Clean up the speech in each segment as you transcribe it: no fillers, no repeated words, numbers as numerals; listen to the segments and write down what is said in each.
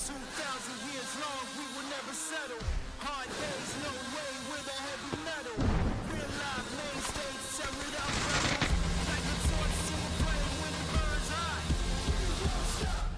2,000 years long, we will never settle. Hard days, no way, we're the heavy metal. Real live mainstays, tear it up, rebels. Like a torch to a flame when it burns hot. We won't stop.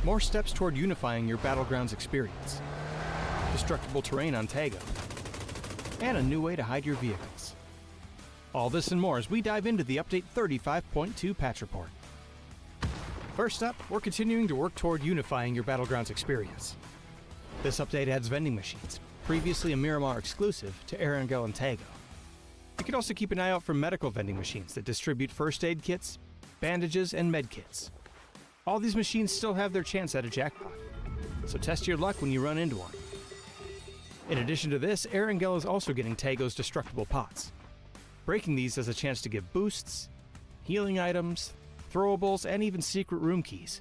More steps toward unifying your Battlegrounds experience, destructible terrain on Tago, and a new way to hide your vehicles. All this and more as we dive into the Update 35.2 patch report. First up, we're continuing to work toward unifying your Battlegrounds experience. This update adds vending machines, previously a Miramar exclusive, to Erangel and Tago. You can also keep an eye out for medical vending machines that distribute first aid kits, bandages, and med kits. All these machines still have their chance at a jackpot, so test your luck when you run into one. In addition to this, Erangel is also getting Tago's destructible pots. Breaking these has a chance to give boosts, healing items, throwables, and even secret room keys.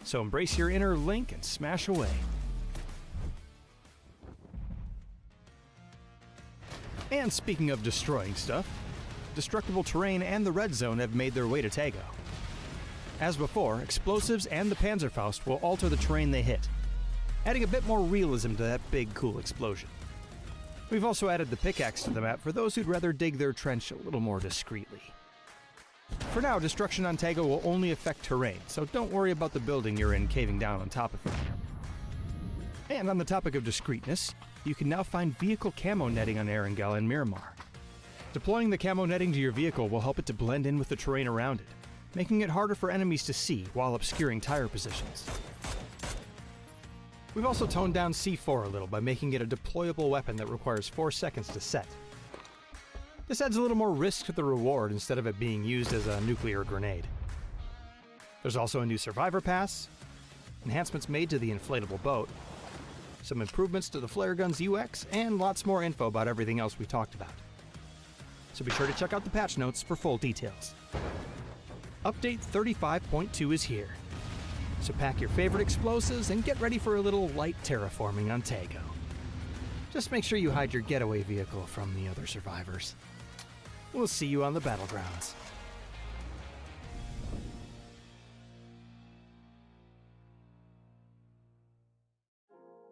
So embrace your inner Link and smash away. And speaking of destroying stuff, destructible terrain and the red zone have made their way to Tago. As before, explosives and the Panzerfaust will alter the terrain they hit, adding a bit more realism to that big, cool explosion. We've also added the pickaxe to the map for those who'd rather dig their trench a little more discreetly. For now, destruction on Tago will only affect terrain, so don't worry about the building you're in caving down on top of it. And on the topic of discreetness, you can now find vehicle camo netting on Erangel and Miramar. Deploying the camo netting to your vehicle will help it to blend in with the terrain around it, making it harder for enemies to see while obscuring tire positions. We've also toned down C4 a little by making it a deployable weapon that requires 4 seconds to set. This adds a little more risk to the reward instead of it being used as a nuclear grenade. There's also a new Survivor Pass, enhancements made to the inflatable boat, some improvements to the flare gun's UX, and lots more info about everything else we talked about. So be sure to check out the patch notes for full details. Update 35.2 is here, so pack your favorite explosives and get ready for a little light terraforming on Tago. Just make sure you hide your getaway vehicle from the other survivors. We'll see you on the Battlegrounds.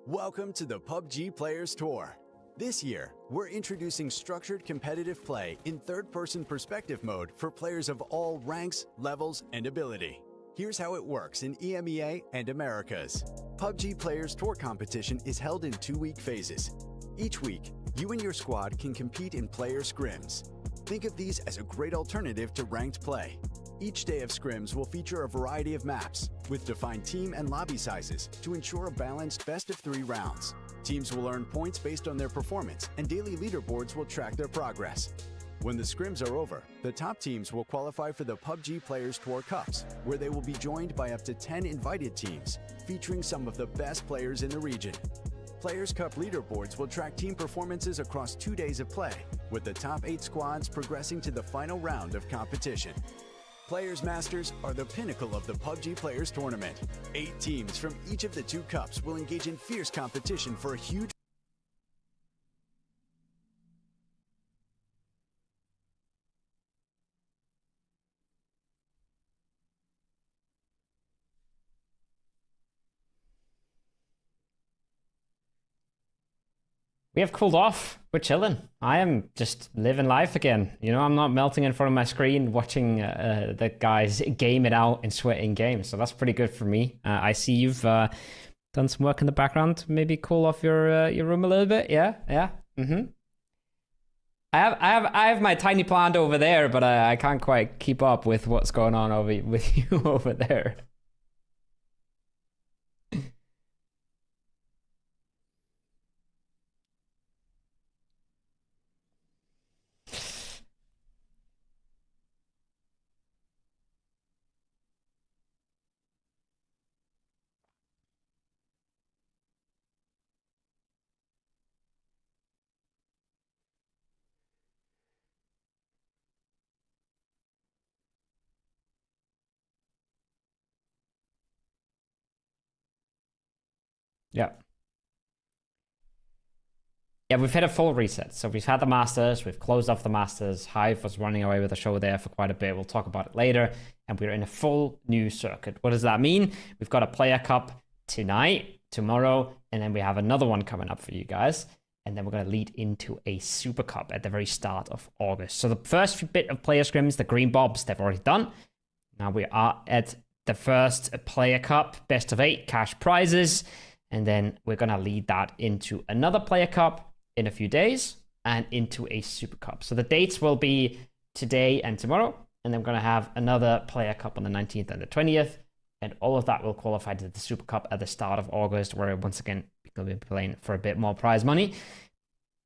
Welcome to the PUBG Players Tour. This year, we're introducing structured competitive play in third-person perspective mode for players of all ranks, levels, and ability. Here's how it works in EMEA and Americas. PUBG Players Tour competition is held in 2-week phases. Each week, you and your squad can compete in player scrims. Think of these as a great alternative to ranked play. Each day of scrims will feature a variety of maps, with defined team and lobby sizes to ensure a balanced best-of-3 rounds. Teams will earn points based on their performance, and daily leaderboards will track their progress. When the scrims are over, the top teams will qualify for the PUBG Players Tour Cups, where they will be joined by up to 10 invited teams, featuring some of the best players in the region. Players Cup leaderboards will track team performances across 2 days of play, with the top 8 squads progressing to the final round of competition. Players Masters are the pinnacle of the PUBG Players Tournament. 8 teams from each of the 2 cups will engage in fierce competition for a huge We have cooled off. We're chilling. I am just living life again. You know, I'm not melting in front of my screen watching the guys game it out and sweat in games. So that's pretty good for me. I see you've done some work in the background. Maybe cool off your room a little bit. Yeah, yeah. Mm-hmm. I have my tiny plant over there, but I can't quite keep up with what's going on with you over there. Yeah. Yeah, we've had a full reset. So we've had the Masters, we've closed off the Masters. Hive was running away with the show there for quite a bit. We'll talk about it later. And we're in a full new circuit. What does that mean? We've got a Player Cup tonight, tomorrow, and then we have another one coming up for you guys. And then we're going to lead into a Super Cup at the very start of August. So the first bit of player scrims, the green bobs, they've already done. Now we are at the first Player Cup, best of 8, cash prizes. And then we're going to lead that into another Player Cup in a few days and into a Super Cup. So the dates will be today and tomorrow. And then we're going to have another Player Cup on the 19th and the 20th. And all of that will qualify to the Super Cup at the start of August, where once again, we're going to be playing for a bit more prize money.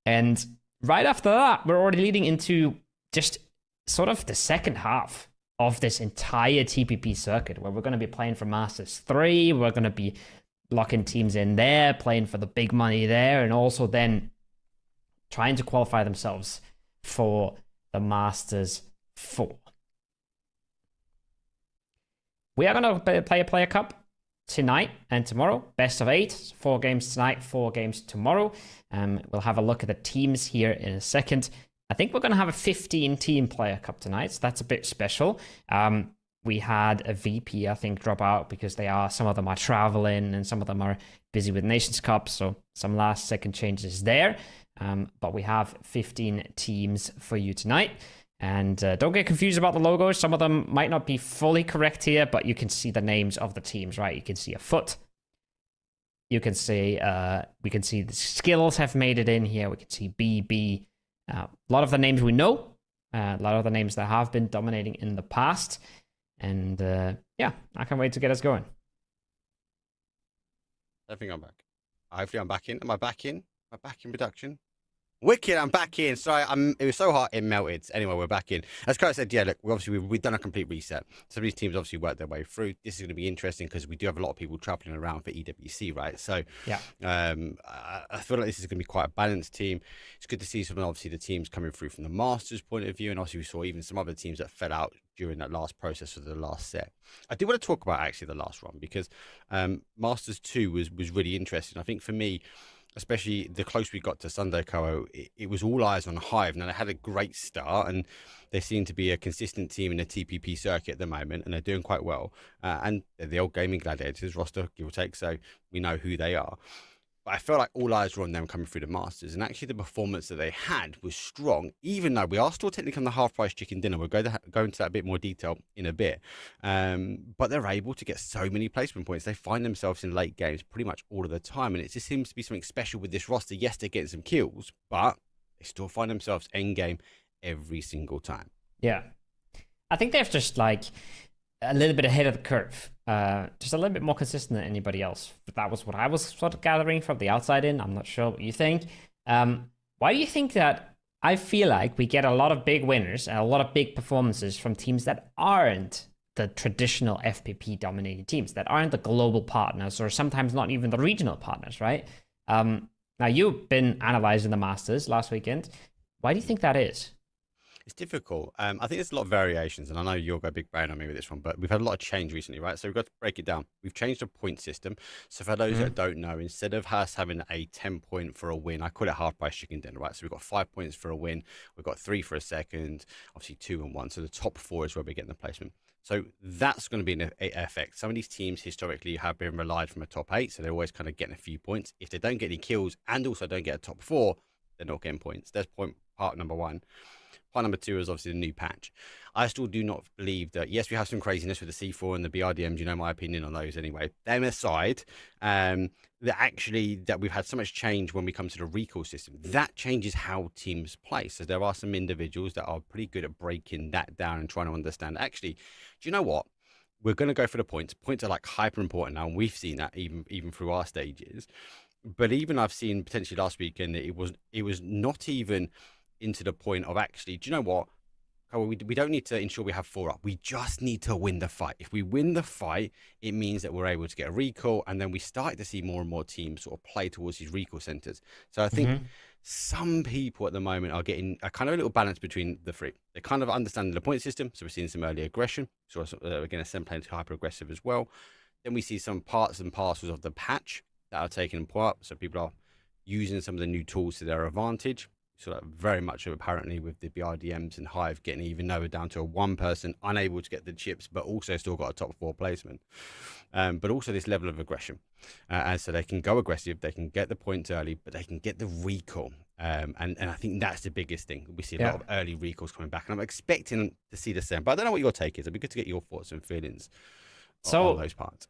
And right after that, we're already leading into just sort of the second half of this entire TPP circuit, where we're going to be playing for Masters 3. We're going to be locking teams in there, playing for the big money there, and also then trying to qualify themselves for the Masters 4. We are going to play a Player Cup tonight and tomorrow. Best of 8, 4 games tonight, 4 games tomorrow. We'll have a look at the teams here in a second. I think we're going to have a 15-team Player Cup tonight, so that's a bit special. We had a VP, I think, drop out because some of them are traveling and some of them are busy with Nations Cup, so some last-second changes there. But we have 15 teams for you tonight. And don't get confused about the logos. Some of them might not be fully correct here, but you can see the names of the teams, right? You can see a foot. You can see, we can see the skills have made it in here. We can see BB. A lot of the names we know. A lot of the names that have been dominating in the past. And yeah, I can't wait to get us going. I think I'm back. Hopefully I'm back in. Am I back in? Am I back in production? Wicked, I'm back in. Sorry, it was so hot, it melted. Anyway, we're back in. As Kurt said, yeah, look, we've done a complete reset. Some of these teams obviously worked their way through. This is going to be interesting because we do have a lot of people traveling around for EWC, right? So yeah, I feel like this is going to be quite a balanced team. It's good to see some, obviously, the teams coming through from the Masters point of view. And obviously, we saw even some other teams that fell out during that last process of the last set. I do want to talk about actually the last run because Masters 2 was really interesting. I think for me, especially the closer we got to Sunday Ko, it was all eyes on Hive. Now, they had a great start, and they seem to be a consistent team in the TPP circuit at the moment, and they're doing quite well. And they're the old Gaming Gladiators roster, give or take, so we know who they are. But I felt like all eyes were on them coming through the Masters, and actually the performance that they had was strong, even though we are still technically on the half-price chicken dinner. We'll go into that a bit more detail in a bit. But they're able to get so many placement points. They find themselves in late games pretty much all of the time, and it just seems to be something special with this roster. Yes, they're getting some kills, but they still find themselves endgame every single time. Yeah. I think they're just like a little bit ahead of the curve. Just a little bit more consistent than anybody else. But that was what I was sort of gathering from the outside in. I'm not sure what you think. Why do you think that I feel like we get a lot of big winners and a lot of big performances from teams that aren't the traditional FPP dominated teams, that aren't the global partners or sometimes not even the regional partners, right? Now, you've been analyzing the Masters last weekend. Why do you think that is? It's difficult. I think there's a lot of variations, and I know you'll go big brain on me with this one, but we've had a lot of change recently, right? So we've got to break it down. We've changed the point system. So for those that don't know, instead of us having a 10 point for a win, I call it half price chicken dinner, right? So we've got 5 points for a win. We've got 3 for a second, obviously 2 and 1. So the top 4 is where we're getting the placement. So that's going to be an effect. Some of these teams historically have been relied from a top 8, so they're always kind of getting a few points. If they don't get any kills and also don't get a top 4, they're not getting points. That's part number 1. Part number 2 is obviously the new patch. I still do not believe that, yes, we have some craziness with the C4 and the BRDMs, you know my opinion on those anyway. Them aside, that we've had so much change when we come to the recall system. That changes how teams play. So there are some individuals that are pretty good at breaking that down and trying to understand, actually, do you know what? We're going to go for the points. Points are like hyper important now, and we've seen that even through our stages. But even I've seen potentially last weekend that it was not even into the point of actually, do you know what? Oh, we don't need to ensure we have 4 up. We just need to win the fight. If we win the fight, it means that we're able to get a recall, and then we start to see more and more teams sort of play towards these recall centers. So I think some people at the moment are getting a kind of a little balance between the 3. They're kind of understanding the point system, so we're seeing some early aggression. So again, Ascend playing hyper aggressive as well. Then we see some parts and parcels of the patch that are taken apart. So people are using some of the new tools to their advantage. So that very much apparently with the BRDMs and Hive getting even lower down to a 1 person, unable to get the chips, but also still got a top 4 placement. But also this level of aggression. And so they can go aggressive, they can get the points early, but they can get the recall. And I think that's the biggest thing. We see a lot of early recalls coming back, and I'm expecting to see the same. But I don't know what your take is. It'd be good to get your thoughts and feelings on those parts.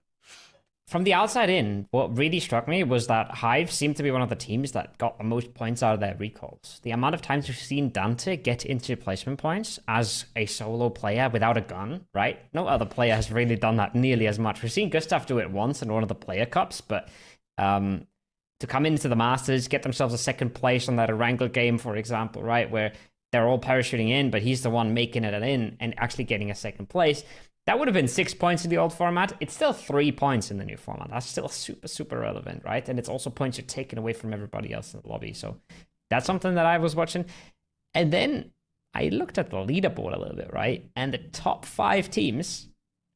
From the outside in, what really struck me was that Hive seemed to be one of the teams that got the most points out of their recalls. The amount of times we've seen Dante get into placement points as a solo player without a gun, right? No other player has really done that nearly as much. We've seen Gustav do it once in one of the player cups, but to come into the Masters, get themselves a 2nd place on that Erangel game, for example, right? Where they're all parachuting in, but he's the one making it in and actually getting a 2nd place. That would have been 6 points in the old format. It's still 3 points in the new format. That's still super, super relevant, right? And it's also points you're taking away from everybody else in the lobby. So that's something that I was watching. And then I looked at the leaderboard a little bit, right? And the top 5 teams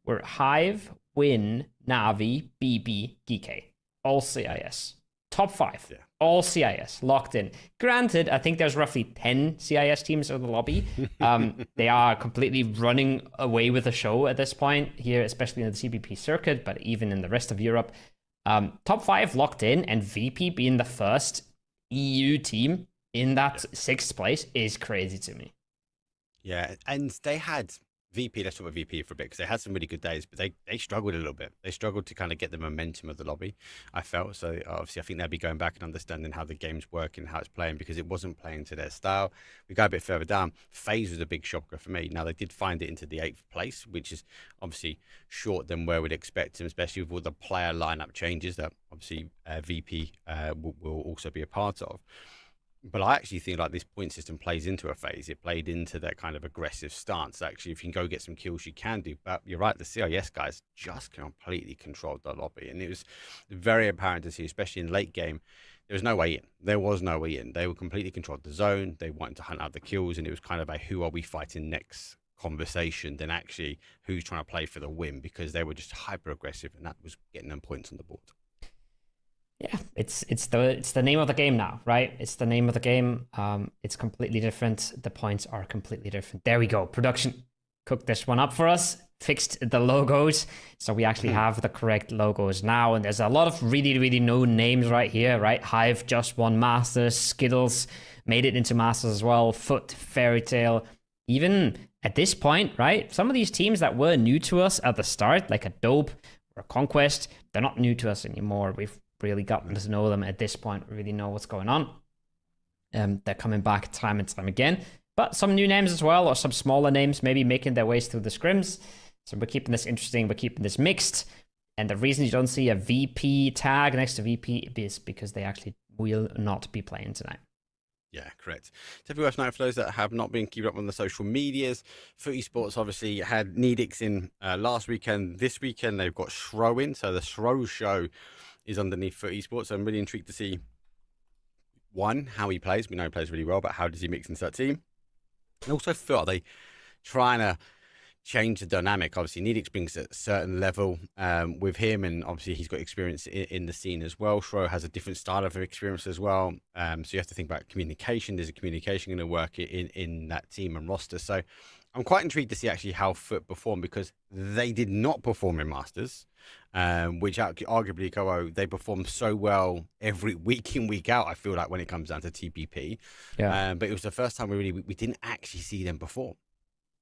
were Hive, Win, Navi, BB, GK. All CIS. Top 5. Yeah. All CIS. Locked in. Granted, I think there's roughly 10 CIS teams in the lobby. They are completely running away with the show at this point here, especially in the CBP circuit, but even in the rest of Europe. Top 5 locked in, and VP being the first EU team in that 6th place is crazy to me. Yeah, and they had VP, let's talk about VP for a bit, because they had some really good days, but they struggled a little bit. They struggled to kind of get the momentum of the lobby, I felt. So obviously I think they'll be going back and understanding how the game's working, how it's playing, because it wasn't playing to their style. We go a bit further down. FaZe was a big shocker for me. Now, they did find it into the 8th place, which is obviously short than where we'd expect them, especially with all the player lineup changes that obviously VP will also be a part of. But I actually think like this point system plays into a FaZe. It played into that kind of aggressive stance. Actually, if you can go get some kills, you can do. But you're right, the CIS guys just completely controlled the lobby. And it was very apparent to see, especially in late game, there was no way in. There was no way in. They were completely controlled the zone. They wanted to hunt out the kills. And it was kind of a who are we fighting next conversation than actually who's trying to play for the win, because they were just hyper aggressive, and that was getting them points on the board. Yeah, it's the name of the game now, right? It's the name of the game. It's completely different. The points are completely different. There we go. Production cooked this one up for us, fixed the logos, so we actually have the correct logos now. And there's a lot of really, really known names right here, right? Hive just won Masters. Skittles made it into Masters as well. Foot, Fairy Tail. Even at this point, right? Some of these teams that were new to us at the start, like a Dope or a Conquest, they're not new to us anymore. We've really gotten to know them at this point. We really know what's going on. They're coming back time and time again. But some new names as well, or some smaller names maybe making their ways through the scrims. So we're keeping this interesting. We're keeping this mixed. And the reason you don't see a VP tag next to VP is because they actually will not be playing tonight. Yeah, correct. So worth noting for those that have not been keeping up on the social medias, Esports obviously had Needix in last weekend. This weekend they've got Shro in. So the Shro show is underneath Esports. So I'm really intrigued to see, one, how he plays. We know he plays really well, but how does he mix into that team? And also, are they trying to change the dynamic. Obviously, Needix brings a certain level with him, and obviously he's got experience in the scene as well. Shro has a different style of experience as well. So you have to think about communication. There's a communication going to work in that team and roster. So I'm quite intrigued to see actually how FUT perform, because they did not perform in Masters, which arguably they perform so well every week in, week out, I feel like, when it comes down to TPP. Yeah. But it was the first time we didn't actually see them perform.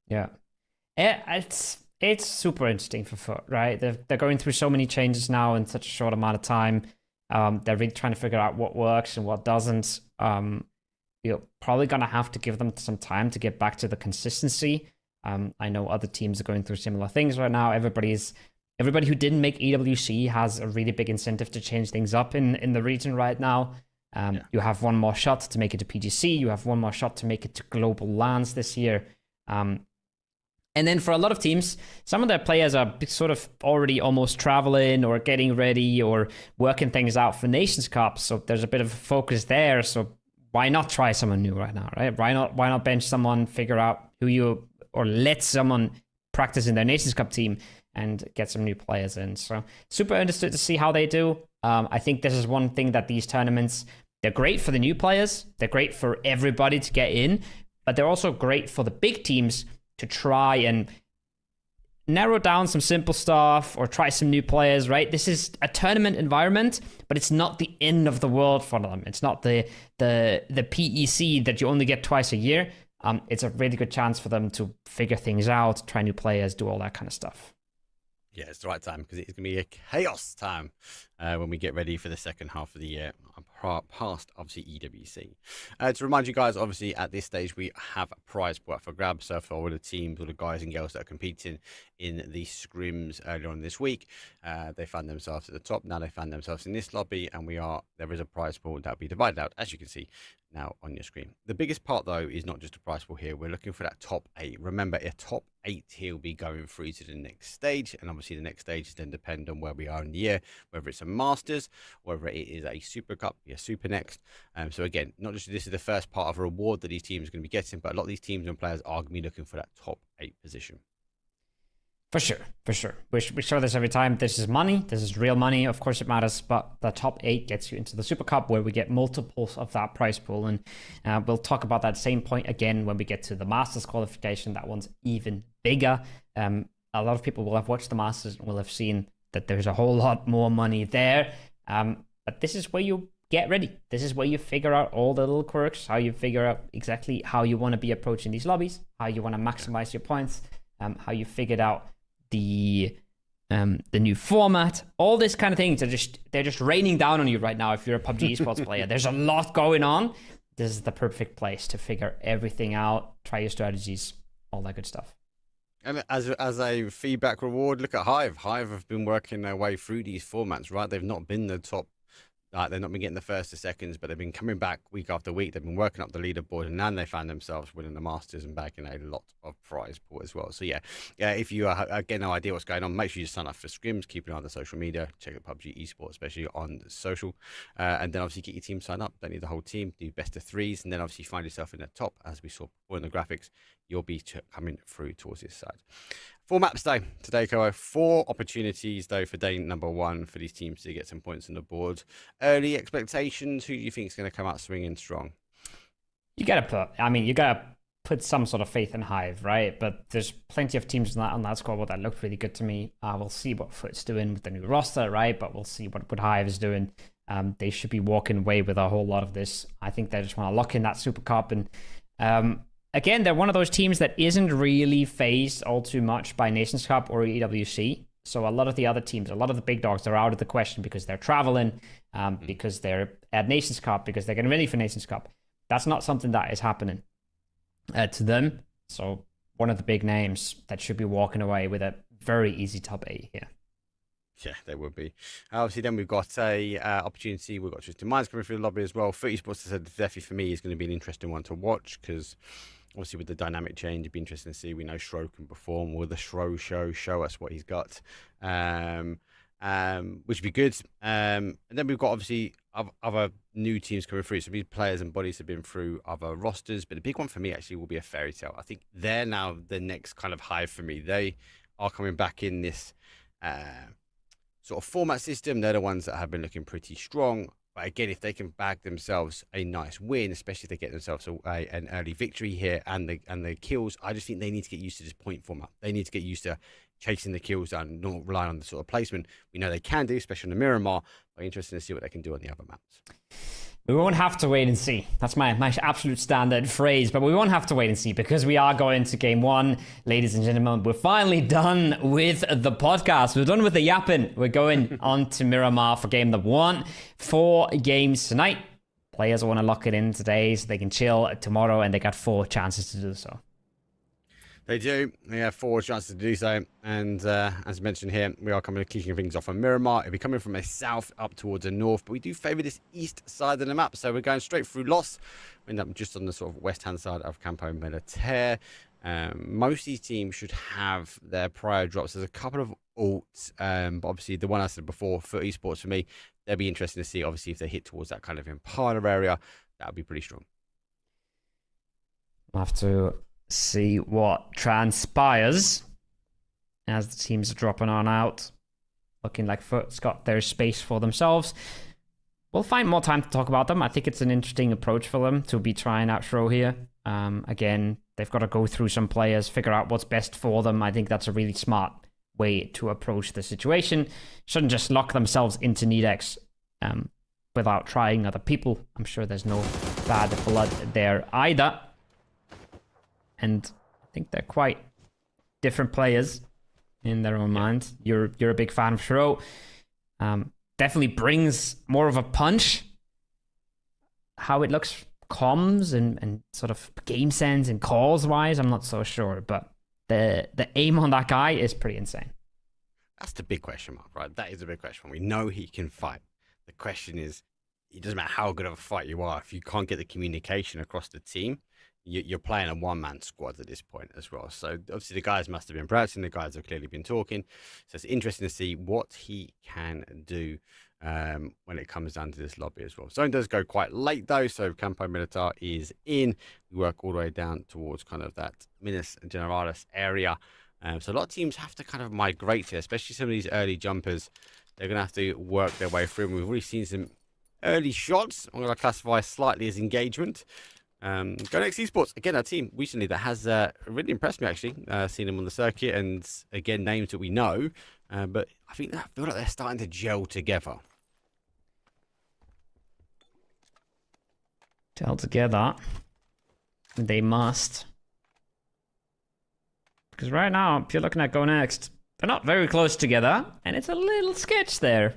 Yeah. It's super interesting for FUT, right? They're going through so many changes now in such a short amount of time. They're really trying to figure out what works and what doesn't. You're probably going to have to give them some time to get back to the consistency. I know other teams are going through similar things right now. Everybody who didn't make EWC has a really big incentive to change things up in the region right now. You have one more shot to make it to PGC. You have one more shot to make it to global LANs this year. And then for a lot of teams, some of their players are sort of already almost traveling or getting ready or working things out for Nations Cup. So there's a bit of focus there. So why not try someone new right now, right? Why not bench someone, figure out or let someone practice in their Nations Cup team and get some new players in. So super interested to see how they do. I think this is one thing that these tournaments, they're great for the new players. They're great for everybody to get in, but they're also great for the big teams to try and narrow down some simple stuff or try some new players, right? This is a tournament environment, but it's not the end of the world for them. It's not the PEC that you only get twice a year. It's a really good chance for them to figure things out, try new players, do all that kind of stuff. Yeah, it's the right time, because it's going to be a chaos time when we get ready for the second half of the year, past obviously EWC. To remind you guys, obviously at this stage we have a prize pool up for grabs. So for all the teams, all the guys and girls that are competing in the scrims earlier on this week, they found themselves at the top. Now they found themselves in this lobby, and there is a prize pool that will be divided out, as you can see now on your screen. The biggest part though is not just a prize pool here. We're looking for that top 8. Remember, a top 8 here will be going through to the next stage, and obviously the next stage is then depend on where we are in the year, whether it's a Masters, whether it is a Super Cup, a Super next. So again, not just this is the first part of a reward that these teams are going to be getting, but a lot of these teams and players are going to be looking for that top 8 position. For sure. We show this every time. This is money. This is real money. Of course it matters, but the top 8 gets you into the Super Cup, where we get multiples of that prize pool. And we'll talk about that same point again when we get to the Masters qualification. That one's even bigger. A lot of people will have watched the Masters and will have seen that there's a whole lot more money there. But this is where you get ready. This is where you figure out all the little quirks, how you figure out exactly how you want to be approaching these lobbies, how you want to maximize your points, how you figured out the new format. All this kind of things they're just raining down on you right now if you're a PUBG Esports player. There's a lot going on. This is the perfect place to figure everything out, try your strategies, all that good stuff. And as a feedback reward, look at Hive. Hive have been working their way through these formats, right? They've not been the top. They've not been getting the first or seconds, but they've been coming back week after week. They've been working up the leaderboard, and now they found themselves winning the Masters and bagging a lot of prize pool as well. So yeah, if you get no idea what's going on, make sure you sign up for scrims, keep an eye on the social media, check out PUBG Esports, especially on social, and then obviously get your team signed up. Don't need the whole team, do best of 3s, and then obviously find yourself in the top, as we saw before in the graphics. You'll be coming through towards this side. 4 maps today, Koa. 4 opportunities, though, for day number 1 for these teams to get some points on the board. Early expectations, who do you think is going to come out swinging strong? You gotta put some sort of faith in Hive, right? But there's plenty of teams on that squad that looked really good to me. We'll see what FUT's doing with the new roster, right? But we'll see what Hive is doing. They should be walking away with a whole lot of this. I think they just want to lock in that Super Cup. And again, they're one of those teams that isn't really phased all too much by Nations Cup or EWC. So a lot of the other teams, a lot of the big dogs are out of the question because they're traveling, because they're at Nations Cup, because they're getting ready for Nations Cup. That's not something that is happening to them. So one of the big names that should be walking away with a very easy top 8 here. Yeah, they would be. Obviously, then we've got a opportunity. We've got Tristan Mines coming through the lobby as well. 30 Sports said definitely for me is going to be an interesting one to watch, because obviously with the dynamic change, it'd be interesting to see. We know Shro can perform. Will the Shro show us what he's got? which would be good. And then we've got obviously other new teams coming through. So these players and bodies have been through other rosters, but the big one for me actually will be a Fairy Tale. I think they're now the next kind of hive for me. They are coming back in this sort of format system. They're the ones that have been looking pretty strong. But again, if they can bag themselves a nice win, especially if they get themselves an early victory here and the kills, I just think they need to get used to this point format. They need to get used to chasing the kills down, not relying on the sort of placement. We know they can do, especially on the Miramar. But interesting to see what they can do on the other maps. We won't have to wait and see. That's my absolute standard phrase, but we won't have to wait and see because we are going to game one. Ladies and gentlemen, we're finally done with the podcast. We're done with the yapping. We're going on to Miramar for game number one. 4 games tonight. Players want to lock it in today so they can chill tomorrow, and they got 4 chances to do so. They do. They have 4 chances to do so. And as mentioned here, we are kicking things off on Miramar. It'll be coming from a south up towards the north, but we do favour this east side of the map. So we're going straight through Los. We end up just on the sort of west-hand side of Campo Militaire. Most of these teams should have their prior drops. There's a couple of alts, but obviously the one I said before for Esports for me, they'll be interesting to see, obviously, if they hit towards that kind of Impala area. That would be pretty strong. We'll have to see what transpires as the teams are dropping on out, looking like Foot's got their space for themselves. We'll find more time to talk about them. I think it's an interesting approach for them to be trying out throw here. Again, they've got to go through some players, figure out what's best for them. I think that's a really smart way to approach the situation. Shouldn't just lock themselves into Nedex without trying other people. I'm sure there's no bad blood there either. And I think they're quite different players in their own minds. You're a big fan of Shiro. Definitely brings more of a punch. How it looks comms and sort of game sense and calls wise, I'm not so sure. But the aim on that guy is pretty insane. That's the big question mark, right? That is a big question. We know he can fight. The question is, it doesn't matter how good of a fight you are. If you can't get the communication across the team, you're playing a one-man squad at this point as well. So obviously the guys must have been practicing. The guys have clearly been talking. So it's interesting to see what he can do when it comes down to this lobby as well. Zone does go quite late though. So Campo Militar is in. We work all the way down towards kind of that Minas Generalis area. So a lot of teams have to kind of migrate here, especially some of these early jumpers. They're going to have to work their way through. And we've already seen some early shots. I'm going to classify slightly as engagement. Go next Esports, again, a team recently that has really impressed me, actually. Seen them on the circuit, and again, names that we know. But I feel like they're starting to gel together. Gel together. They must. Because right now, if you're looking at Go Next, they're not very close together, and it's a little sketch there.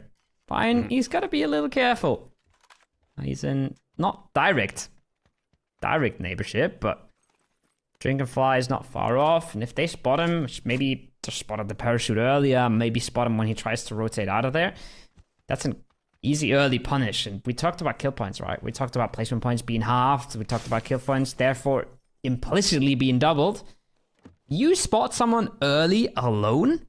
Fine, he's got to be a little careful. He's in not direct neighborship, but Dragonfly is not far off, and if they spot him, maybe just spotted the parachute earlier, maybe spot him when he tries to rotate out of there. That's an easy early punish. And we talked about kill points, right? We talked about placement points being halved. We talked about kill points, therefore implicitly being doubled. You spot someone early alone,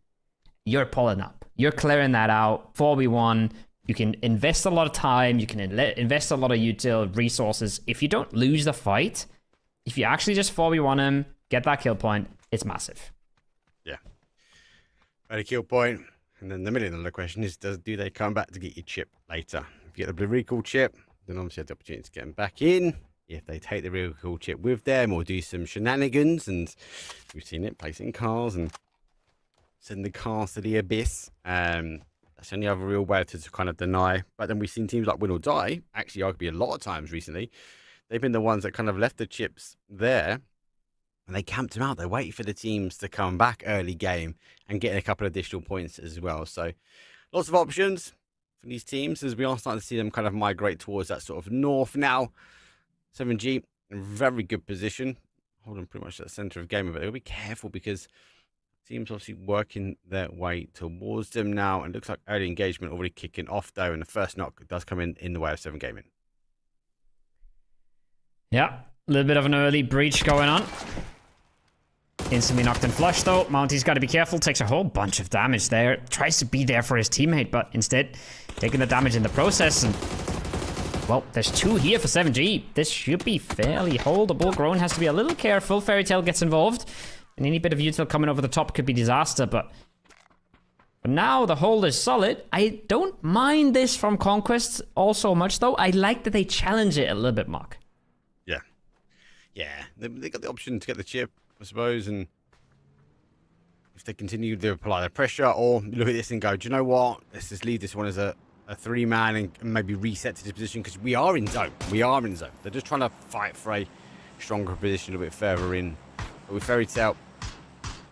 you're pulling up. You're clearing that out. 4v1. You can invest a lot of time. You can invest a lot of util resources. If you don't lose the fight, if you actually just 4v1 him, get that kill point, it's massive. Yeah. At a kill point. And then the $1 million question is, do they come back to get your chip later? If you get the blue recall chip, then obviously you have the opportunity to get them back in. If they take the recall chip with them or do some shenanigans, and we've seen it, placing cars and send the cars to the abyss. That's the only other real way to kind of deny. But then we've seen teams like Win or Die, actually arguably a lot of times recently, they've been the ones that kind of left the chips there and they camped them out. They waited for the teams to come back early game and get a couple of additional points as well. So lots of options for these teams as we are starting to see them kind of migrate towards that sort of north now. 7G in very good position, holding pretty much at the center of game, but they'll be careful because teams obviously working their way towards them now. And looks like early engagement already kicking off though, and the first knock does come in the way of 7 Gaming. Yeah, a little bit of an early breach going on. Instantly knocked and flush though. Mounty's got to be careful. Takes a whole bunch of damage there. Tries to be there for his teammate, but instead taking the damage in the process. And well, there's 2 here for 7G. This should be fairly holdable. Grown has to be a little careful. Fairy Tail gets involved. And any bit of util coming over the top could be disaster, but now the hold is solid. I don't mind this from Conquest all so much though. I like that they challenge it a little bit, Mark. Yeah. Yeah. They got the option to get the chip, I suppose, and if they continue to apply the pressure, or look at this and go, do you know what? Let's just leave this one as a 3-man and maybe reset to this position, because we are in zone. We are in zone. They're just trying to fight for a stronger position a bit further in. But with Fairy Tail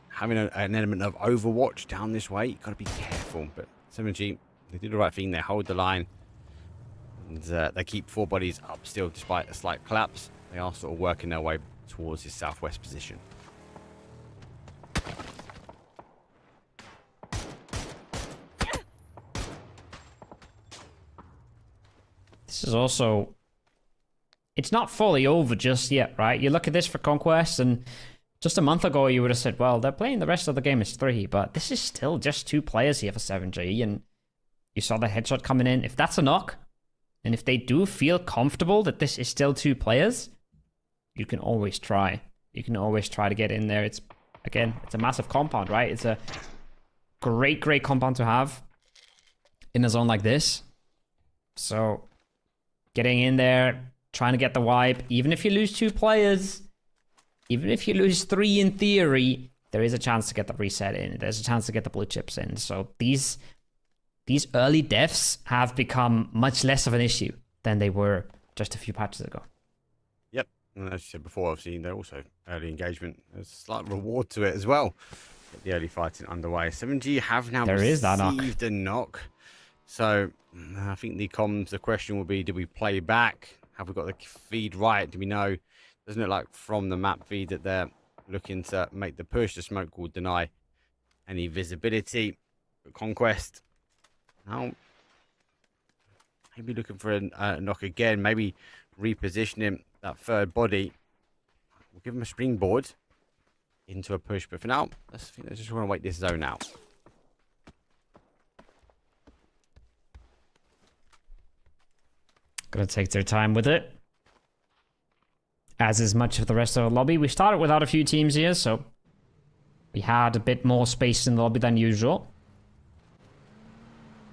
having an element of Overwatch down this way, you've got to be careful. But 7G, they did the right thing. They hold the line, and they keep 4 bodies up still despite a slight collapse. They are sort of working their way towards his southwest position. This is also... It's not fully over just yet, right? You look at this for Conquest, and just a month ago you would have said, well, they're playing the rest of the game as 3, but this is still just 2 players here for 7G, and you saw the headshot coming in. If that's a knock, and if they do feel comfortable that this is still 2 players, you can always try. You can always try to get in there. It's, again, it's a massive compound, right? It's a great compound to have in a zone like this. So, getting in there, trying to get the wipe. Even if you lose 2 players, even if you lose 3 in theory, there is a chance to get the reset in. There's a chance to get the blue chips in. So these early deaths have become much less of an issue than they were just a few patches ago. Yep. And as you said before, obviously, they're also early engagement. There's a slight reward to it as well. Get the early fighting underway. 7G have now received a knock. So I think the question will be, do we play back? Have we got the feed right? Do we know? Doesn't it like from the map feed that they're looking to make the push? The smoke will deny any visibility. But Conquest now maybe looking for a knock again. Maybe repositioning that third body. We'll give them a springboard into a push. But for now, I think they just want to wait this zone out. Gonna take their time with it. As is much of the rest of the lobby. We started without a few teams here, so we had a bit more space in the lobby than usual.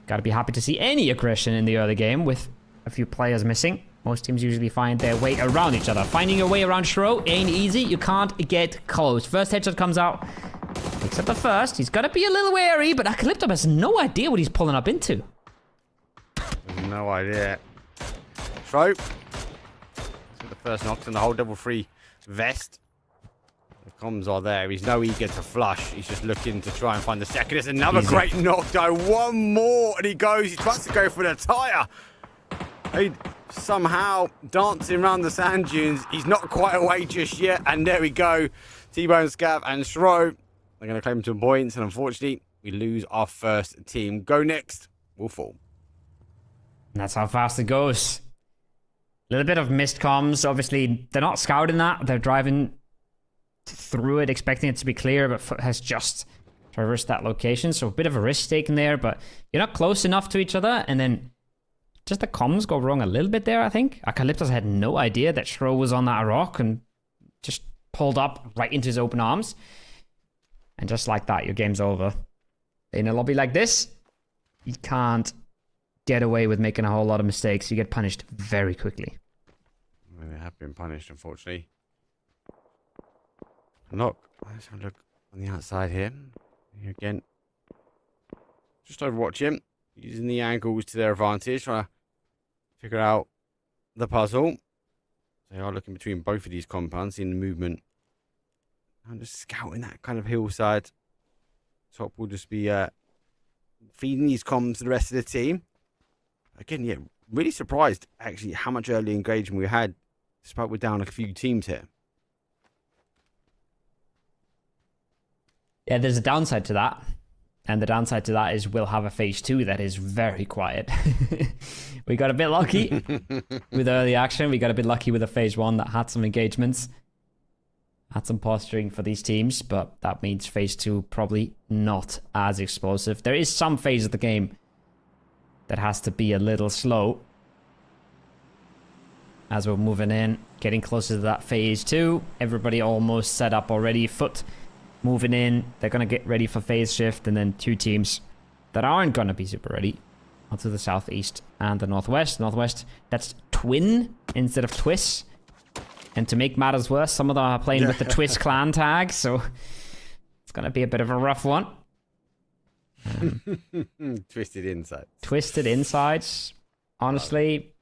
Gotta be happy to see any aggression in the early game with a few players missing. Most teams usually find their way around each other. Finding your way around Shro ain't easy. You can't get close. First headshot comes out. Except the first. He's gotta be a little wary, but Acalypto has no idea what he's pulling up into. No idea. Shro. The first knocks and the whole level 3 vest. The comms are there. He's no eager to flush. He's just looking to try and find the second. It's another great knock though. One more and he goes. He's trying to go for the tire. He somehow dancing around the sand dunes. He's not quite away just yet. And there we go. T-Bone, Scav and Shro. They're going to claim 2 points. And unfortunately, we lose our first team. Go next. We'll fall. And that's how fast it goes. A little bit of missed comms. Obviously, they're not scouting that. They're driving through it, expecting it to be clear, but Foot has just traversed that location. So a bit of a risk taken there, but you're not close enough to each other. And then just the comms go wrong a little bit there, I think. Acalyptus had no idea that Shro was on that rock and just pulled up right into his open arms. And just like that, your game's over. In a lobby like this, you can't get away with making a whole lot of mistakes. You get punished very quickly. Well, they have been punished, unfortunately. Look, let's have a look on the outside here. Here again, just overwatch him, using the angles to their advantage, trying to figure out the puzzle. They are looking between both of these compounds, seeing the movement. I'm just scouting that kind of hillside. Top will just be feeding these comms to the rest of the team. Again, yeah, really surprised actually how much early engagement we had, despite we're down a few teams here. Yeah, there's a downside to that. And the downside to that is we'll have a phase 2 that is very quiet. We got a bit lucky with early action. We got a bit lucky with a phase 1 that had some engagements. Had some posturing for these teams, but that means phase 2 probably not as explosive. There is some phase of the game that has to be a little slow. As we're moving in, getting closer to that phase 2. Everybody almost set up already. Foot moving in. They're going to get ready for phase shift. And then 2 teams that aren't going to be super ready. Onto the southeast and the northwest. Northwest, that's twin instead of twist. And to make matters worse, some of them are playing with the Twist clan tag, so it's going to be a bit of a rough one. Twisted Insights. Twisted Insights. Honestly,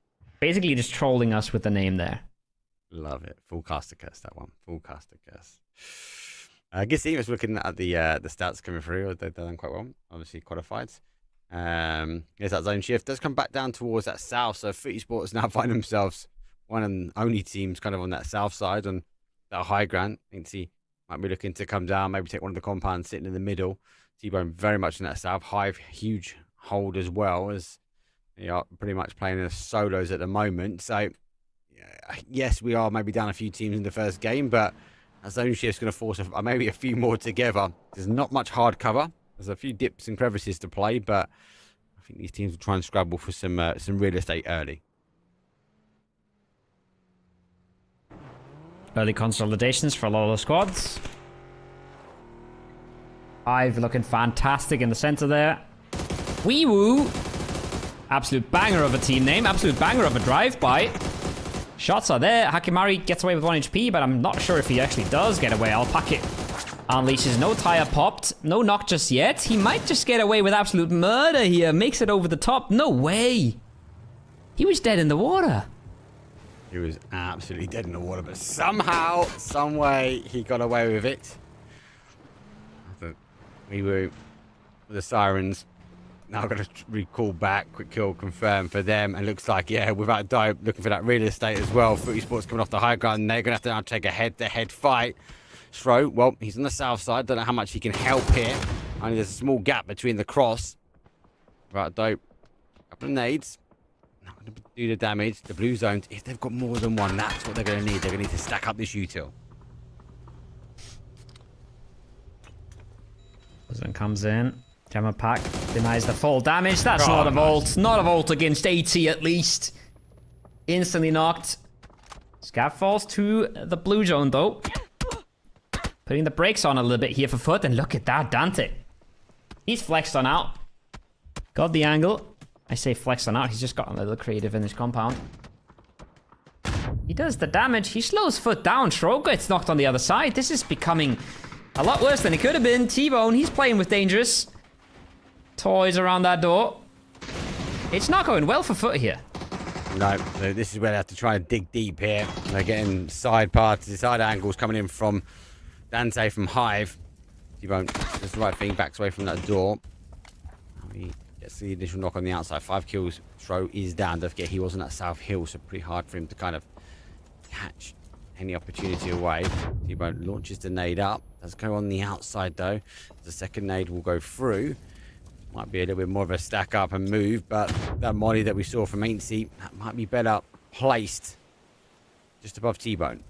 basically just trolling us with the name there. Love it. Full caster curse, that one. Full caster curse. I guess he was looking at the stats coming through. They've done quite well. Obviously qualified. Yes, that zone shift does come back down towards that south, so Footy Sports now find themselves one and only teams kind of on that south side on that high ground. I think he might be looking to come down, maybe take one of the compounds sitting in the middle. T-Bone very much in that south. Hive, huge hold as well, as they are pretty much playing as solos at the moment. So, yes, we are maybe down a few teams in the first game, but that zone shift's going to force maybe a few more together. There's not much hard cover. There's a few dips and crevices to play, but I think these teams will try and scrabble for some real estate early. Early consolidations for a lot of the squads. Hive looking fantastic in the center there. Wee woo! Absolute banger of a team name. Absolute banger of a drive-by. Shots are there. Hakimari gets away with 1 HP, but I'm not sure if he actually does get away. I'll pack it. Unleashes, no tire popped. No knock just yet. He might just get away with absolute murder here. Makes it over the top. No way. He was dead in the water. He was absolutely dead in the water, but somehow, some way, he got away with it. We were with the sirens. Now I've got to recall back. Quick kill confirmed for them. And looks like, yeah, without a doubt, looking for that real estate as well. Footy Sports coming off the high ground. They're going to have to now take a head-to-head fight. Stro, well, he's on the south side. Don't know how much he can help here. Only there's a small gap between the cross. Right, dope. Couple of nades. Not going to do the damage. The blue zones, if they've got more than one, that's what they're going to need. They're going to need to stack up this util. Zone comes in. Jammer pack denies the full damage. That's Oh, not a nice. vault. Not a vault against 80 at least. Instantly knocked. Scav falls to the blue zone though. Putting the brakes on a little bit here for Foot. And look at that, Dante. He's flexed on out. Got the angle. I say flexed on out. He's just got a little creative in his compound. He does the damage. He slows Foot down. Shro gets knocked on the other side. This is becoming a lot worse than it could have been. T-Bone, he's playing with dangerous toys around that door. It's not going well for Foot here. No, so this is where they have to try and dig deep here. They're getting side parts, side angles coming in from Dante from Hive. T-Bone does the right thing, backs away from that door. He gets the initial knock on the outside. 5 kills. Stro is down. Don't forget he was on that south hill, so pretty hard for him to kind of catch any opportunity away. T-Bone launches the nade up. Does go on the outside though. The second nade will go through. Might be a little bit more of a stack up and move, but that molly that we saw from Ainsley, that might be better placed just above T-Bone.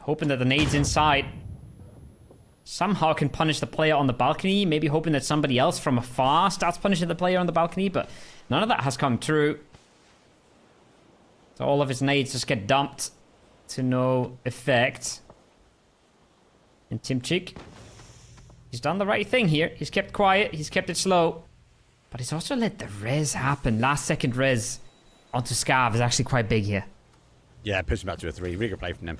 Hoping that the nade's inside somehow can punish the player on the balcony. Maybe hoping that somebody else from afar starts punishing the player on the balcony, but none of that has come true. So all of his nades just get dumped to no effect. And Timchik, he's done the right thing here. He's kept quiet. He's kept it slow. But he's also let the res happen. Last second res onto Scav is actually quite big here. Yeah, puts him back to a 3. Really good play from them.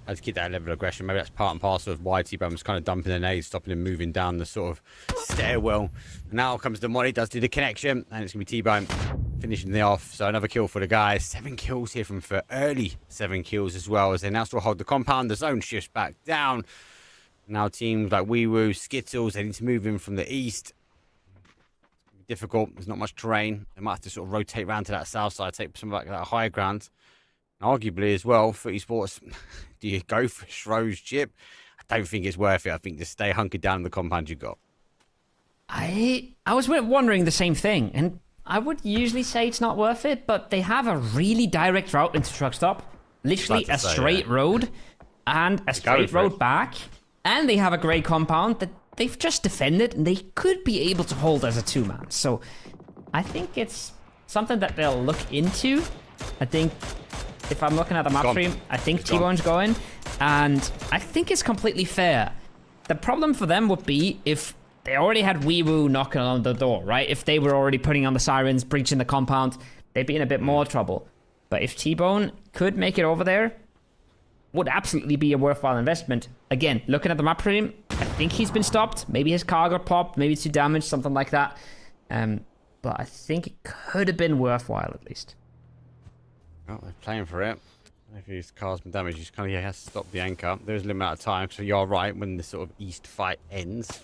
Had to keep that level of aggression. Maybe that's part and parcel of why T-Bone was kind of dumping the nades, stopping him moving down the sort of stairwell. Now comes the molly, does do the connection, and it's going to be T-Bone finishing the off. So another kill for the guys. 7 kills here from for early 7 kills as well, as they now still hold the compound. The zone shifts back down. Now teams like Wee Skittles, they need to move in from the east. Difficult. There's not much terrain. They might have to sort of rotate around to that south side, take some of that higher ground. Arguably as well, Footy Sports, do you go for Shro's chip? I don't think it's worth it. I think just stay hunkered down in the compound you got. I was wondering the same thing, and I would usually say it's not worth it, but they have a really direct route into truck stop. Literally a straight road and a straight road back. And they have a great compound that they've just defended and they could be able to hold as a 2-man. So I think it's something that they'll look into. I think if I'm looking at the map stream, I think T-Bone's going. And I think it's completely fair. The problem for them would be if they already had Weewoo knocking on the door, right? If they were already putting on the sirens, breaching the compound, they'd be in a bit more trouble. But if T-Bone could make it over there, would absolutely be a worthwhile investment. Again, looking at the map stream, I think he's been stopped. Maybe his car got popped, maybe 2 damage, something like that. But I think it could have been worthwhile at least. Well, they're playing for it. If his car's been damaged, he's kind of has to stop the anchor. There's a limit amount of time, so you're right. When the sort of east fight ends,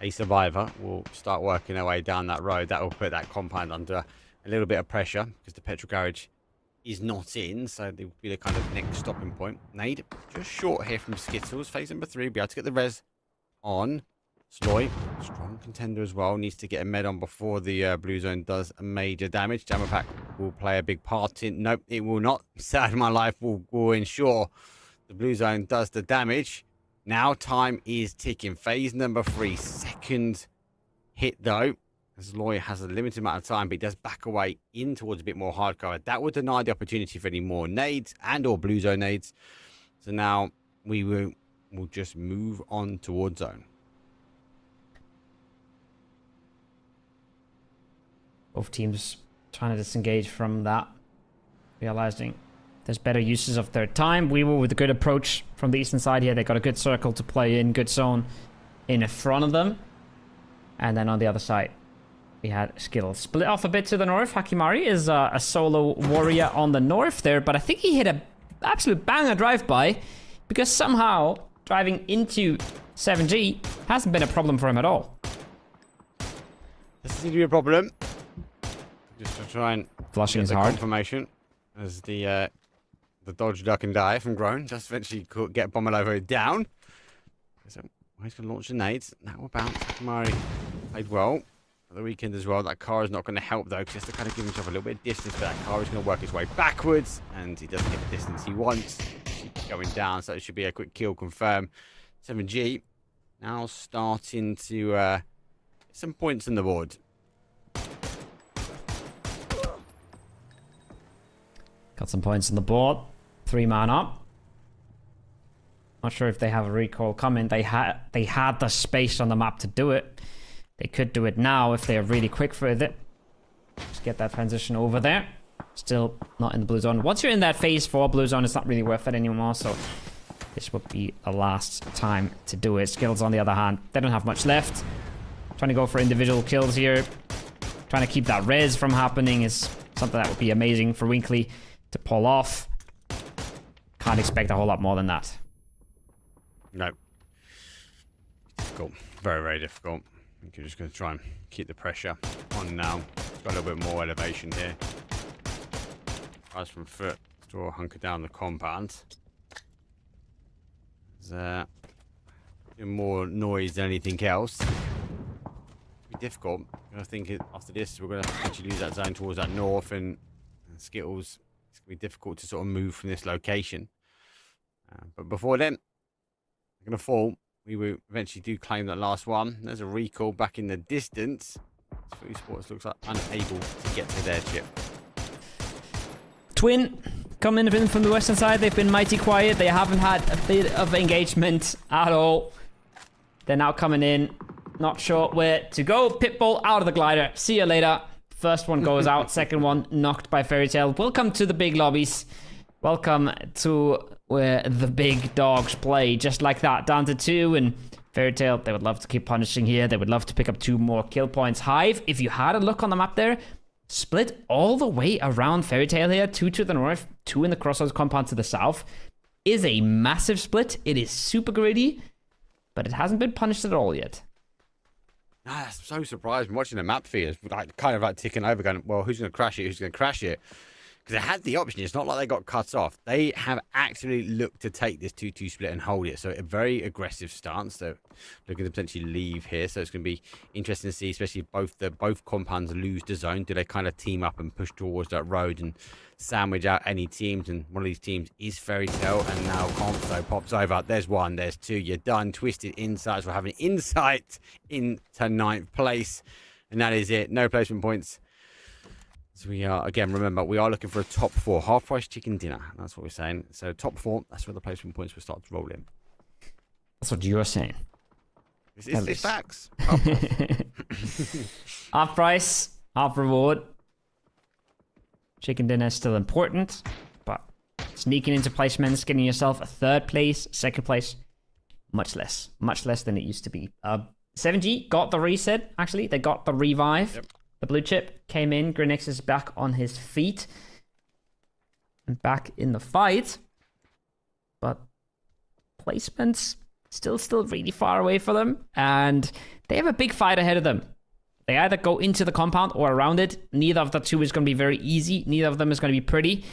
a survivor will start working their way down that road. That will put that compound under a little bit of pressure because the petrol garage is not in, so they will be the kind of next stopping point. Nade just short here from Skittles. Phase number 3, be able to get the res on. Sloy, strong contender as well, needs to get a med on before the blue zone does a major damage. Jammer pack will play a big part in. Nope, it will not. Sad my life will ensure the blue zone does the damage. Now time is ticking. Phase number 3, second hit though. As Loy has a limited amount of time, but he does back away in towards a bit more hardcore. That would deny the opportunity for any more nades and or blue zone nades. So now we will just move on towards zone. Both teams trying to disengage from that, realizing there's better uses of their time. We were with a good approach from the eastern side here. They got a good circle to play in, good zone in front of them. And then on the other side, we had Skittles. Split off a bit to the north. Hakimari is a solo warrior on the north there, but I think he hit a absolute banger drive-by because somehow driving into 7G hasn't been a problem for him at all. This seems to be a problem. Just to try and flushing is get the hard. confirmation as the dodge, duck and die from Groan just eventually could get Bombelovo down. So he's going to launch the nades. That will bounce. Hakimari played well for the weekend as well. That car is not going to help though, because he has to kind of give himself a little bit of distance, but that car is going to work his way backwards and he doesn't get the distance he wants. Keeps going down, so it should be a quick kill confirm. 7G now starting to get some points on the board. Got some points on the board. 3-man up. Not sure if they have a recall coming. They had the space on the map to do it. They could do it now if they are really quick for it. Just get that transition over there. Still not in the blue zone. Once you're in that phase 4 blue zone, it's not really worth it anymore. So this would be the last time to do it. Skills on the other hand, they don't have much left. Trying to go for individual kills here. Trying to keep that res from happening is something that would be amazing for Winkley to pull off. Can't expect a whole lot more than that. No. Difficult. Very, very difficult. I think you're just going to try and keep the pressure on now. It's got a little bit more elevation here. Rise from foot to hunker down the compound. There's more noise than anything else. It's be difficult. I think after this, we're going to actually lose that zone towards that north and Skittles. It's going to be difficult to sort of move from this location. But before then, they're going to fall. We will eventually do claim that last one. There's a recall back in the distance. Esports looks like unable to get to their chip. Twin coming in from the western side. They've been mighty quiet. They haven't had a bit of engagement at all. They're now coming in. Not sure where to go. Pitbull out of the glider. See you later. First one goes out. Second one knocked by Fairy Tail. Welcome to the big lobbies. Welcome to where the big dogs play. Just like that. Down to 2. And Fairy Tail, they would love to keep punishing here. They would love to pick up 2 more kill points. Hive, if you had a look on the map there, split all the way around Fairy Tail here. 2 to the north, 2 in the Crossroads compound to the south. Is a massive split. It is super greedy, but it hasn't been punished at all yet. That's so surprised. I'm watching the map feed. It's like, kind of like ticking over, going, well, who's going to crash it? Who's going to crash it? because they had the option. It's not like they got cut off. They have actually looked to take this 2-2 split and hold it. So a very aggressive stance. So looking to potentially leave here. So it's going to be interesting to see, especially if both compounds lose the zone. Do they kind of team up and push towards that road and sandwich out any teams? And one of these teams is Fairy Tail, and now Conso pops over. There's one, there's two. You're done. Twisted Insights will have an insight into 9th place. And that is it. No placement points. So we are, again, remember, we are looking for a top 4. Half-price chicken dinner. That's what we're saying. So top 4, that's where the placement points will start to roll in. That's what you're saying. It's facts. Half price, half reward. Chicken dinner is still important, but sneaking into placements, getting yourself a 3rd place, 2nd place, much less than it used to be. 7G got the reset, actually. They got the revive. Yep. The blue chip came in. Grenix is back on his feet and back in the fight. But placements still really far away for them. And they have a big fight ahead of them. They either go into the compound or around it. Neither of the two is going to be very easy. Neither of them is going to be pretty.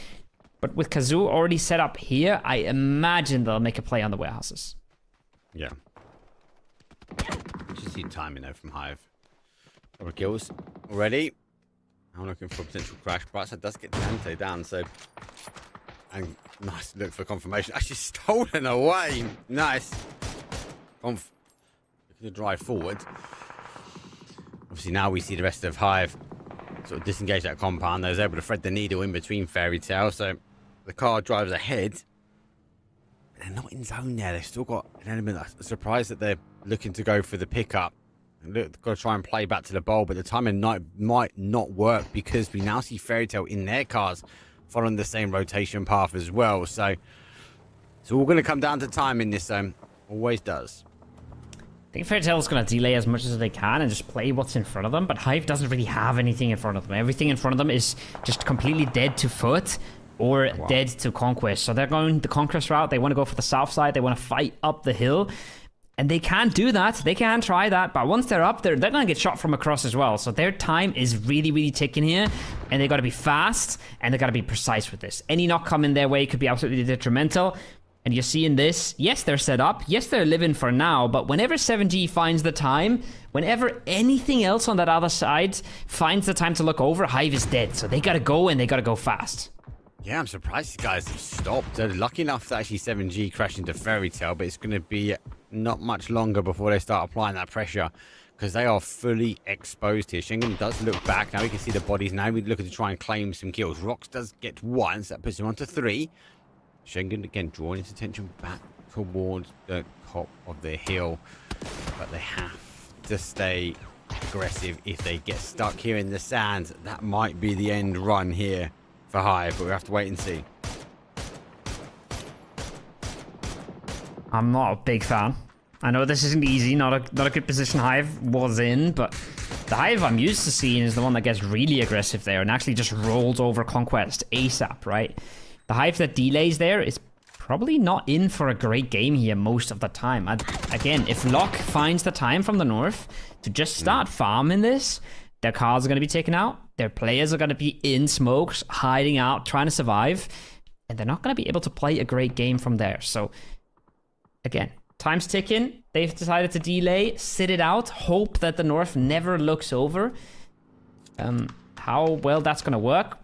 But with Kazoo already set up here, I imagine they'll make a play on the warehouses. Yeah. Just see timing though from Hive. Couple of kills already. I'm looking for a potential crash. Brightside does get Dante down, so and nice look for confirmation. Actually stolen away. Nice. Looking to drive forward. Obviously now we see the rest of Hive sort of disengage that compound. They was able to thread the needle in between Fairy Tail, so the car drives ahead. They're not in zone there. They've still got an element. I'm surprised that they're looking to go for the pickup. They've got to try and play back to the bowl, but the timing might not work because we now see Fairy Tail in their cars following the same rotation path as well. So it's all going to come down to time in this zone. Always does. I think Fairy Tail is going to delay as much as they can and just play what's in front of them, but Hive doesn't really have anything in front of them. Everything in front of them is just completely dead to foot or dead to conquest. So they're going the conquest route. They want to go for the south side. They want to fight up the hill. And they can't do that. They can try that. But once they're up there, they're going to get shot from across as well. So their time is really ticking here. And they got to be fast. And they got to be precise with this. Any knock coming their way could be absolutely detrimental. And you're seeing this. Yes, they're set up. Yes, they're living for now. But whenever 7G finds the time, whenever anything else on that other side finds the time to look over, Hive is dead. So they got to go, and they got to go fast. Yeah, I'm surprised these guys have stopped. They're lucky enough to actually 7G crash into Fairy Tail, but it's going to be not much longer before they start applying that pressure because they are fully exposed here. Schengen does look back. Now we can see the bodies. Now we're looking to try and claim some kills. Rox does get 1, so that puts him on to 3. Schengen again drawing his attention back towards the top of the hill, but they have to stay aggressive. If they get stuck here in the sand, that might be the end run here for Hive, but we have to wait and see. I'm not a big fan. I know this isn't easy, not a good position Hive was in, but the Hive I'm used to seeing is the one that gets really aggressive there and actually just rolls over Conquest ASAP, right? The Hive that delays there is probably not in for a great game here most of the time. Again, if Locke finds the time from the north to just start farming this, their cars are going to be taken out. Their players are going to be in smokes, hiding out, trying to survive. And they're not going to be able to play a great game from there. So, again, time's ticking. They've decided to delay, sit it out, hope that the North never looks over. How well that's going to work.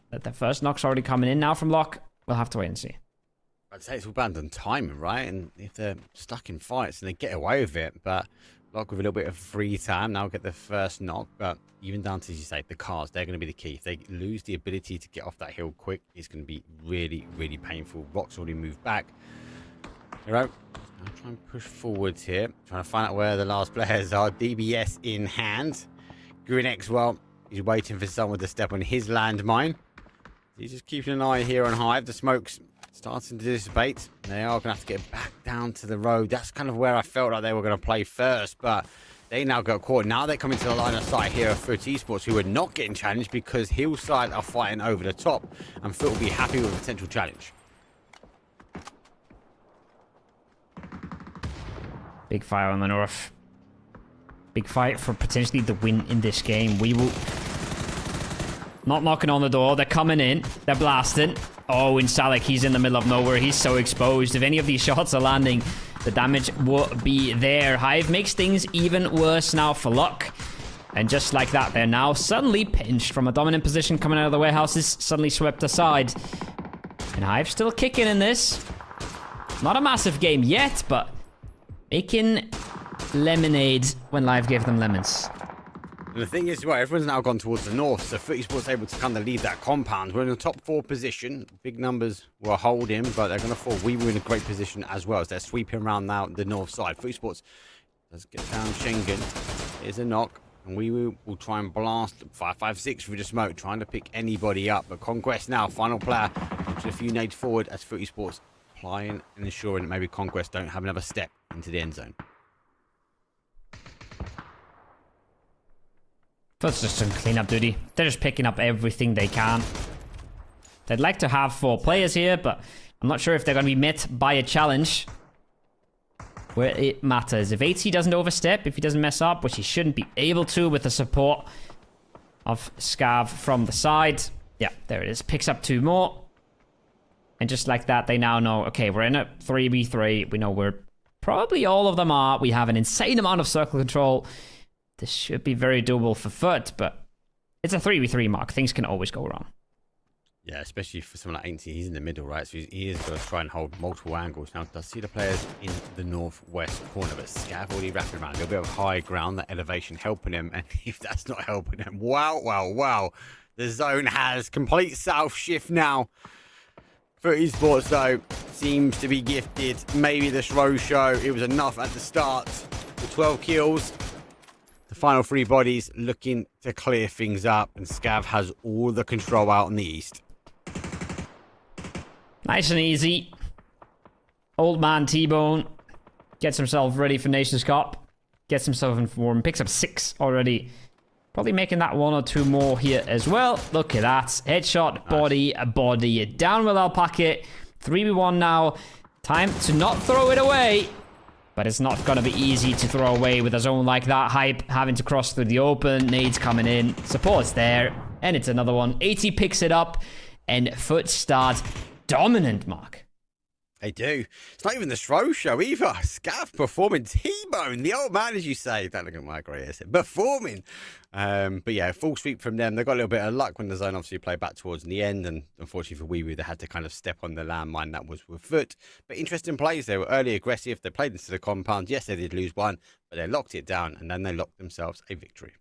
The first knock's already coming in now from Locke. We'll have to wait and see. I'd say it's all bound on timing, right? And if they're stuck in fights, and they get away with it, but Locke with a little bit of free time now get the first knock. But even down to, as you say, the cars, they're going to be the key. If they lose the ability to get off that hill quick, it's going to be really painful. Rock's already moved back. You know, I'm trying to push forwards here, trying to find out where the last players are. DBS in hand. Grinex, well, he's waiting for someone to step on his landmine. He's just keeping an eye here on Hive. The smoke's starting to dissipate. They are going to have to get back down to the road. That's kind of where I felt like they were going to play first, but they now got caught. Now they come into the line of sight here of Foot Esports, who are not getting challenged because Hillside are fighting over the top, and Foot will be happy with a potential challenge. Big fire on the north. Big fight for potentially the win in this game. We will... Not knocking on the door. They're coming in. They're blasting. Oh, and Salek, he's in the middle of nowhere. He's so exposed. If any of these shots are landing, the damage will be there. Hive makes things even worse now for Luck. And just like that, they're now suddenly pinched from a dominant position coming out of the warehouses, suddenly swept aside. And Hive still kicking in this. Not a massive game yet, but making lemonade when life gave them lemons. And the thing is, well, everyone's now gone towards the north, so Footy Sports able to kind of lead that compound. We're in the top 4 position. Big numbers were holding, but they're going to fall. We were in a great position as well, as they're sweeping around now the north side. Footy Sports does get down Schengen. Here's a knock, and we will try and blast 556 through the smoke, trying to pick anybody up. But Conquest now, final player, a few nades forward as Footy Sports applying and ensuring that maybe Conquest don't have another step into the end zone. That's just some cleanup duty. They're just picking up everything they can. They'd like to have 4 players here, but I'm not sure if they're going to be met by a challenge where it matters. If AT doesn't overstep, if he doesn't mess up, which he shouldn't be able to with the support of Scav from the side. Yeah, there it is. Picks up 2 more. And just like that, they now know, okay, we're in a 3v3. We know where probably all of them are. We have an insane amount of circle control. This should be very doable for Foot, but it's a 3v3 mark. Things can always go wrong. Yeah, especially for someone like Ainsley. He's in the middle, right? So he is going to try and hold multiple angles. Now, does see the players in the northwest corner, but Scav already wrapping around. A little bit of high ground, that elevation helping him. And if that's not helping him, wow. The zone has complete south shift now. For Esports, though, seems to be gifted. Maybe the Shro show, it was enough at the start. The 12 kills. The final 3 bodies looking to clear things up, and Scav has all the control out in the east. Nice and easy. Old man T-Bone gets himself ready for Nations Cup. Gets himself in form. Picks up 6 already. Probably making that 1 or 2 more here as well. Look at that. Headshot, body, a body. Down with our packet. 3v1 now. Time to not throw it away. But it's not going to be easy to throw away with a zone like that. Hype having to cross through the open. Nades coming in. Support's there. And it's another one. 80 picks it up. And Foot starts dominant, Mark. They do. It's not even the Shro show either. Scav performing. T-Bone, the old man, as you say. Don't look at my grey hair. Performing. But yeah, full sweep from them. They got a little bit of luck when the zone obviously played back towards the end. And unfortunately for Wee, they had to kind of step on the landmine that was with Foot. But interesting plays. They were early aggressive. They played into the compound. Yes, they did lose 1, but they locked it down. And then they locked themselves a victory.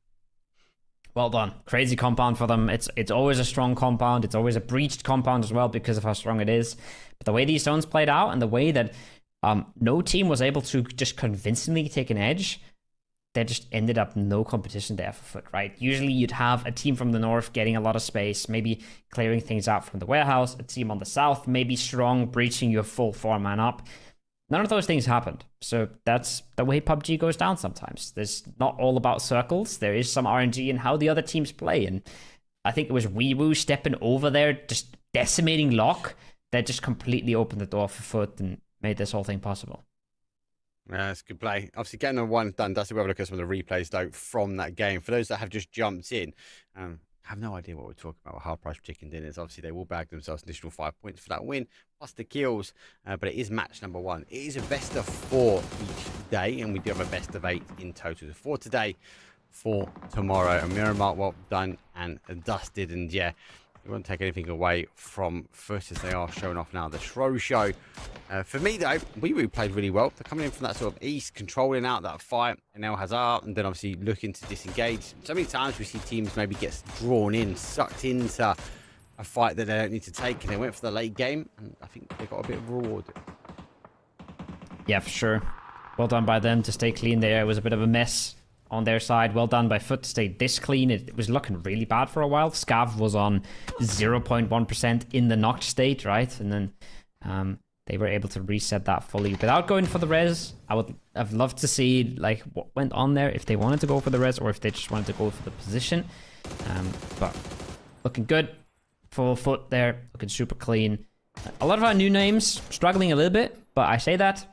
Well done. Crazy compound for them. It's always a strong compound. It's always a breached compound as well because of how strong it is. But the way these zones played out and the way that no team was able to just convincingly take an edge, there just ended up no competition there for Foot, right? Usually you'd have a team from the north getting a lot of space, maybe clearing things out from the warehouse, a team on the south, maybe strong, breaching your full 4-man up. None of those things happened. So that's the way PUBG goes down sometimes. There's not all about circles. There is some RNG in how the other teams play. And I think it was Weewoo stepping over there, just decimating Lock, that just completely opened the door for Foot and made this whole thing possible. Yeah, it's good play. Obviously, getting the 1 done. Dusty, we'll have a look at some of the replays, though, from that game. For those that have just jumped in, have no idea what we're talking about with half price chicken dinners. Obviously, they will bag themselves an additional 5 points for that win, plus the kills. But it is match number 1. It is a best of 4 each day, and we do have a best of 8 in total. 4 today, 4 tomorrow. And Miramar, well done and dusted. And yeah, we won't take anything away from Foot as they are showing off now. The Shro show. For me, though, we played really well. They're coming in from that sort of east, controlling out that fight, and El Hazard, and then obviously looking to disengage. So many times we see teams maybe get drawn in, sucked into a fight that they don't need to take, and they went for the late game, and I think they got a bit of reward. Yeah, for sure. Well done by them to stay clean there. It was a bit of a mess on their side. Well done by Foot to stay this clean. It was looking really bad for a while. Scav was on 0.1% in the knocked state, right? And then they were able to reset that fully without going for the res. I've loved to see like what went on there, if they wanted to go for the res or if they just wanted to go for the position. But looking good for Foot there, looking super clean. A lot of our new names struggling a little bit, but I say that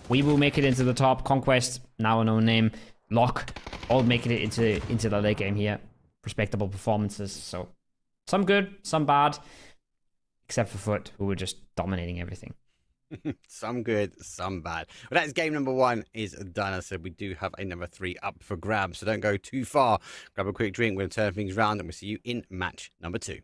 we will make it into the top. Conquest, now a known name. Lock, all making it into the late game here. Respectable performances, so Some good, some bad, except for Foot, who were just dominating everything. Some good, some bad. Well, that's game number 1 is done. I said we do have a number 3 up for grabs, so don't go too far. Grab a quick drink. We're going to turn things around, and we'll see you in match number 2.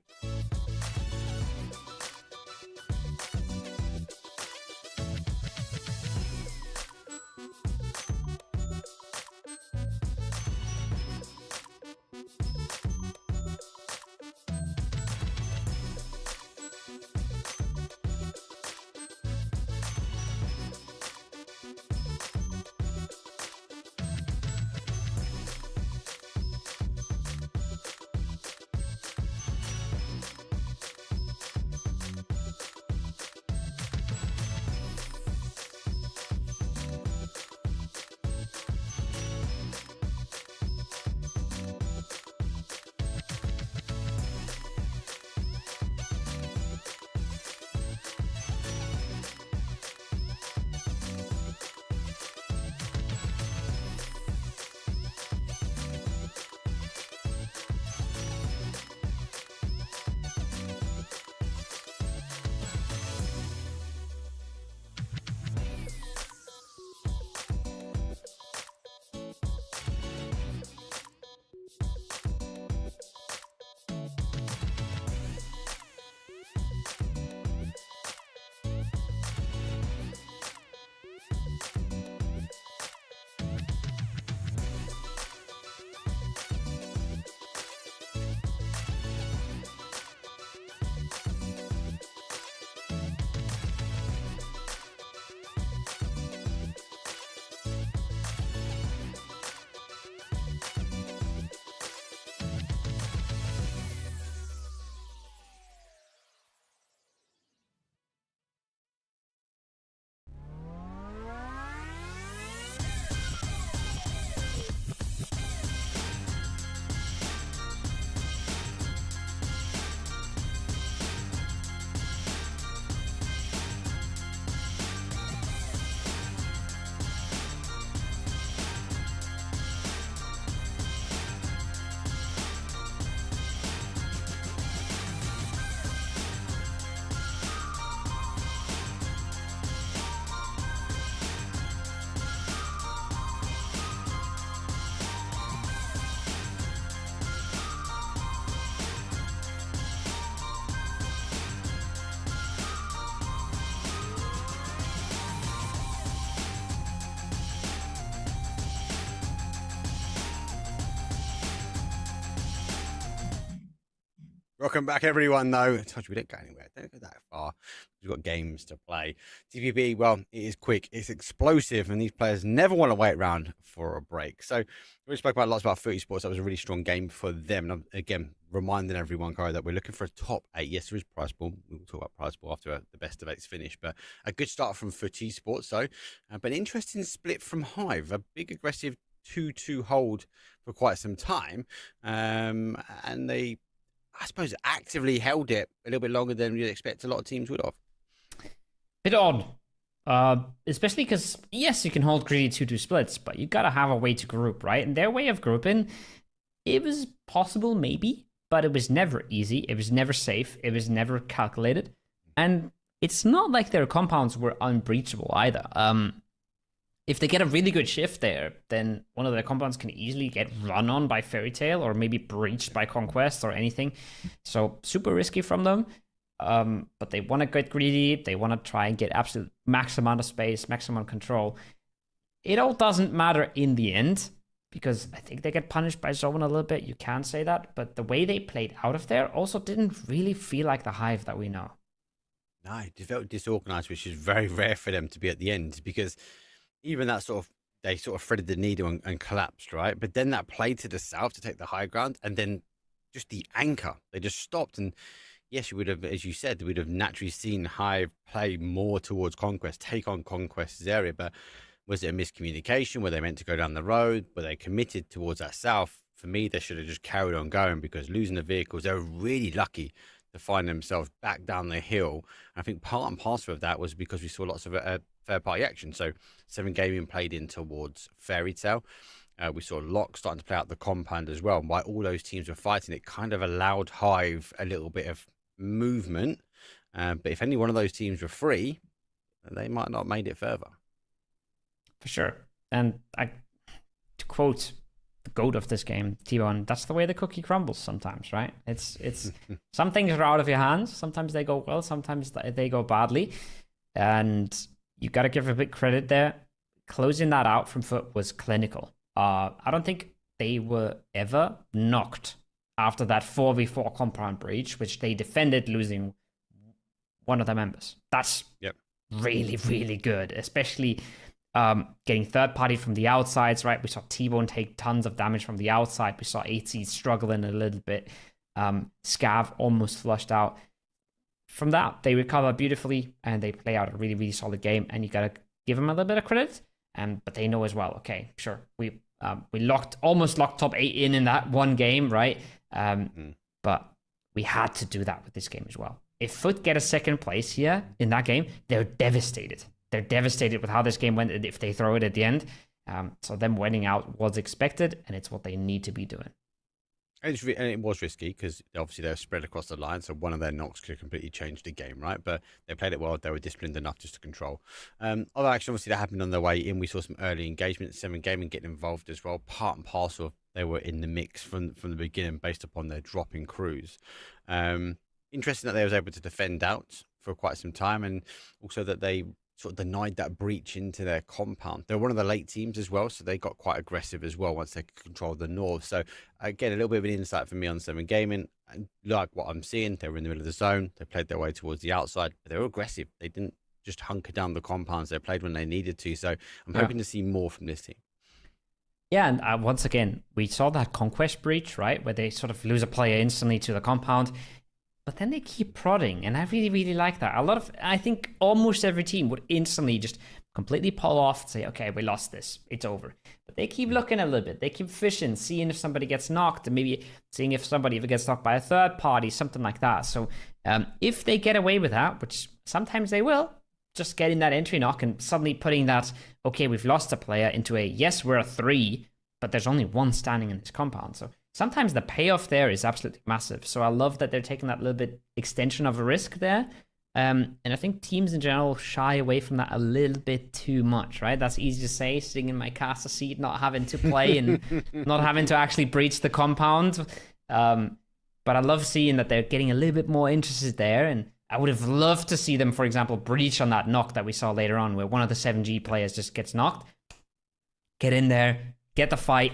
Welcome back, everyone, though. I told you we don't go anywhere. Don't go that far. We've got games to play. TPP, well, it is quick. It's explosive, and these players never want to wait around for a break. So we spoke about lots about Esports. That was a really strong game for them. And I'm, again, reminding everyone, Kyle, that we're looking for a top 8. Yes, there is prize pool. We'll talk about prize pool after the best of 8's finish. But a good start from Esports, though. But an interesting split from Hive. A big, aggressive 2-2 hold for quite some time. And they, I suppose, actively held it a little bit longer than you'd expect a lot of teams would have. Bit odd. Especially because, yes, you can hold greedy 2-2 splits, but you gotta have a way to group, right? And their way of grouping, it was possible, maybe, but it was never easy. It was never safe. It was never calculated. And it's not like their compounds were unbreachable either. If they get a really good shift there, then one of their compounds can easily get run on by Fairy Tail or maybe breached by Conquest or anything. So super risky from them. But they want to get greedy. They want to try and get absolute max amount of space, maximum control. It all doesn't matter in the end because I think they get punished by Zoan a little bit. You can say that. But the way they played out of there also didn't really feel like the Hive that we know. No, it felt disorganized, which is very rare for them to be at the end because even that they sort of threaded the needle and collapsed, right? But then that play to the south to take the high ground, and then just the anchor, they just stopped. And yes, you would have, as you said, we'd have naturally seen Hive play more towards Conquest, take on Conquest's area. But was it a miscommunication? Were they meant to go down the road? Were they committed towards that south? For me, they should have just carried on going because losing the vehicles, they were really lucky to find themselves back down the hill. And I think part and parcel of that was because we saw lots of third-party action. So 7 Gaming played in towards Fairy Tail. We saw Lock starting to play out the compound as well. And while all those teams were fighting, it kind of allowed Hive a little bit of movement. But if any one of those teams were free, they might not have made it further. For sure. And to quote the GOAT of this game, T-Bone, that's the way the cookie crumbles sometimes, right? It's some things are out of your hands. Sometimes they go well, sometimes they go badly. And you got to give a bit credit there. Closing that out from Foot was clinical. I don't think they were ever knocked after that 4v4 compound breach, which they defended, losing one of their members. That's really, really good, especially getting third party from the outsides, right? We saw T-Bone take tons of damage from the outside. We saw 8C struggling a little bit. Scav almost flushed out. From that, they recover beautifully and they play out a really, really solid game. And you got to give them a little bit of credit. But they know as well, okay, sure, we almost locked top 8 in that one game, right? But we had to do that with this game as well. If Foot get a second place here in that game, they're devastated. They're devastated with how this game went if they throw it at the end. So them winning out was expected, and it's what they need to be doing. And it was risky because obviously they were spread across the line, so one of their knocks could have completely changed the game, right? But they played it well. They were disciplined enough just to control. Other action, obviously, that happened on their way in. We saw some early engagement, 7 Gaming getting involved as well. Part and parcel, they were in the mix from the beginning based upon their drop in crews. Interesting that they was able to defend out for quite some time, and also that they sort of denied that breach into their compound. They're one of the late teams as well, so they got quite aggressive as well once they could control the north. So again, a little bit of an insight for me on 7 Gaming. And like what I'm seeing, they were in the middle of the zone. They played their way towards the outside, but they were aggressive. They didn't just hunker down the compounds. They played when they needed to. So I'm hoping to see more from this team. Yeah, and once again, we saw that Conquest breach, right? Where they sort of lose a player instantly to the compound. But then they keep prodding, and I really, really like that. I think almost every team would instantly just completely pull off and say, okay, we lost this, it's over. But they keep looking a little bit, they keep fishing, seeing if somebody gets knocked, and maybe seeing if somebody gets knocked by a third party, something like that. So if they get away with that, which sometimes they will, just getting that entry knock and suddenly putting that, okay, we've lost a player, into a, yes, we're a 3, but there's only 1 standing in this compound. So sometimes the payoff there is absolutely massive. So I love that they're taking that little bit extension of a risk there. And I think teams in general shy away from that a little bit too much, right? That's easy to say, sitting in my caster seat, not having to play and not having to actually breach the compound. But I love seeing that they're getting a little bit more interested there. And I would have loved to see them, for example, breach on that knock that we saw later on, where one of the 7G players just gets knocked. Get in there, get the fight,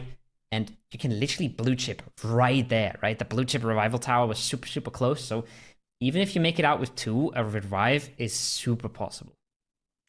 and you can literally blue chip right there, right? The blue chip revival tower was super, super close. So even if you make it out with 2, a revive is super possible.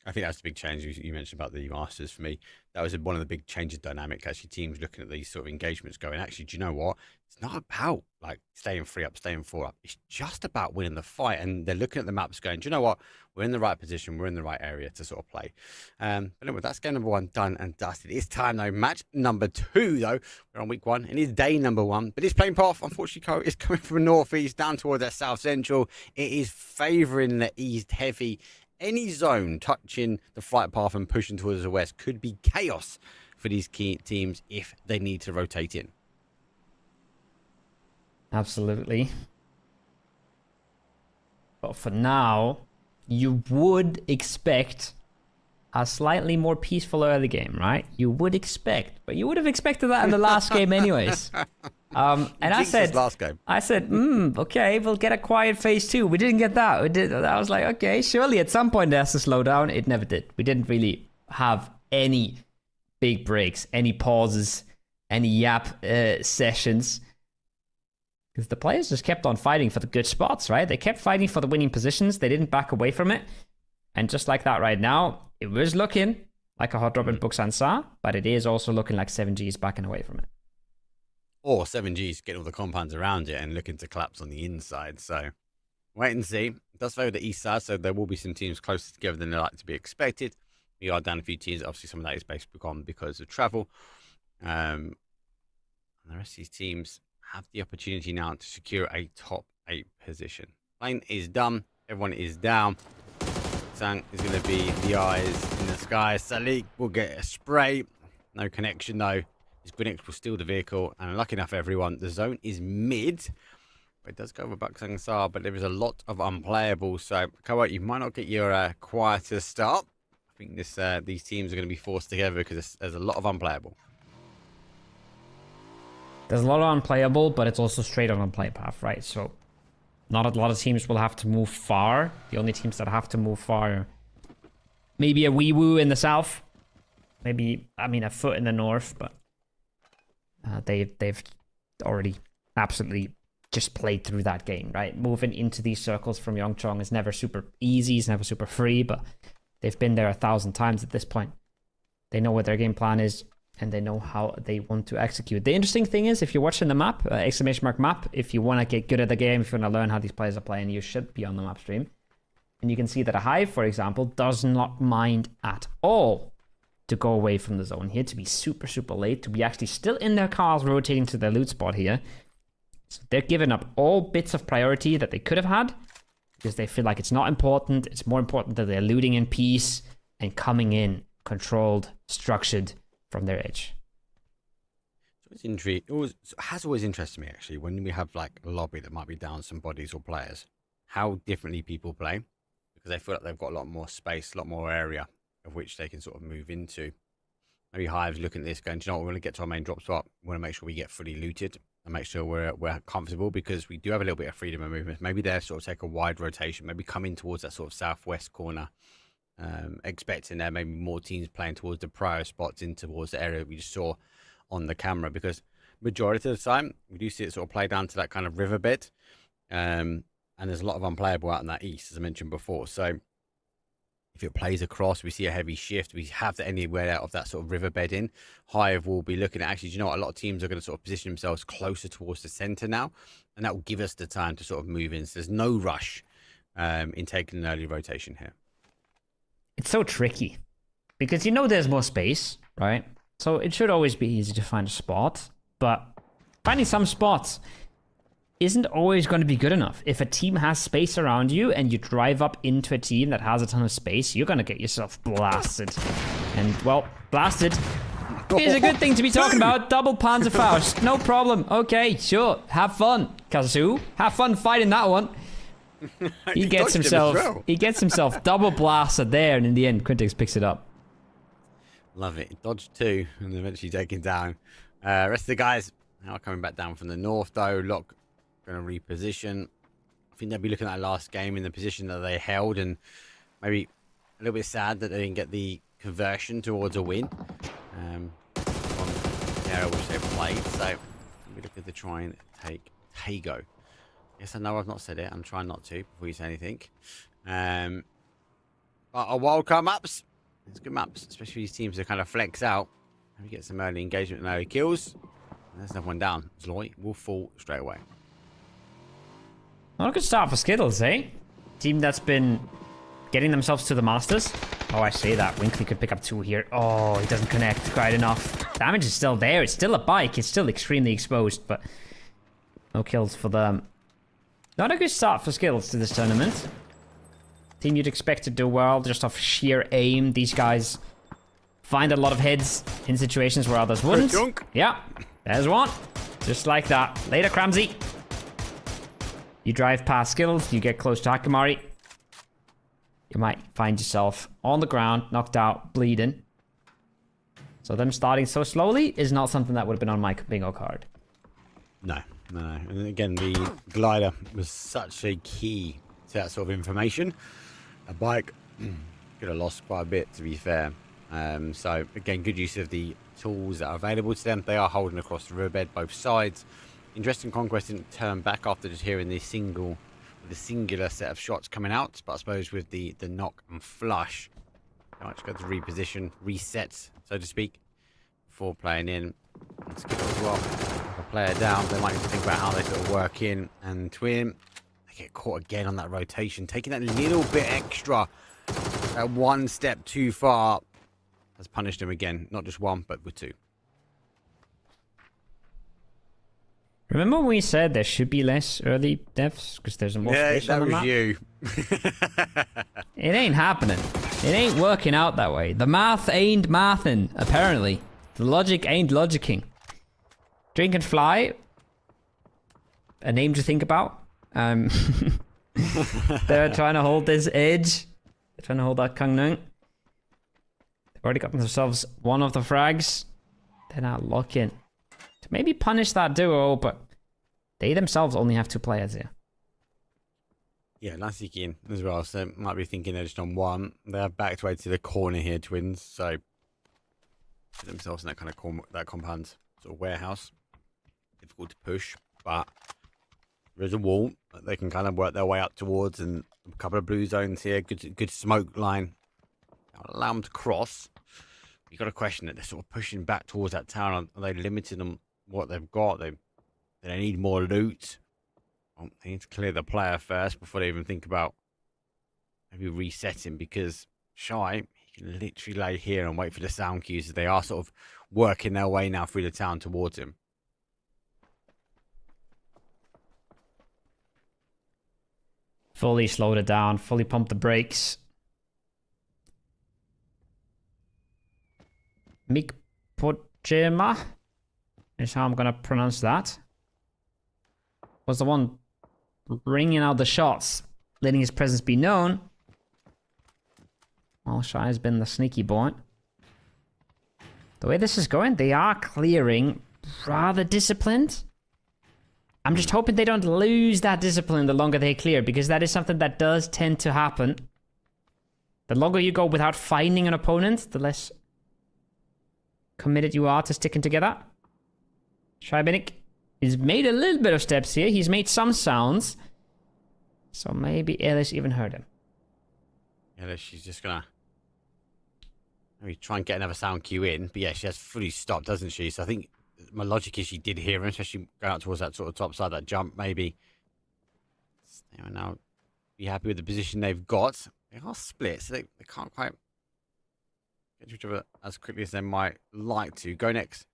I think that's the big change you mentioned about the Masters for me. That was one of the big changes dynamic. Actually, teams looking at these sort of engagements going, actually, do you know what? It's not about like staying 3 up, staying 4 up. It's just about winning the fight. And they're looking at the maps going, do you know what? We're in the right position. We're in the right area to sort of play. But anyway, that's game number 1 done and dusted. It's time though. Match number 2 though. We're on week 1. It is day number 1. But it's playing path, unfortunately, is coming from the northeast down towards their south central. It is favouring the east heavy. Any zone touching the flight path and pushing towards the west could be chaos for these key teams if they need to rotate in. Absolutely. But for now, you would expect a slightly more peaceful early game, right? You would expect, but you would have expected that in the last game anyways. And I said, last game. Okay, we'll get a quiet phase 2. We didn't get that. I was like, okay, surely at some point it has to slow down. It never did. We didn't really have any big breaks, any pauses, any yap sessions. Because the players just kept on fighting for the good spots, right? They kept fighting for the winning positions. They didn't back away from it. And just like that right now, it was looking like a hot drop in Buxan Sa, but it is also looking like 7G is backing away from it. Or 7G's getting all the compounds around it and looking to collapse on the inside. So wait and see. It does favour the east side, so there will be some teams closer together than they like to be expected. We are down a few teams. Obviously, some of that is based on because of travel. And the rest of these teams have the opportunity now to secure a top 8 position. Lane is done. Everyone is down. Sang is going to be the eyes in the sky. Salik will get a spray. No connection, though. His Grenix will steal the vehicle, and lucky enough, everyone, the zone is mid. But it does go over Buxang Sar, but there is a lot of unplayable. So, Koa, you might not get your quieter start. I think these teams are going to be forced together because there's a lot of unplayable. There's a lot of unplayable, but it's also straight on unplay path, right? So, not a lot of teams will have to move far. The only teams that have to move far are maybe a Wee-Woo in the south. Maybe, I mean, a Foot in the north, but they've already absolutely just played through that game, right? Moving into these circles from Yongchong is never super easy, it's never super free, but they've been there 1,000 times at this point. They know what their game plan is, and they know how they want to execute. The interesting thing is, if you're watching the map, !map, if you want to get good at the game, if you want to learn how these players are playing, you should be on the map stream. And you can see that a Hive, for example, does not mind at all to go away from the zone here, to be super, super late, to be actually still in their cars rotating to their loot spot here. So they're giving up all bits of priority that they could have had because they feel like it's not important. It's more important that they're looting in peace and coming in controlled, structured from their edge. It has always interested me, actually, when we have like a lobby that might be down some bodies or players, how differently people play, because they feel like they've got a lot more space, a lot more area of which they can sort of move into. Maybe Hive's looking at this going, do you know what, we're going to get to our main drop spot. We want to make sure we get fully looted and make sure we're comfortable, because we do have a little bit of freedom of movement. Maybe they're sort of take a wide rotation, maybe come in towards that sort of southwest corner, expecting there maybe more teams playing towards the prior spots in towards the area we just saw on the camera, because majority of the time we do see it sort of play down to that kind of riverbed, and there's a lot of unplayable out in that east, as I mentioned before. So if it plays across, we see a heavy shift, we have that anywhere out of that sort of riverbed in. Hive will be looking at, actually, do you know what, a lot of teams are going to sort of position themselves closer towards the center now, and that will give us the time to sort of move in. So there's no rush in taking an early rotation here. It's so tricky because you know there's more space, right? So it should always be easy to find a spot, but finding some spots isn't always going to be good enough. If a team has space around you and you drive up into a team that has a ton of space, you're going to get yourself blasted. And, well, blasted is a good thing to be talking about. Double Panzerfaust, no problem. Okay, sure, have fun, Kazu. Have fun fighting that one. He gets himself double blasted there, and in the end, Quintix picks it up. Love it. Dodge 2 and eventually taken down. Rest of the guys now coming back down from the north, though. Lock going to reposition. I think they'll be looking at that last game in the position that they held, and maybe a little bit sad that they didn't get the conversion towards a win on the area which they played. So we're looking to try and take Tago. Yes, I know I've not said it. I'm trying not to before you say anything. But our wildcard maps, it's good maps, especially these teams that kind of flex out. We get some early engagement and early kills. And there's another one down. Zloy will fall straight away. Not a good start for Skittles, eh? Team that's been getting themselves to the Masters. Oh, I say that. Winkley could pick up 2 here. Oh, he doesn't connect quite enough. Damage is still there. It's still a bike. It's still extremely exposed, but no kills for them. Not a good start for Skittles to this tournament. Team you'd expect to do well just off sheer aim. These guys find a lot of heads in situations where others wouldn't. Yeah, there's one. Just like that. Later, Cramsy. You drive past Skittles, you get close to Hakamari. You might find yourself on the ground, knocked out, bleeding. So them starting so slowly is not something that would have been on my bingo card. No. And again, the glider was such a key to that sort of information. A bike could have lost quite a bit, to be fair. So again, good use of the tools that are available to them. They are holding across the riverbed, both sides. Interesting Conquest didn't turn back after just hearing the singular set of shots coming out, but I suppose with the knock and flush, they might just go to reposition, reset, so to speak, before playing in. And skip as well. A player down, they might need to think about how they sort of work in and twin. They get caught again on that rotation, taking that little bit extra, that one step too far has punished them again, not just one, but with 2. Remember when we said there should be less early deaths because there's more space on the map? Yeah, that was you. It ain't happening. It ain't working out that way. The math ain't mathing, apparently. The logic ain't logicking. Drink and Fly. A name to think about. They're trying to hold this edge. They're trying to hold that Kang Nung. They've already got themselves one of the frags. They're now looking to maybe punish that duo, but they themselves only have 2 players here. Yeah, Lassie in as well, so might be thinking they're just on one. They're backed away to the corner here, Twins, so put themselves in that kind of that compound sort of warehouse. Difficult to push, but there's a wall that they can kind of work their way up towards, and a couple of blue zones here. Good smoke line. Allow them to cross. You've got to question that they're sort of pushing back towards that town. Are they limiting them what they've got? Do they need more loot? Well, they need to clear the player first before they even think about maybe resetting, because Shy, he can literally lay here and wait for the sound cues as they are sort of working their way now through the town towards him. Fully slowed it down, fully pumped the brakes. Mikpojema is how I'm gonna pronounce that. Was the one ringing out the shots, letting his presence be known. Well, Shy has been the sneaky boy. The way this is going, they are clearing rather disciplined. I'm just hoping they don't lose that discipline the longer they clear, because that is something that does tend to happen. The longer you go without finding an opponent, the less committed you are to sticking together. Shybenik has made a little bit of steps here. He's made some sounds. So maybe Ellis even heard him. Ellis, she's just gonna maybe try and get another sound cue in. But yeah, she has fully stopped, doesn't she? So I think my logic is she did hear him, especially going out towards that sort of top side, that jump maybe. They will now be happy with the position they've got. They are split, so they can't quite get to each other as quickly as they might like to. Go next.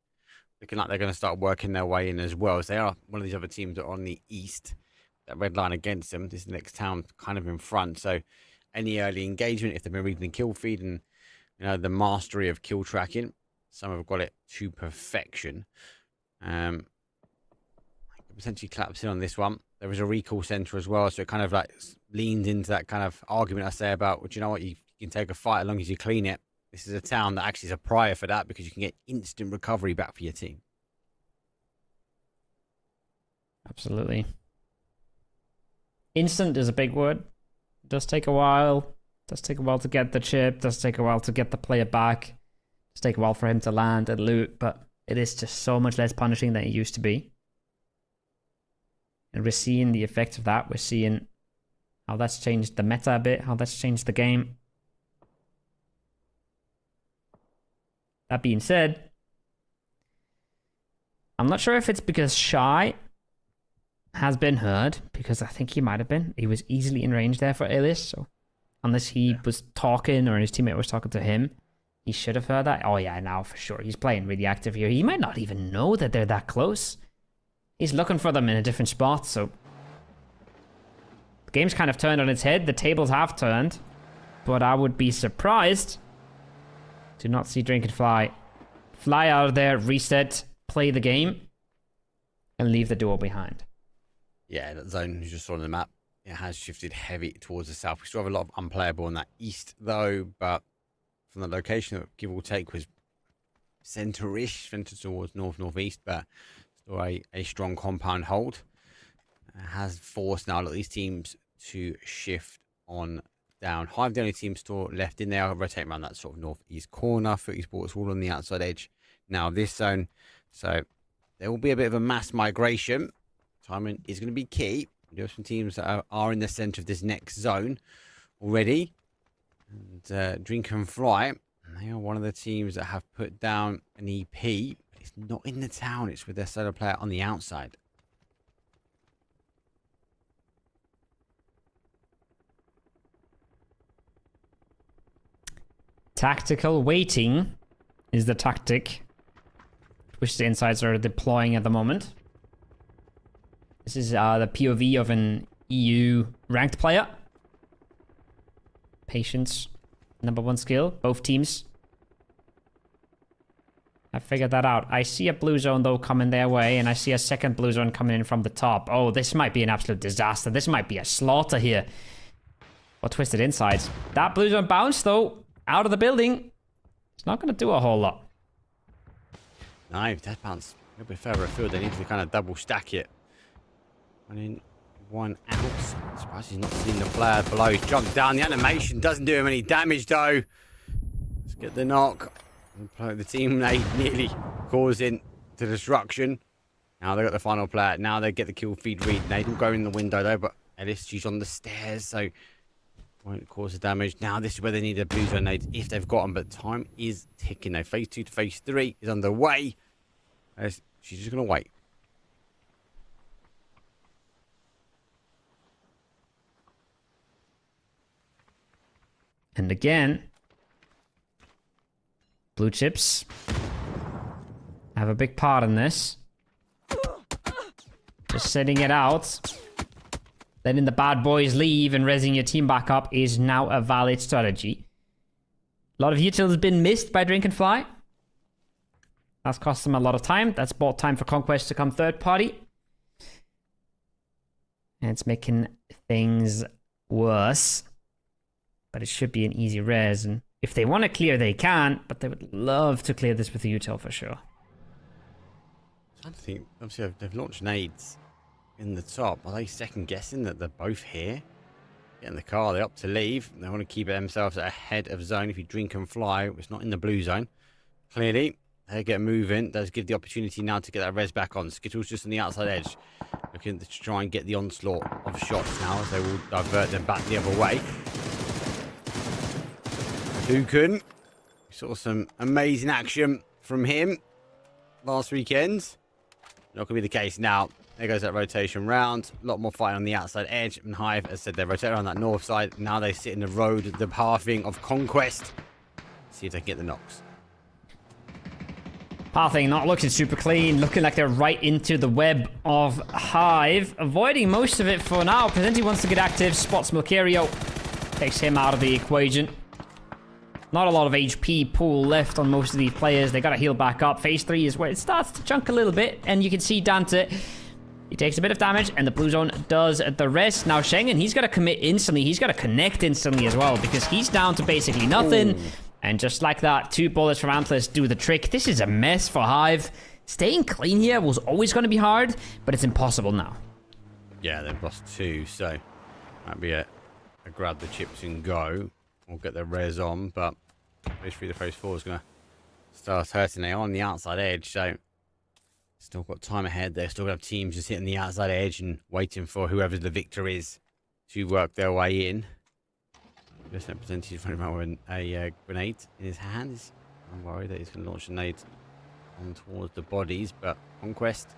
Looking like they're going to start working their way in as well, as they are one of these other teams that are on the east. That red line against them. This is the next town kind of in front. So any early engagement, if they've been reading the kill feed and the mastery of kill tracking, some have got it to perfection. I could potentially collapse in on this one. There is a recall center as well, so it kind of like leans into that kind of argument I say about, well, do you know what, you can take a fight as long as you clean it. This is a town that actually is a prior for that, because you can get instant recovery back for your team. Absolutely. Instant is a big word. It does take a while. It does take a while to get the chip. It does take a while to get the player back. It does take a while for him to land and loot, but it is just so much less punishing than it used to be. And we're seeing the effect of that. We're seeing how that's changed the meta a bit, how that's changed the game. That being said, I'm not sure if it's because Shy has been heard, because I think he might have been. He was easily in range there for Elias, so unless he was talking or his teammate was talking to him, he should have heard that. Oh yeah, now for sure. He's playing really active here. He might not even know that they're that close. He's looking for them in a different spot, so the game's kind of turned on its head. The tables have turned, but I would be surprised to not see Drink and Fly out of there, reset, play the game, and leave the duo behind. Yeah, that zone you just saw on the map, it has shifted heavy towards the south. We still have a lot of unplayable on that east, though, but from the location that give or take was center-ish, center towards north-northeast, but still a strong compound hold. It has forced now a lot of these teams to shift on down. Hive, the only team still left in there, rotate around that sort of northeast corner. Footy Sports all on the outside edge now of this zone. So there will be a bit of a mass migration. Timing is going to be key. There are some teams that are in the center of this next zone already. And Drink and Fly, they are one of the teams that have put down an EP. But it's not in the town. It's with their solo player on the outside. Tactical waiting is the tactic which the insides are deploying at the moment. This is the POV of an EU ranked player. Patience, #1 skill. Both teams I figured that out. I see a blue zone, though, coming their way, and I see a second blue zone coming in from the top. Oh, this might be an absolute disaster. This might be a slaughter here. Or twisted insides. That blue zone bounced, though, out of the building. It's not going to do a whole lot. No, if that bounce a little bit further afield, they need to kind of double stack it. One in, one out. Surprised he's not seeing the player below. He's jumped down. The animation doesn't do him any damage, though. Let's get the knock. The teammate nearly causing the destruction. Now they got the final player. Now they get the kill feed read. They don't go in the window though, but Ellis, she's on the stairs, so won't cause the damage. Now this is where they need a blue zone nade if they've got them, but time is ticking. Now phase 2 to phase 3 is underway. She's just gonna wait. And again, blue chips have a big part in this. Just sitting it out, letting the bad boys leave and raising your team back up is now a valid strategy. A lot of util has been missed by Drink and Fly. That's cost them a lot of time. That's bought time for Conquest to come third party. And it's making things worse. But it should be an easy res, and if they want to clear, they can, but they would love to clear this with the util for sure. I think, obviously, they've launched nades in the top. Are they second guessing that they're both here? Get in the car, they're up to leave. They want to keep themselves ahead of zone. If you Drink and Fly, it's not in the blue zone. Clearly, they get moving. Does give the opportunity now to get that res back on. Skittles just on the outside edge. Looking to try and get the onslaught of shots now, as they will divert them back the other way. Dukin, saw some amazing action from him last weekend. Not going to be the case now. There goes that rotation round. A lot more fighting on the outside edge. And Hive, as I said, they rotate around that north side. Now they sit in the road, the pathing of Conquest. See if they can get the knocks. Pathing not looking super clean. Looking like they're right into the web of Hive. Avoiding most of it for now. Presenti wants to get active. Spots Milcario. Takes him out of the equation. Not a lot of HP pool left on most of these players. They gotta heal back up. Phase 3 is where it starts to chunk a little bit. And you can see Dante. He takes a bit of damage, and the blue zone does the rest. Now Schengen, he's gotta commit instantly. He's gotta connect instantly as well, because he's down to basically nothing. Ooh. And just like that, 2 bullets from Antlers do the trick. This is a mess for Hive. Staying clean here was always gonna be hard, but it's impossible now. Yeah, they've lost 2, so might be a grab the chips and go. We'll get the res on, but phase 3 to phase 4 is going to start hurting. They are on the outside edge, so still got time ahead. They're still going to have teams just hitting the outside edge and waiting for whoever the victor is to work their way in. Just represented in front of him with a grenade in his hands. I'm worried that he's going to launch a nade on towards the bodies, but Conquest,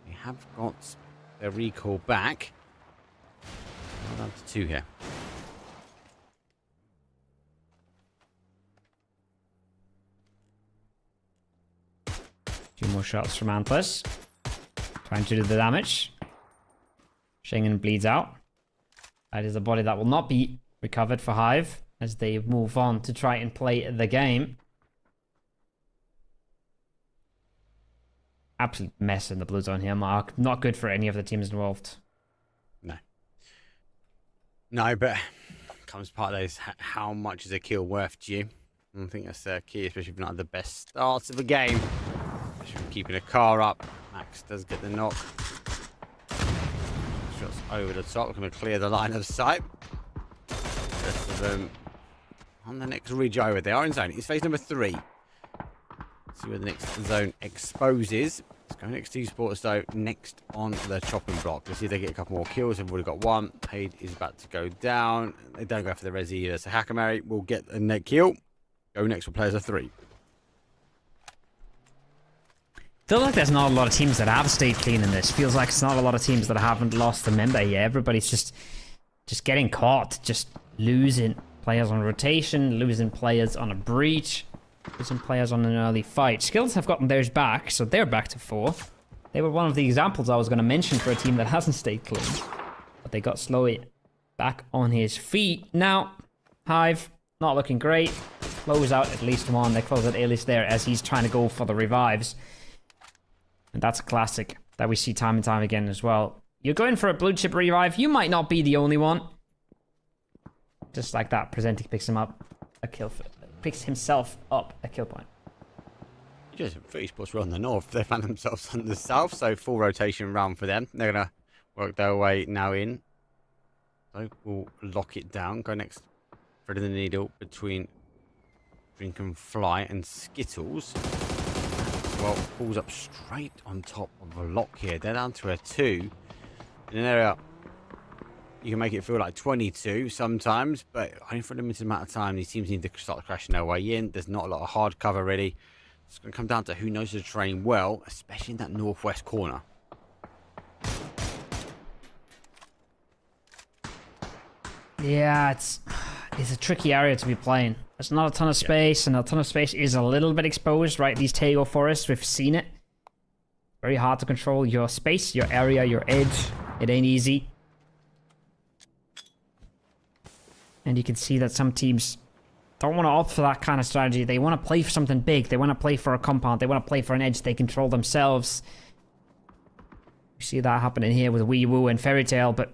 they have got their recall back. Well down to 2 here. Two more shots from Antlers. Trying to do the damage. Schengen bleeds out. That is a body that will not be recovered for Hive as they move on to try and play the game. Absolute mess in the blue zone here, Mark. Not good for any of the teams involved. No. No, but comes part of those, how much is a kill worth to you? I think that's key, especially if you're not the best starts of the game. Keeping a car up. Max does get the knock. Shots over the top. We're going to clear the line of sight. The rest of them on the next ridge over. They are in zone. It's phase number 3. See where the next zone exposes. Let's go next to Esports though. Next on the chopping block. Let's see if they get a couple more kills. They've already got 1. Paid is about to go down. They don't go for the res either. So Hakamari will get a net kill. Go next for players of 3. Feels like there's not a lot of teams that have stayed clean in this. Feels like it's not a lot of teams that haven't lost a member yet. Everybody's just getting caught, just losing players on rotation, losing players on a breach, losing players on an early fight. Skills have gotten theirs back, so they're back to 4. They were one of the examples I was going to mention for a team that hasn't stayed clean. But they got Slowy back on his feet. Now, Hive, not looking great. close out at least one. They close out Alias there as he's trying to go for the revives. And that's a classic that we see time and time again as well. You're going for a blue chip revive. You might not be the only one. Just like that, Presenting picks him up a kill. Picks himself up a kill point. Just for Esports were on the north. They found themselves on the south, so full rotation round for them. They're going to work their way now in. So we'll lock it down. Go next. Thread of the needle between Drink and Fly and Skittles. Well, pulls up straight on top of a lock here. They're down to a 2. In an area you can make it feel like 22 sometimes, but only for a limited amount of time. These teams need to start crashing their way in. There's not a lot of hard cover really. It's going to come down to who knows the terrain well, especially in that northwest corner. Yeah, it's a tricky area to be playing. There's not a ton of space, and a ton of space is a little bit exposed, right? These Tego forests, we've seen it. Very hard to control your space, your area, your edge. It ain't easy. And you can see that some teams don't want to opt for that kind of strategy. They want to play for something big. They want to play for a compound. They want to play for an edge they control themselves. You see that happening here with Wee Woo and Fairy Tail, but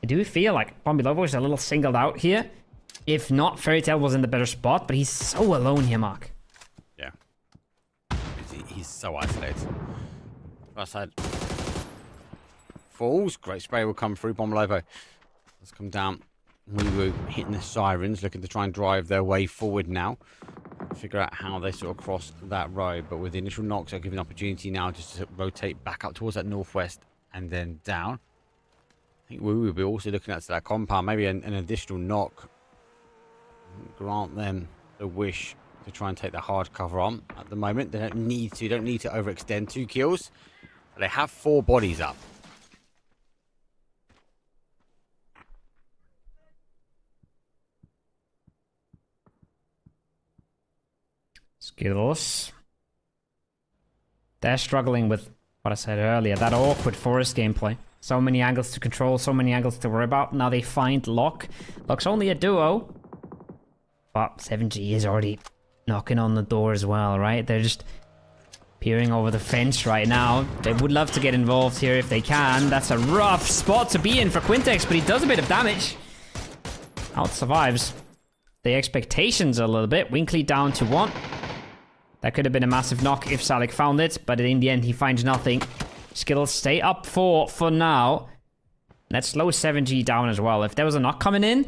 I do feel like Bombi Lobo is a little singled out here. If not, Fairy Tail was in the better spot, but he's so alone here, Mark. Yeah. He's so isolated. Right side. Falls. Great spray will come through. Bombi Lobo. Let's come down. Wee Woo hitting the sirens, looking to try and drive their way forward now. Figure out how they sort of cross that road. But with the initial knocks, they're given opportunity now just to rotate back up towards that northwest and then down. I think Woo will be also looking at that compound, maybe an additional knock. Grant them the wish to try and take the hard cover on. At the moment, they don't need to overextend. 2 kills. But they have 4 bodies up. Skittles. They're struggling with what I said earlier, that awkward forest gameplay. So many angles to control, so many angles to worry about. Now they find Lock. Lock's only a duo. But 7G is already knocking on the door as well, right? They're just peering over the fence right now. They would love to get involved here if they can. That's a rough spot to be in for Quintex, but he does a bit of damage. Out survives. The expectations a little bit. Winkley down to 1. That could have been a massive knock if Salik found it, but in the end he finds nothing. Skittles stay up for now. Let's slow 7G down as well. If there was a knock coming in,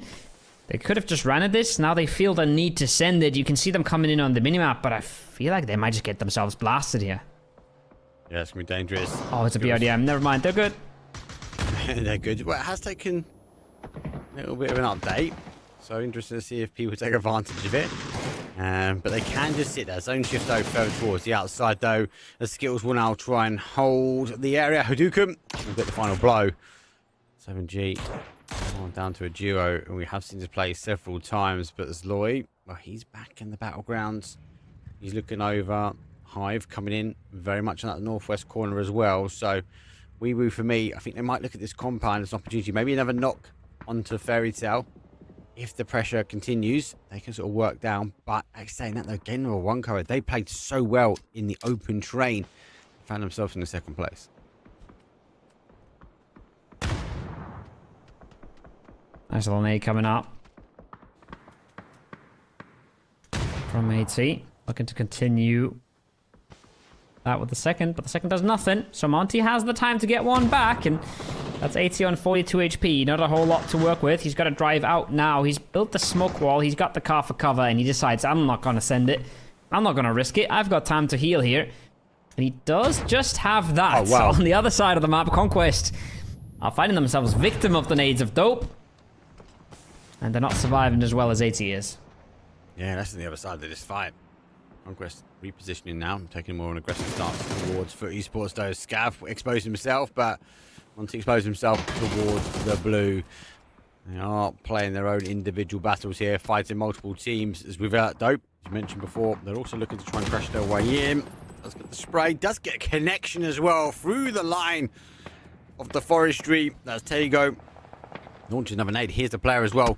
they could have just ran at this. Now they feel the need to send it. You can see them coming in on the minimap, but I feel like they might just get themselves blasted here. Yeah, it's going to be dangerous. Oh, it's a BRDM. Never mind. They're good. They're good. Well, it has taken a little bit of an update. So interesting to see if people take advantage of it. But they can just sit there. Zone shift though further towards the outside though. The Skittles will now try and hold the area. Hadouken will get the final blow. 7G on down to a duo, and we have seen this play several times. But as Loy, well, he's back in the battlegrounds. He's looking over. Hive coming in very much on that northwest corner as well. So Wee Woo for me, I think they might look at this compound as an opportunity. Maybe another knock onto Fairy Tail. If the pressure continues, they can sort of work down. But saying that, they're getting a 1 cover. They played so well in the open terrain. Found themselves in the 2nd place. Nice little nade coming up from AT. Looking to continue that with the 2nd, but the 2nd does nothing. So Monty has the time to get 1 back, and that's 80 on 42 HP. Not a whole lot to work with. He's got to drive out now. He's built the smoke wall. He's got the car for cover, and he decides, I'm not going to send it. I'm not going to risk it. I've got time to heal here. And he does just have that. Oh, wow. On the other side of the map, Conquest are finding themselves victim of the nades of dope. And they're not surviving as well as AT is. Yeah, that's on the other side of this fight. Conquest repositioning now, taking more of an aggressive stance towards for Esports though. Scav exposed himself, but wants to expose himself towards the blue. They are playing their own individual battles here, fighting multiple teams. As we've dope, as you mentioned before, they're also looking to try and crash their way in. Does get the spray, does get a connection as well through the line of the forestry. That's Tego. Launching another nade. Here's the player as well.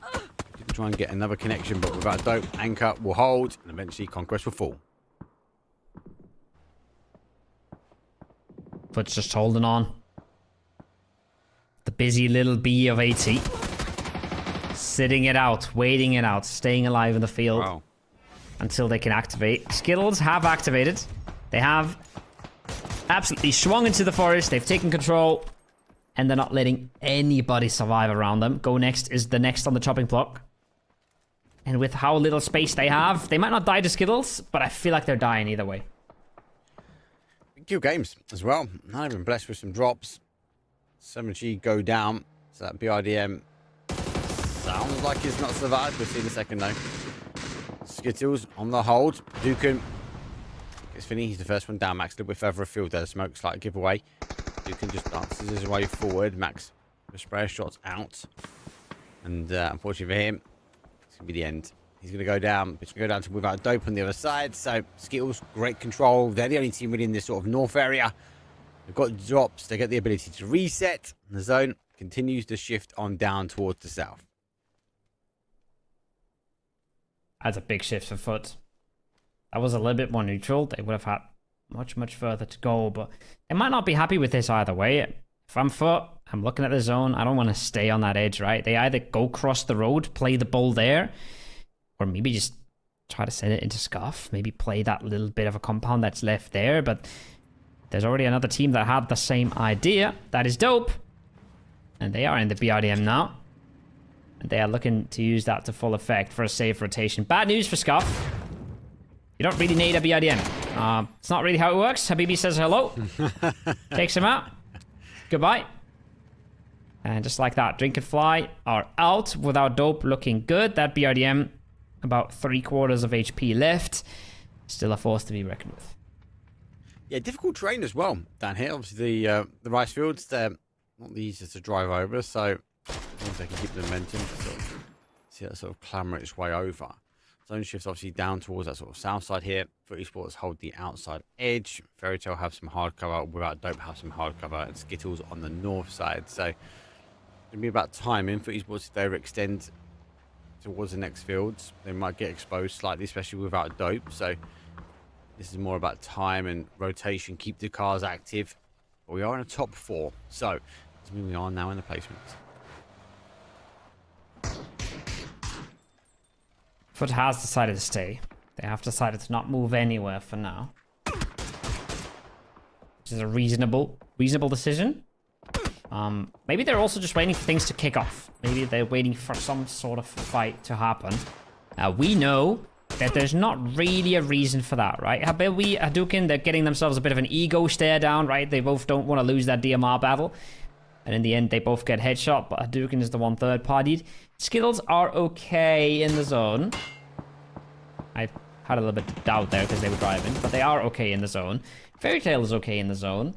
Didn't try and get another connection, but without a dope, Anchor will hold, and eventually Conquest will fall. Foot's just holding on. The busy little bee of AT. Sitting it out, waiting it out, staying alive in the field. Wow. Until they can activate. Skittles have activated. They have absolutely swung into the forest. They've taken control. And they're not letting anybody survive around them. Go Next is the next on the chopping block. And with how little space they have, they might not die to Skittles, but I feel like they're dying either way. Kill games as well. Not even blessed with some drops. 7G go down. So that BRDM sounds like it's not survived. We'll see in a second though. Skittles on the hold. Dukin gets Finney. He's the first one down. Max a little bit further afield there. Smoke slight giveaway. Dukin just dances his way forward. Max the sprayer shots out. And unfortunately for him, it's going to be the end. He's going to go down. It's going to go down to without a dope on the other side. So Skittles, great control. They're the only team really in this sort of north area. They've got drops. They get the ability to reset. And the zone continues to shift on down towards the south. That's a big shift for Foot. That was a little bit more neutral. They would have had much, much further to go. But they might not be happy with this either way. If I'm Foot, I'm looking at the zone. I don't want to stay on that edge, right? They either go cross the road, play the bull there, or maybe just try to send it into Scuff. Maybe play that little bit of a compound that's left there. But there's already another team that had the same idea. That is dope. And they are in the BRDM now. And they are looking to use that to full effect for a safe rotation. Bad news for Scuff. You don't really need a BRDM. It's not really how it works. Habibi says hello. Takes him out. Goodbye. And just like that, Drink and Fly are out without dope, looking good. That BRDM, about 3/4 of HP left. Still a force to be reckoned with. Yeah, difficult terrain as well down here. Obviously, the rice fields, they're not the easiest to drive over, so once they can keep the momentum, sort of see that sort of clamber its way over. Zone shifts obviously down towards that sort of south side here. For Esports hold the outside edge. Fairy Tale have some hard cover. Without Dope have some hard cover. And Skittles on the north side. So it's going to be about timing for Esports. If they extend towards the next fields, they might get exposed slightly, especially without Dope. So this is more about time and rotation. Keep the cars active. But we are in a top 4. So does mean we are now in the placements. Foot has decided to stay. They have decided to not move anywhere for now. Which is a reasonable decision. Maybe they're also just waiting for things to kick off. Maybe they're waiting for some sort of fight to happen. We know that there's not really a reason for that, right? Habibi, Hadouken, they're getting themselves a bit of an ego stare down, right? They both don't want to lose that DMR battle. And in the end, they both get headshot, but Hadouken is the one third-partied. Skittles are okay in the zone. I had a little bit of doubt there because they were driving, but they are okay in the zone. Fairy Tale is okay in the zone.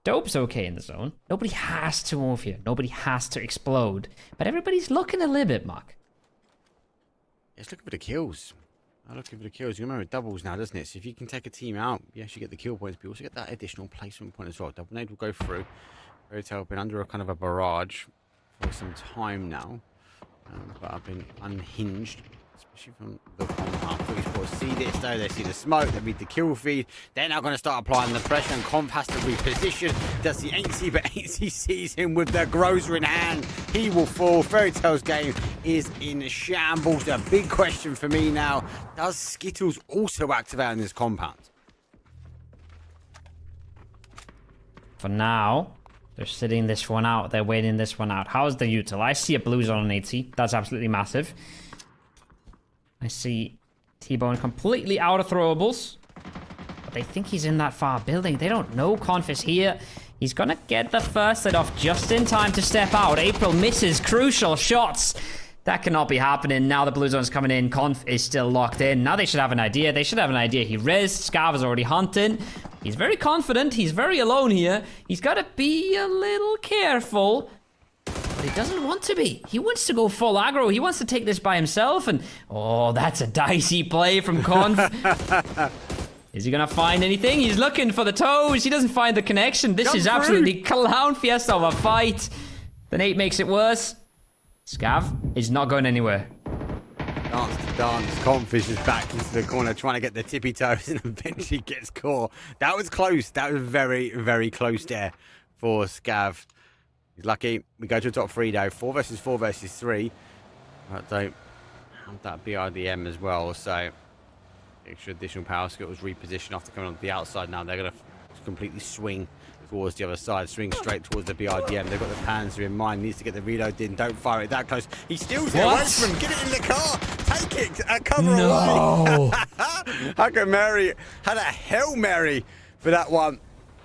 Dope's okay in the zone. Nobody has to move here. Nobody has to explode. But everybody's looking a little bit, Mark. It's looking for the kills. I'm looking for the kills. You remember it doubles now, doesn't it? So if you can take a team out, you actually get the kill points, but you also get that additional placement point as well. Double Nade will go through. Fairy Tale been under a kind of a barrage for some time now, but I've been unhinged, especially from the compound. Esports see this though, they see the smoke, they read the kill feed, they're now going to start applying the pressure, and Conf has to reposition. Does the AC, but AC sees him with the Grozer in hand. He will fall. Fairy Tale's game is in shambles. The big question for me now, does Skittles also activate in this compound? For now, they're sitting this one out. They're waiting this one out. How's the util? I see a blue zone on 80. That's absolutely massive. I see T-Bone completely out of throwables. But they think he's in that far building. They don't know Conf is here. He's going to get the first set off just in time to step out. April misses crucial shots. That cannot be happening. Now the blue zone's coming in. Conf is still locked in. Now they should have an idea. They should have an idea. He rezzed. Scav is already hunting. He's very confident. He's very alone here. He's got to be a little careful. But he doesn't want to be. He wants to go full aggro. He wants to take this by himself. And, oh, that's a dicey play from Conf. Is he going to find anything? He's looking for the toes. He doesn't find the connection. This is absolutely clown fiesta of a fight. The Nate makes it worse. Scav is not going anywhere. Dance to dance. Confidence is back into the corner, trying to get the tippy toes, and eventually gets caught. That was close. That was very, very close there for Scav. He's lucky. We go to a top 3 though. 4 versus 4 versus 3. But don't have that BRDM as well. So extra additional power skills reposition after coming on the outside. Now they're going to completely swing towards the other side, swing straight towards the BRDM. They've got the Panzer in mind, needs to get the reload in. Don't fire it that close. He steals it away from him. Get it in the car. Take it. Cover away. Hakamari had a Hail Mary for that one.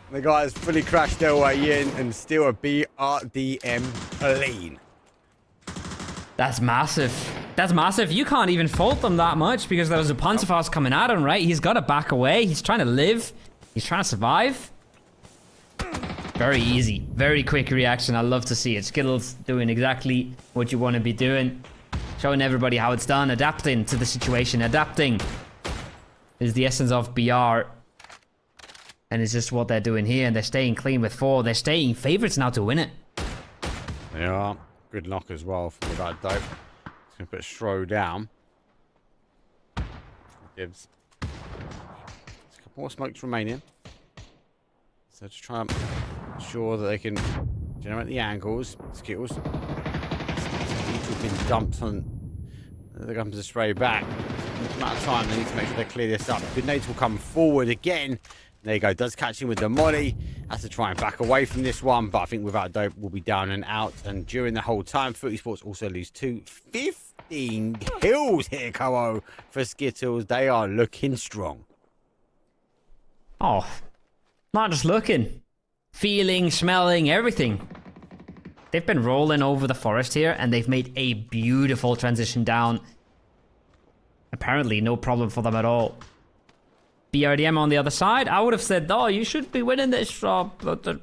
The guys fully crashed their way in and steal a BRDM clean. That's massive. That's massive. You can't even fault them that much because there was a Panzerfaust coming at him, right? He's got to back away. He's trying to live. He's trying to survive. Very easy. Very quick reaction. I love to see it. Skittles doing exactly what you want to be doing. Showing everybody how it's done. Adapting to the situation. Adapting is the essence of BR. And it's just what they're doing here. And they're staying clean with 4. They're staying favorites now to win it. They are. Good knock as well from Without Dope. He's going to put Stro down. Gives a couple more smokes remaining. So to try and ensure that they can generate the angles. Skittles. Each have been dumped on. They're going to spray back. It's a matter of time. They need to make sure they clear this up. Good nades will come forward again. There you go. Does catch him with the molly. Has to try and back away from this one. But I think Without Dope will be down and out. And during the whole time, Esports also lose 15 kills here, Ko for Skittles. They are looking strong. Oh, not just looking. Feeling, smelling, everything. They've been rolling over the forest here. And they've made a beautiful transition down. Apparently, no problem for them at all. BRDM on the other side. I would have said, oh, you should be winning this, but the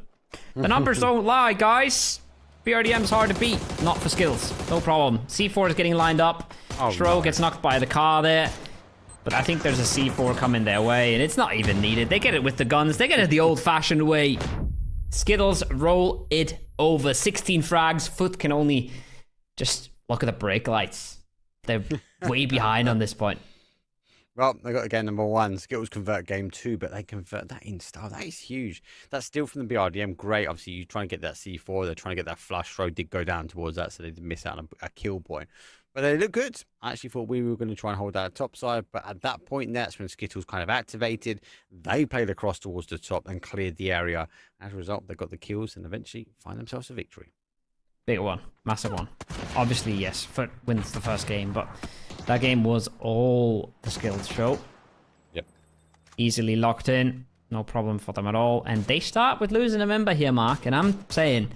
numbers don't lie, guys. BRDM's hard to beat. Not for skills. No problem. C4 is getting lined up. Stro gets knocked by the car there. But I think there's a C4 coming their way, and it's not even needed. They get it with the guns. They get it the old-fashioned way. Skittles roll it over. 16 frags. Foot can only just look at the brake lights. They're way behind on this point. Well, they got again number 1. Skittles convert game 2, but they convert that in style. That is huge. That's still from the BRDM. Great. Obviously, you try and get that C4. They're trying to get that flush. Throw did go down towards that, so they did miss out on a kill point. But they look good. I actually thought we were going to try and hold that top side, but at that point, that's when Skittles kind of activated. They played across towards the top and cleared the area. As a result, they got the kills and eventually find themselves a victory. Big one. Massive one. Obviously, yes, Foot wins the first game, but that game was all the skills show. Yep. Easily locked in. No problem for them at all. And they start with losing a member here, Mark. And I'm saying,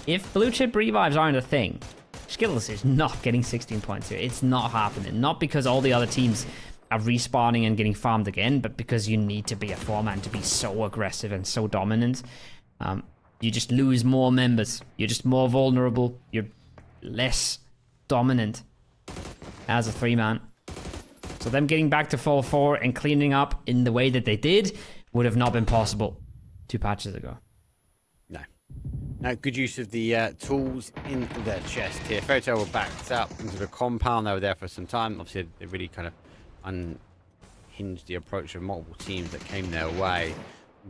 if blue chip revives aren't a thing, Skittles is not getting 16 points here. It's not happening. Not because all the other teams are respawning and getting farmed again, but because you need to be a 4-man to be so aggressive and so dominant. You just lose more members. You're just more vulnerable. You're less dominant as a 3-man. So them getting back to full 4 and cleaning up in the way that they did would have not been possible 2 patches ago. No. No, good use of the tools in their chest here. Photo were backed up into the compound. They were there for some time. Obviously, they really kind of unhinged the approach of multiple teams that came their way.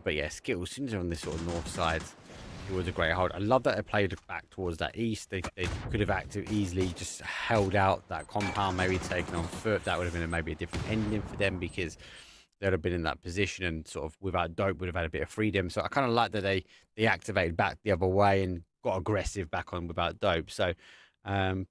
But yeah, Skittles, as soon as they're on this sort of north side, it was a great hold. I love that they played back towards that east. They could have acted easily, just held out that compound, maybe taken on foot. That would have been maybe a different ending for them because they'd have been in that position and sort of Without Dope would have had a bit of freedom. So I kind of like that they activated back the other way and got aggressive back on Without Dope. So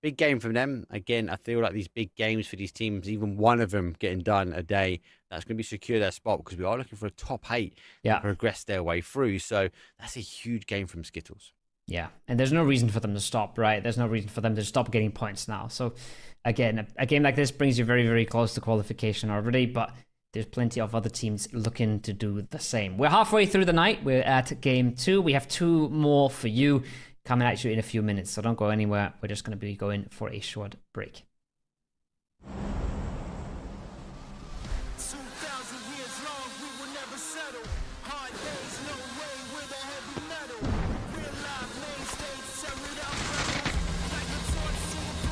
big game from them. Again, I feel like these big games for these teams, even one of them getting done a day, that's going to be secure their spot because we are looking for a top 8 to progress their way through. So that's a huge game from Skittles. Yeah, and there's no reason for them to stop, right? There's no reason for them to stop getting points now. So again, a game like this brings you very, very close to qualification already, but there's plenty of other teams looking to do the same. We're halfway through the night. We're at game 2. We have 2 more for you coming at you in a few minutes, so don't go anywhere. We're just going to be going for a short break. 2,000 years long, we will never settle. Hard days, no way, we're the heavy metal. Real live main stage, tear it up, rebels. Like a torch to a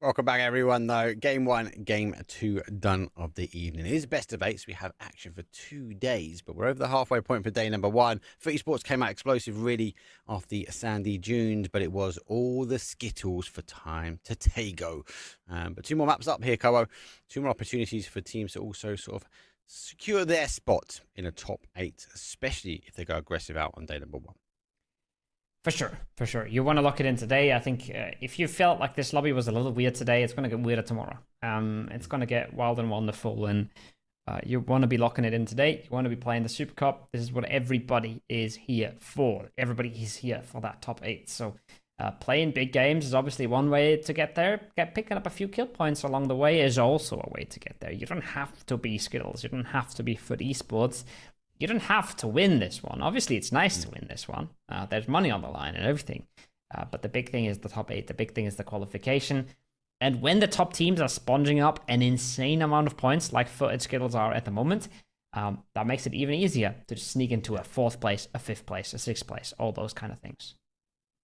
Welcome back, everyone, though. Game 1, Game 2 done of the evening. It is best of 8, so we have action for 2 days, but we're over the halfway point for day number 1. Esports came out explosive, really, off the sandy dunes, but it was all the skittles for time to Tago. But 2 more maps up here, Kowo. 2 more opportunities for teams to also sort of secure their spot in a top 8, especially if they go aggressive out on day number 1. For sure, for sure. You want to lock it in today. I think if you felt like this lobby was a little weird today, it's going to get weirder tomorrow. It's going to get wild and wonderful, and you want to be locking it in today. You want to be playing the Super Cup. This is what everybody is here for. Everybody is here for that top 8. So playing big games is obviously one way to get there. Picking up a few kill points along the way is also a way to get there. You don't have to be Skittles. You don't have to be Foot Esports. You don't have to win this one. Obviously, it's nice to win this one. There's money on the line and everything. But the big thing is the top 8. The big thing is the qualification. And when the top teams are sponging up an insane amount of points, like Foot and Skittles are at the moment, that makes it even easier to just sneak into a 4th place, a 5th place, a 6th place, all those kind of things.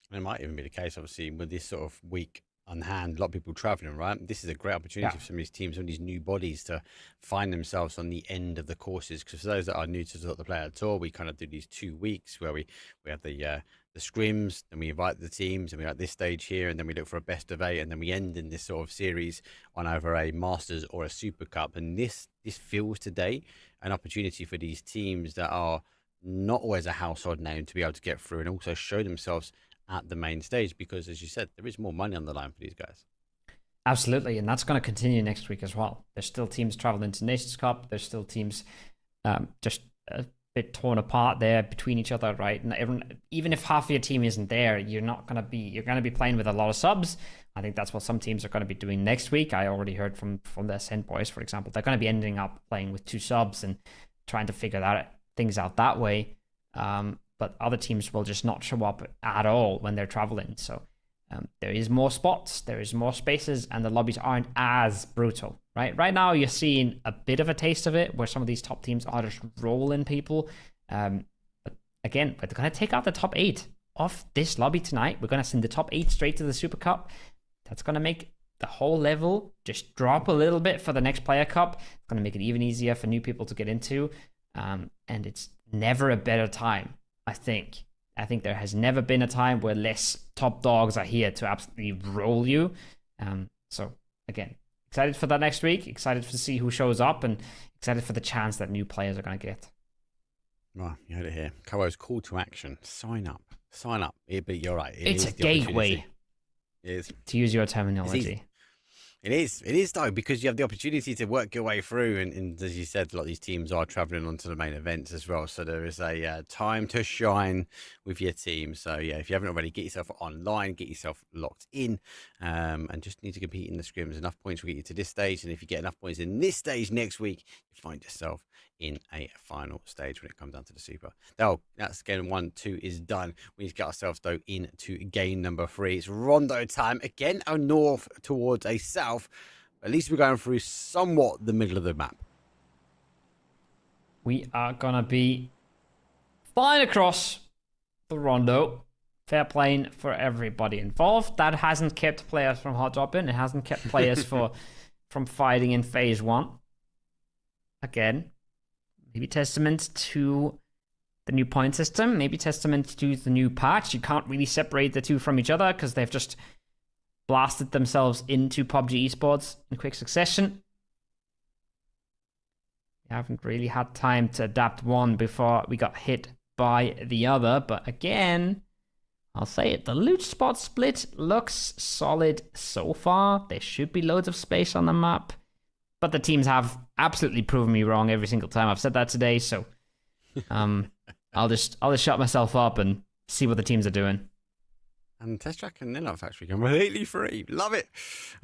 And it might even be the case, obviously, with this sort of week on hand, a lot of people traveling, right? This is a great opportunity for some of these teams, some of these new bodies to find themselves on the end of the courses. Because for those that are new to the Player Tour, we kind of do these 2 weeks where we have the scrims, then we invite the teams, and we're at this stage here, and then we look for a best of 8, and then we end in this sort of series on either a Masters or a Super Cup. And this feels today an opportunity for these teams that are not always a household name to be able to get through and also show themselves at the main stage, because as you said, there is more money on the line for these guys. Absolutely, and that's going to continue next week as well. There's still teams traveling to Nations Cup. There's still teams just a bit torn apart there between each other, right? And even if half of your team isn't there, you're going to be playing with a lot of subs. I think that's what some teams are going to be doing next week. I already heard from the Ascent boys, for example, they're going to be ending up playing with 2 subs and trying to figure things out that way. But other teams will just not show up at all when they're traveling. So there is more spots, there is more spaces, and the lobbies aren't as brutal, right? Right now, you're seeing a bit of a taste of it, where some of these top teams are just rolling people. But again, we're going to take out the top 8 of this lobby tonight. We're going to send the top 8 straight to the Super Cup. That's going to make the whole level just drop a little bit for the next Player Cup. It's going to make it even easier for new people to get into. And it's never a better time. I think there has never been a time where less top dogs are here to absolutely roll you. So again, excited for that next week. Excited to see who shows up, and excited for the chance that new players are going to get. Well, you heard it here. Kowo's call to action: sign up. But you're right. It's a gateway. It is. To use your terminology. It is though, because you have the opportunity to work your way through, and as you said, a lot of these teams are traveling onto the main events as well, so there is a time to shine with your team. So yeah, if you haven't already, get yourself online, get yourself locked in, and just need to compete in the scrims. Enough points will get you to this stage, and if you get enough points in this stage next week, you find yourself in a final stage when it comes down to the Super. Now, that's game 1, 2 is done. We need to get ourselves, though, into game number 3. It's Rondo time. Again, a north towards a south. At least we're going through somewhat the middle of the map. We are going to be flying across the Rondo. Fair playing for everybody involved. That hasn't kept players from hot dropping. It hasn't kept players from fighting in phase 1. Again, maybe testament to the new point system, maybe testament to the new patch. You can't really separate the two from each other because they've just blasted themselves into PUBG Esports in quick succession. We haven't really had time to adapt one before we got hit by the other, but again, I'll say it, the loot spot split looks solid so far. There should be loads of space on the map. But the teams have absolutely proven me wrong every single time I've said that today, so I'll just shut myself up and see what the teams are doing. And Test Track and Nilot Factory completely free. Love it.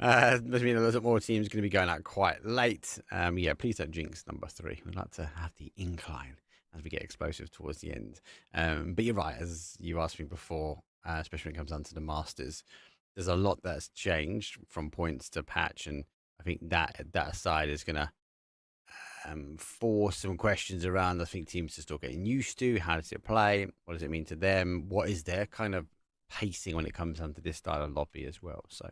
Must mean a lot more teams going to be going out quite late. Yeah, please don't jinx number 3. We'd like to have the incline as we get explosive towards the end. But you're right, as you asked me before, especially when it comes down to the Masters, there's a lot that's changed from points to patch, and I think that aside is going to force some questions around, I think, teams to still getting used to. How does it play? What does it mean to them? What is their kind of pacing when it comes down to this style of lobby as well? So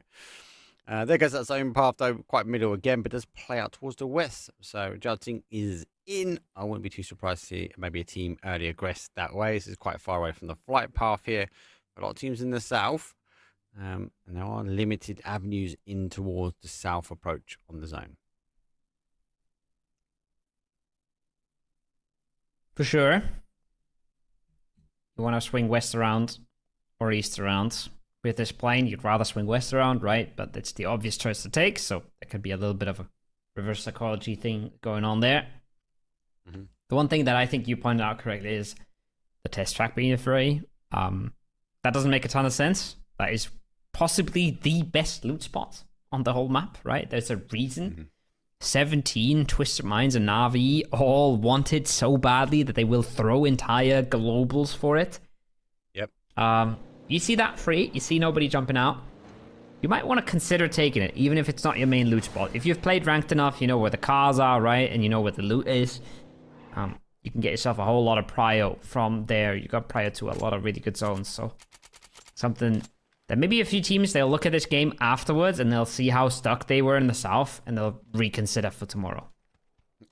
There goes that zone path, though, quite middle again, but does play out towards the west. So Judging is in. I wouldn't be too surprised to see maybe a team early aggress that way. This is quite far away from the flight path here. A lot of teams in the south. And there are limited avenues in towards the south approach on the zone. For sure. You want to swing west around or east around. With this plane, you'd rather swing west around, right? But it's the obvious choice to take, so there could be a little bit of a reverse psychology thing going on there. Mm-hmm. The one thing that I think you pointed out correctly is the test track being a free. That doesn't make a ton of sense. That is possibly the best loot spot on the whole map, right? There's a reason. Mm-hmm. 17 Twisted Minds and Na'Vi all want it so badly that they will throw entire globals for it. Yep. You see that free, you see nobody jumping out, you might want to consider taking it, even if it's not your main loot spot. If you've played ranked enough, you know where the cars are, right? And you know where the loot is. You can get yourself a whole lot of prio from there. You got prio to a lot of really good zones. So something that maybe a few teams, they'll look at this game afterwards and they'll see how stuck they were in the south and they'll reconsider for tomorrow.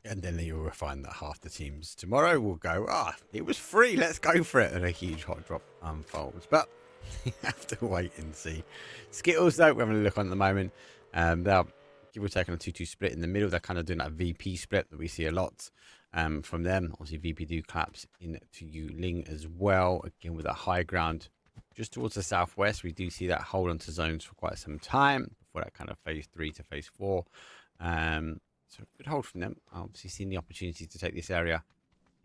And then you'll find that half the teams tomorrow will go, it was free, let's go for it. And a huge hot drop unfolds. But you have to wait and see. Skittles, though, we're having a look on at the moment. They're give or take on a 2-2 split in the middle. They're kind of doing that VP split that we see a lot from them. Obviously, VP do collapse into Yuling as well. Again, with a high ground just towards the southwest. We do see that hold onto zones for quite some time before that kind of phase 3 to phase 4. So good hold from them. Obviously, seeing the opportunity to take this area.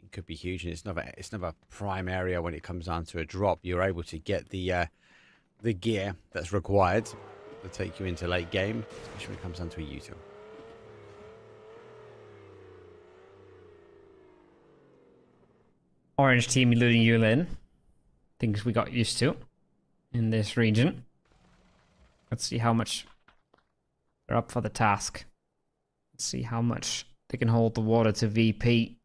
It could be huge, and it's never prime area when it comes down to a drop. You're able to get the gear that's required to take you into late game, especially when it comes down to a util. Orange team eluding Yulin. Things we got used to in this region. Let's see how much they're up for the task. Let's see how much they can hold the water to VP.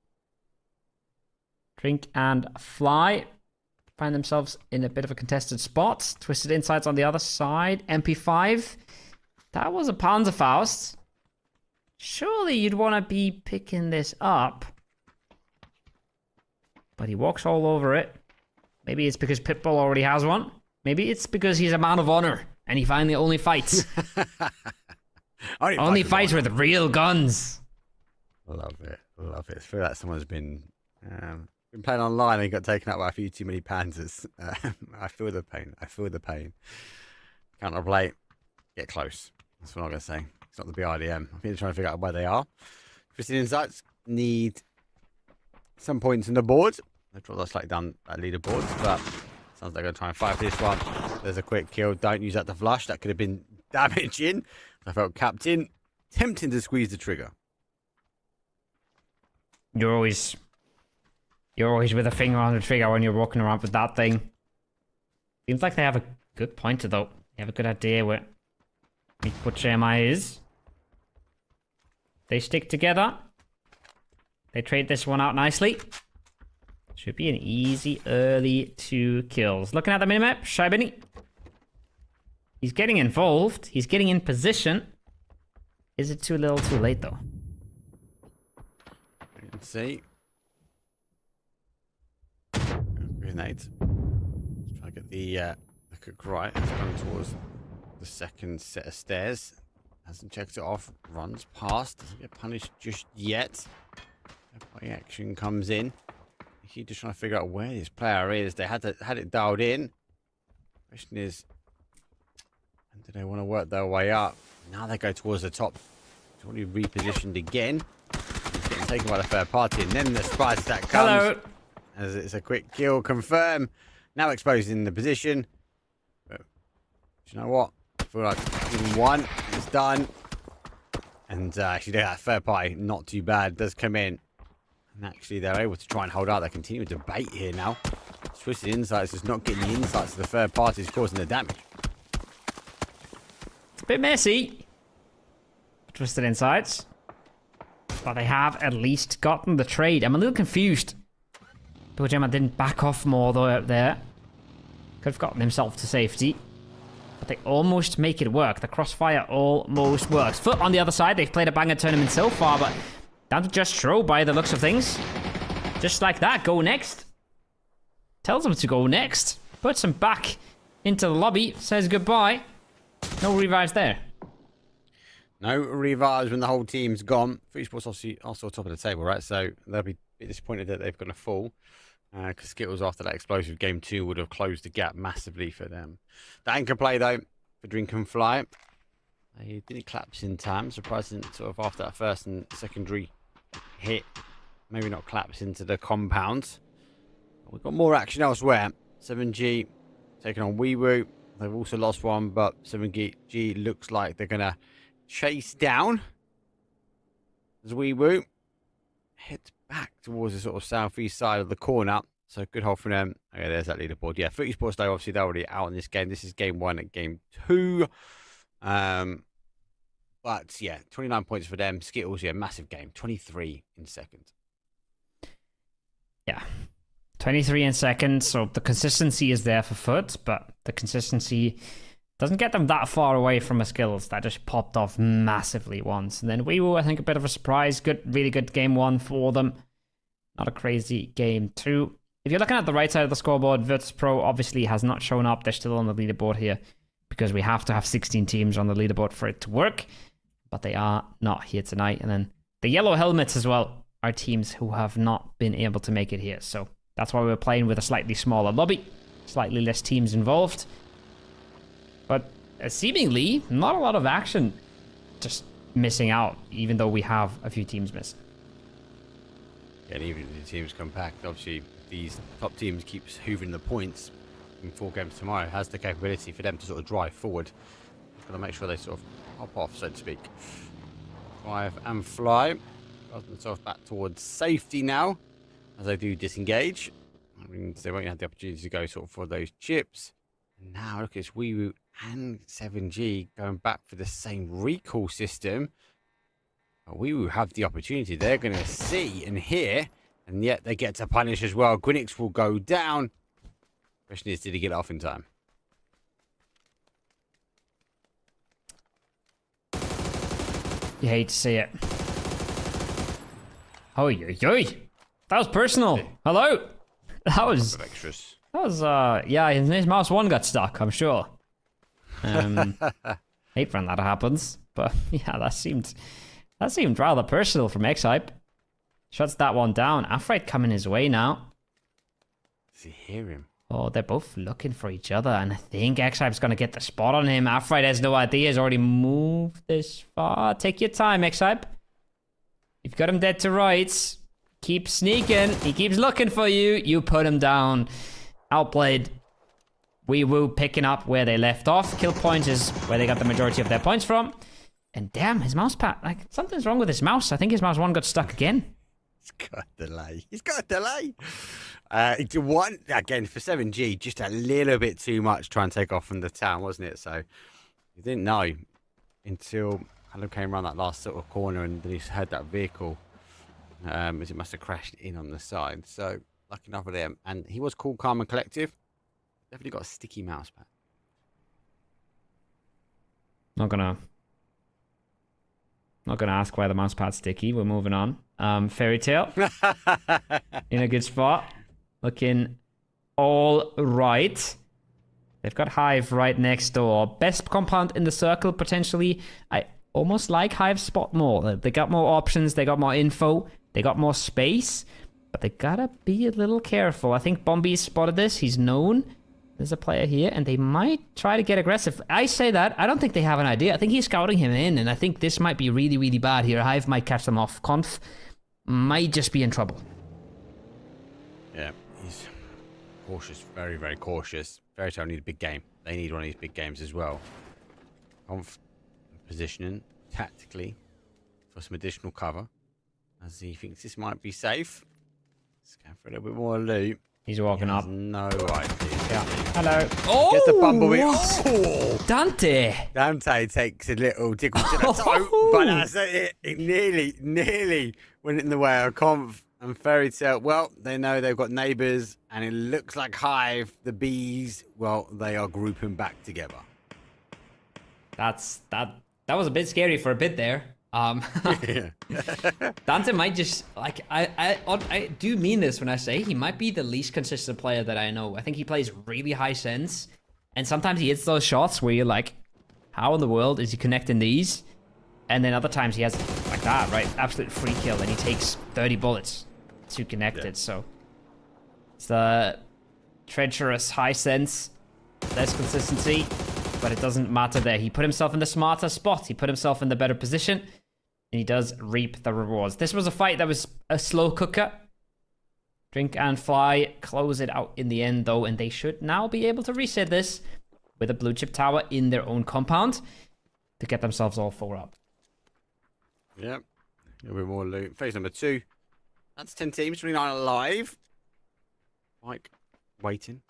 Drink and Fly find themselves in a bit of a contested spot. Twisted Insights on the other side. MP5. That was a Panzerfaust. Surely you'd want to be picking this up. But he walks all over it. Maybe it's because Pitbull already has one. Maybe it's because he's a man of honor and he finally only fights. only fights with real guns. Love it. Love it. I feel like someone's been playing online and got taken out by a few too many Panzers. I feel the pain. I feel the pain. Counterplay. Get close. That's what I'm going to say. It's not the BRDM. I think they're trying to figure out where they are. Twisted Insights need some points in the board. They draw that slightly down that leaderboard, but sounds like they're going to try and fight for this one. There's a quick kill. Don't use that to flush. That could have been damaging. I felt Captain tempting to squeeze the trigger. You're always with a finger on the trigger when you're walking around with that thing. Seems like they have a good pointer though. They have a good idea where which MI is. They stick together. They trade this one out nicely. Should be an easy early 2 kills. Looking at the minimap, Shaibani. He's getting involved. He's getting in position. Is it too little too late though? Let's see. Grenades. Let's try to get the cook right. It's going towards the second set of stairs. Hasn't checked it off. Runs past. Doesn't get punished just yet. Play action comes in. He's just trying to figure out where this player is. They had it dialed in. Question is, do they want to work their way up? Now they go towards the top. It's already repositioned again. He's getting taken by the third party, and then the surprise attack comes. Hello. As it's a quick kill, confirm. Now exposing the position. But do you know what? I feel like even one is done. And actually, that third party, not too bad, does come in. And actually, they're able to try and hold out. They continue to debate here now. Twisted Insights is not getting the insights of the third party is causing the damage. It's a bit messy. Twisted Insights. But they have at least gotten the trade. I'm a little confused. Bill Gemma didn't back off more though up there. Could have gotten himself to safety. but they almost make it work. The crossfire almost works. Foot on the other side. They've played a banger tournament so far, but down to just throw by the looks of things. Just like that, go next. Tells them to go next. Puts them back into the lobby. Says goodbye. No revives there. No revives when the whole team's gone. Esports obviously also top of the table, right? So they'll be disappointed that they've gone to fall. Because Skittles, after that explosive game 2, would have closed the gap massively for them. The anchor play, though, for Drink and Fly. He didn't collapse in time. Surprising, sort of after that first and secondary hit. Maybe not collapse into the compound. We've got more action elsewhere. 7G taking on Weewoo. They've also lost one, but 7G looks like they're going to chase down as Weewoo heads back towards the sort of southeast side of the corner. So good hold from them. Okay, there's that leaderboard. Yeah, Footy Sports, though, obviously they're already out in this game. This is game 1 and game 2. But yeah, 29 points for them. Skittles, yeah, massive game. 23 in second. Yeah. 23 in second, so the consistency is there for Foot, but the consistency doesn't get them that far away from a Skills that just popped off massively once. And then Weewoo, I think, a bit of a surprise. Good, really good game 1 for them. Not a crazy game 2. If you're looking at the right side of the scoreboard, Virtus Pro obviously has not shown up. They're still on the leaderboard here because we have to have 16 teams on the leaderboard for it to work. But they are not here tonight. And then the yellow helmets as well are teams who have not been able to make it here. So that's why we're playing with a slightly smaller lobby, slightly less teams involved. But seemingly not a lot of action, just missing out, even though we have a few teams missing. Yeah, and even if the teams come back, obviously these top teams keep hoovering the points in 4 games tomorrow. Has the capability for them to sort of drive forward. Got to make sure they sort of hop off, so to speak. Drive and Fly got themselves back towards safety now as they do disengage. That means they won't have the opportunity to go sort of for those chips. And now look, it's Weewoo and 7G going back for the same recall system. But Weewoo have the opportunity. They're going to see and hear, and yet they get to punish as well. Gwinnix will go down. Question is, did he get off in time? You hate to see it. Oh, yo. That was personal. Hello. That was Extras. yeah, his mouse 1 got stuck, I'm sure. Hate when that happens, but yeah, that seemed rather personal from X-Hype. Shuts that one down. Afrite coming his way now. Does he hear him? Oh, they're both looking for each other, and I think X-Hype's gonna get the spot on him. Afrite has no idea. He's already moved this far. Take your time, X-Hype. You've got him dead to rights. Keep sneaking. He keeps looking for you. You put him down. Outplayed. Weewoo picking up where they left off. Kill point is where they got the majority of their points from. And damn, his mouse pad. Like, something's wrong with his mouse. I think his mouse 1 got stuck again. He's got a delay. He's got a delay. One, again, for 7G, just a little bit too much trying to take off from the town, wasn't it? So you didn't know until kind of came around that last sort of corner and then he heard that vehicle. As it must have crashed in on the side. So lucky enough for them. And he was cool, calm and collective. Definitely got a sticky mouse pad. Not gonna ask why the mouse pad's sticky. We're moving on. Fairy Tale in a good spot. Looking all right. They've got Hive right next door. Best compound in the circle, potentially. I almost like Hive's spot more. They got more options. They got more info. They got more space. But they gotta be a little careful. I think Bombi's spotted this. He's known. There's a player here, and they might try to get aggressive. I say that. I don't think they have an idea. I think he's scouting him in, and I think this might be really, really bad here. Hive might catch them off. Conf might just be in trouble. Yeah, he's cautious, very, very cautious. Fairy Tale need a big game. They need one of these big games as well. Conf positioning tactically for some additional cover as he thinks this might be safe. Let's go for a little bit more loot. He's walking up. No idea. Yeah. Hello. Oh! Gets the bumblebee. Oh! Dante takes a little tickle to the toe, but that's it. It nearly went in the way of Conf and Fairy Tale. Well, they know they've got neighbours, and it looks like Hive, the bees, well, they are grouping back together. that was a bit scary for a bit there. Dante might just like I do mean this when I say he might be the least consistent player that I know. I think he plays really high sense, and sometimes he hits those shots where you're like, how in the world is he connecting these? And then other times he has like that, right? Absolute free kill, and he takes 30 bullets to connect it. So it's the treacherous high sense, less consistency, but it doesn't matter there. He put himself in the smarter spot. He put himself in the better position, and he does reap the rewards. This was a fight that was a slow cooker. Drink and Fly close it out in the end, though, and they should now be able to reset this with a blue chip tower in their own compound to get themselves all 4 up. Yep. A bit more loot. Phase number 2. That's 10 teams, 29 alive. Mike, waiting.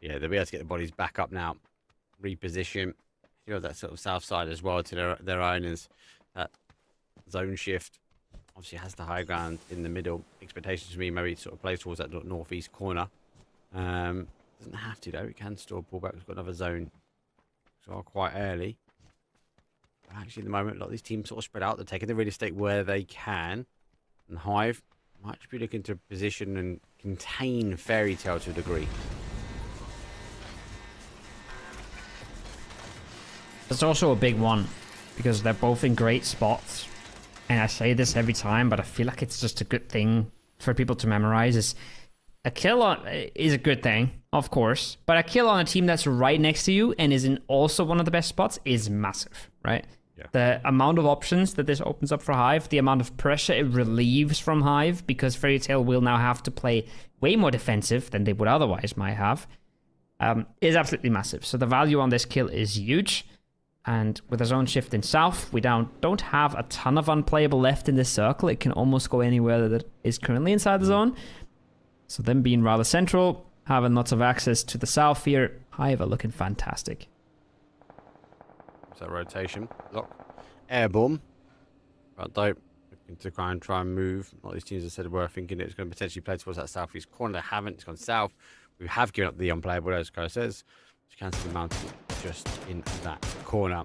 Yeah, they'll be able to get the bodies back up now. Reposition. You have that sort of south side as well to their owners. That zone shift obviously has the high ground in the middle. Expectations to me maybe sort of play towards that northeast corner. Doesn't have to though. It can still pull back. We've got another zone. So quite early. But actually, at the moment, a lot of these teams sort of spread out. They're taking the real estate where they can. And Hive might be looking to position and contain Fairy Tale to a degree. It's also a big one because they're both in great spots. And I say this every time, but I feel like it's just a good thing for people to memorize. Is a kill is a good thing, of course, but a kill on a team that's right next to you and is in also one of the best spots is massive, right? Yeah. The amount of options that this opens up for Hive, the amount of pressure it relieves from Hive, because Fairy Tail will now have to play way more defensive than they would otherwise might have, is absolutely massive. So the value on this kill is huge. And with a zone shift in south, we don't have a ton of unplayable left in this circle. It can almost go anywhere that is currently inside the zone. So them being rather central, having lots of access to the south here, Hive are looking fantastic. So rotation, lock, airborne. But dope. Looking to try and move. A lot of these teams have said were thinking it was going to potentially play towards that southeast corner. They haven't. It's gone south. We have given up the unplayable, as Kyle says. You can see mounted just in that corner.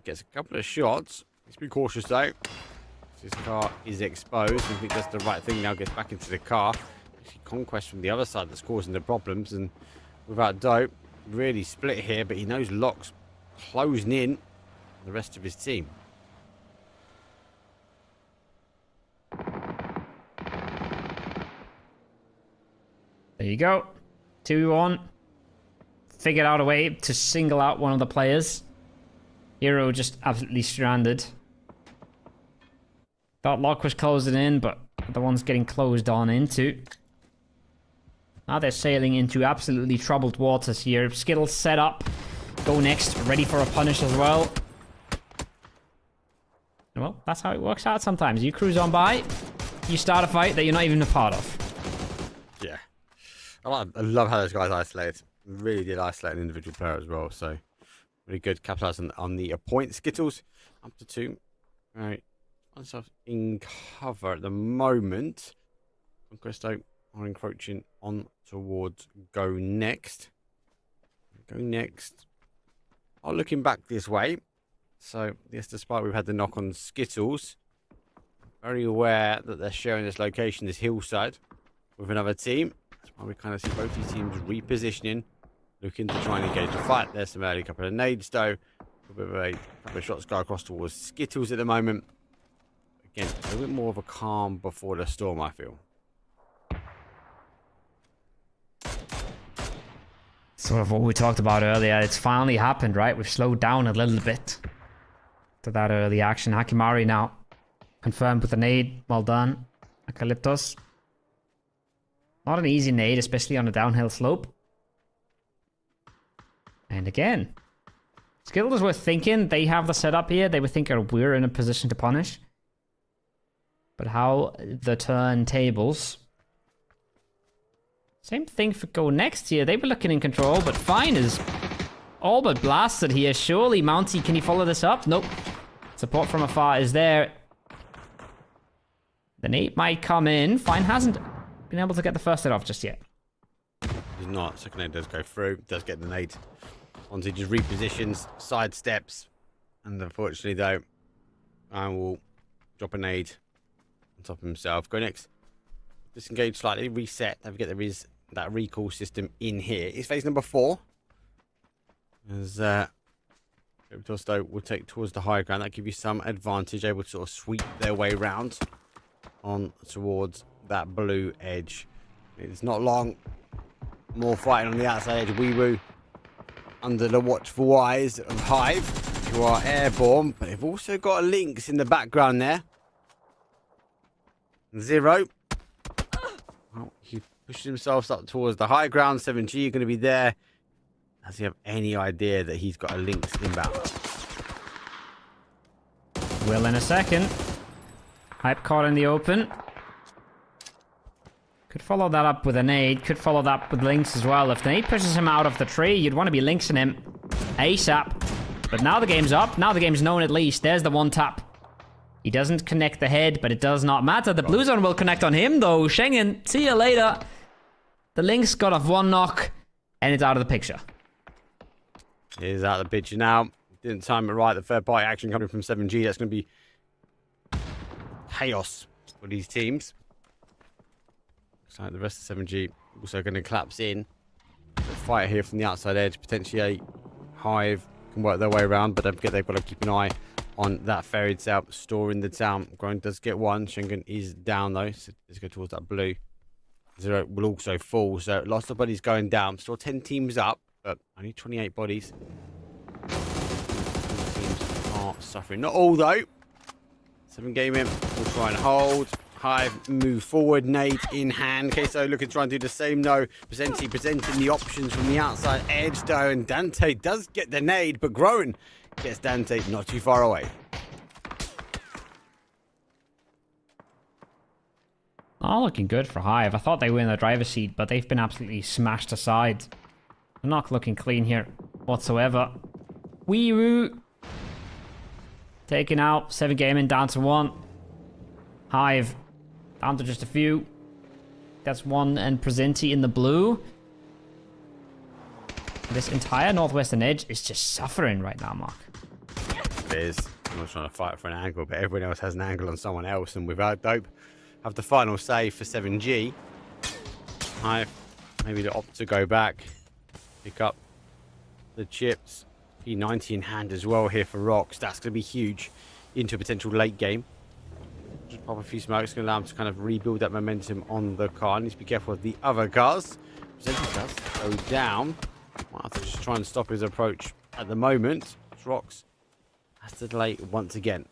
Gets a couple of shots. Let's be cautious though. This car is exposed. I think that's the right thing now. Gets back into the car. Actually, Conquest from the other side that's causing the problems. And without dope, really split here. But he knows Locke's closing in the rest of his team. There you go. 2-1. Figured out a way to single out one of the players. Hero just absolutely stranded. Thought Locke was closing in, but the one's getting closed on into. Now they're sailing into absolutely troubled waters here. Skittles set up. Go next. Ready for a punish as well. Well, that's how it works out sometimes. You cruise on by. You start a fight that you're not even a part of. Yeah. I love how those guys isolate. Really did isolate an individual player as well. So, really good. Capitalizing on the point. Skittles up to 2. All right. Myself in cover at the moment. Conquesto are encroaching on towards Go Next. Go Next are looking back this way. So, yes, despite we've had the knock on Skittles, very aware that they're sharing this location, this hillside, with another team. That's why we kind of see both these teams repositioning, looking to try and engage the fight. There's some early couple of nades, though. A couple of shots go across towards Skittles at the moment. Again, a little bit more of a calm before the storm, I feel. Sort of what we talked about earlier. It's finally happened, right? We've slowed down a little bit to that early action. Hakimari now confirmed with a nade. Well done, Acalyptos. Not an easy nade, especially on a downhill slope. And again, Skittles were thinking they have the setup here. They were thinking we're in a position to punish. But how the turntables. Same thing for Go Next here. They were looking in control, but Fine is all but blasted here. Surely, Mounty, can he follow this up? Nope. Support from afar is there. The nade might come in. Fine hasn't been able to get the first hit off just yet. He's not. Second nade does go through. Does get the nade. Onto just repositions, side steps. And unfortunately, though, I will drop a nade on top of himself. Go next. Disengage slightly, reset. Don't forget there is that recall system in here. It's phase number 4. As Tosto will take towards the high ground. That give you some advantage, able to sort of sweep their way round on towards that blue edge. It's not long. More fighting on the outside edge. Wee under the watchful eyes of Hive, who are airborne, but they've also got a Lynx in the background there. 0. Well, he pushes himself up towards the high ground. 7G are going to be there. Does he have any idea that he's got a Lynx inbound? Will in a second. Hype caught in the open. Could follow that up with a nade. Could follow that up with Lynx as well. If the nade pushes him out of the tree, you'd want to be Lynxing him ASAP. But now the game's up. Now the game's known at least. There's the one tap. He doesn't connect the head, but it does not matter. The blue zone will connect on him, though. Schengen, see you later. The Lynx got off one knock, and it's out of the picture. He's out of the picture now. Didn't time it right. The third party action coming from 7G. That's going to be chaos for these teams. Looks like the rest of 7G also going to collapse in. The fight here from the outside edge. Potentially a Hive can work their way around, but don't forget they've got to keep an eye on that fairy tale store in the town. Groin does get one. Schengen is down though. So let's go towards that blue. 0 will also fall. So lots of bodies going down. Still 10 teams up, but only 28 bodies. Teams are suffering. Not all though. 7 gaming will try and hold. Hive move forward. Nade in hand. Queso looking to try and do the same though. Presenting the options from the outside edge though. And Dante does get the nade, but Groen gets Dante not too far away. All looking good for Hive. I thought they were in the driver's seat, but they've been absolutely smashed aside. They're not looking clean here whatsoever. Weewoo. Taken out. 7 gaming down to 1. Hive down to just a few. That's 1 and Presenti in the blue. This entire northwestern edge is just suffering right now, Mark. It is. I'm not trying to fight for an angle, but everyone else has an angle on someone else, and without Dope have the final say for 7G. Hive maybe to opt to go back, pick up the chips. P90 in hand as well here for Rocks. That's going to be huge into a potential late game. Just pop a few smokes, going to allow him to kind of rebuild that momentum on the car. Needs to be careful of the other cars. Presenti does go down. Might have to just try and stop his approach at the moment. Rocks has to delay once again.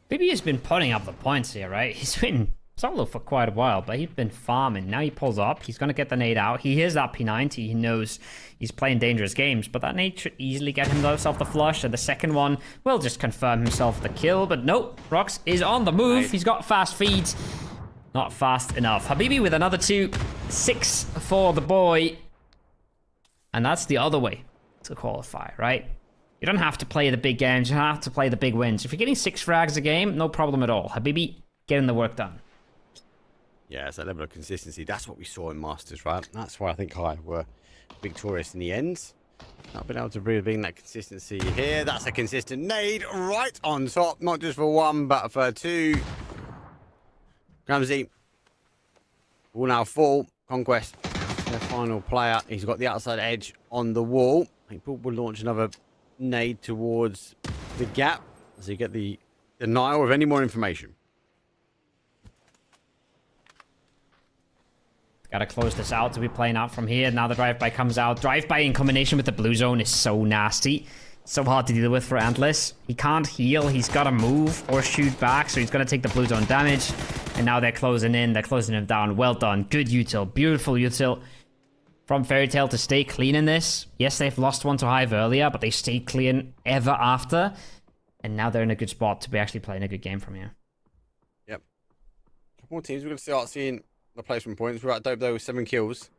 BB has been putting up the points here, right? He's been solo for quite a while, but he's been farming. Now he pulls up. He's going to get the nade out. He hears that P90. He knows he's playing dangerous games, but that nade should easily get himself the flush, and the second one will just confirm himself the kill. But nope, Rocks is on the move. Right. He's got fast feet. Not fast enough. Habibi with another 2. 6 for the boy. And that's the other way to qualify, right? You don't have to play the big games. You don't have to play the big wins. If you're getting 6 frags a game, no problem at all. Habibi, getting the work done. Yeah, it's that level of consistency. That's what we saw in Masters, right? That's why I think Hive were victorious in the end. Not been able to bring that consistency here. That's a consistent nade right on top. Not just for 1, but for 2. Ramsey will now fall. Conquest, their final player. He's got the outside edge on the wall. I think Paul will launch another nade towards the gap so you get the denial of any more information. Gotta close this out to be playing out from here. Now the drive-by comes out. Drive-by in combination with the blue zone is so nasty. So hard to deal with for Antlers. He can't heal. He's got to move or shoot back, so he's going to take the blue zone damage. And now they're closing in. They're closing him down. Well done. Good util. Beautiful util from Fairy Tail to stay clean in this. Yes, they've lost one to Hive earlier, but they stayed clean ever after. And now they're in a good spot to be actually playing a good game from here. Yep. A couple more teams. We're going to start seeing the placement points. We're at Dope though with 7 kills.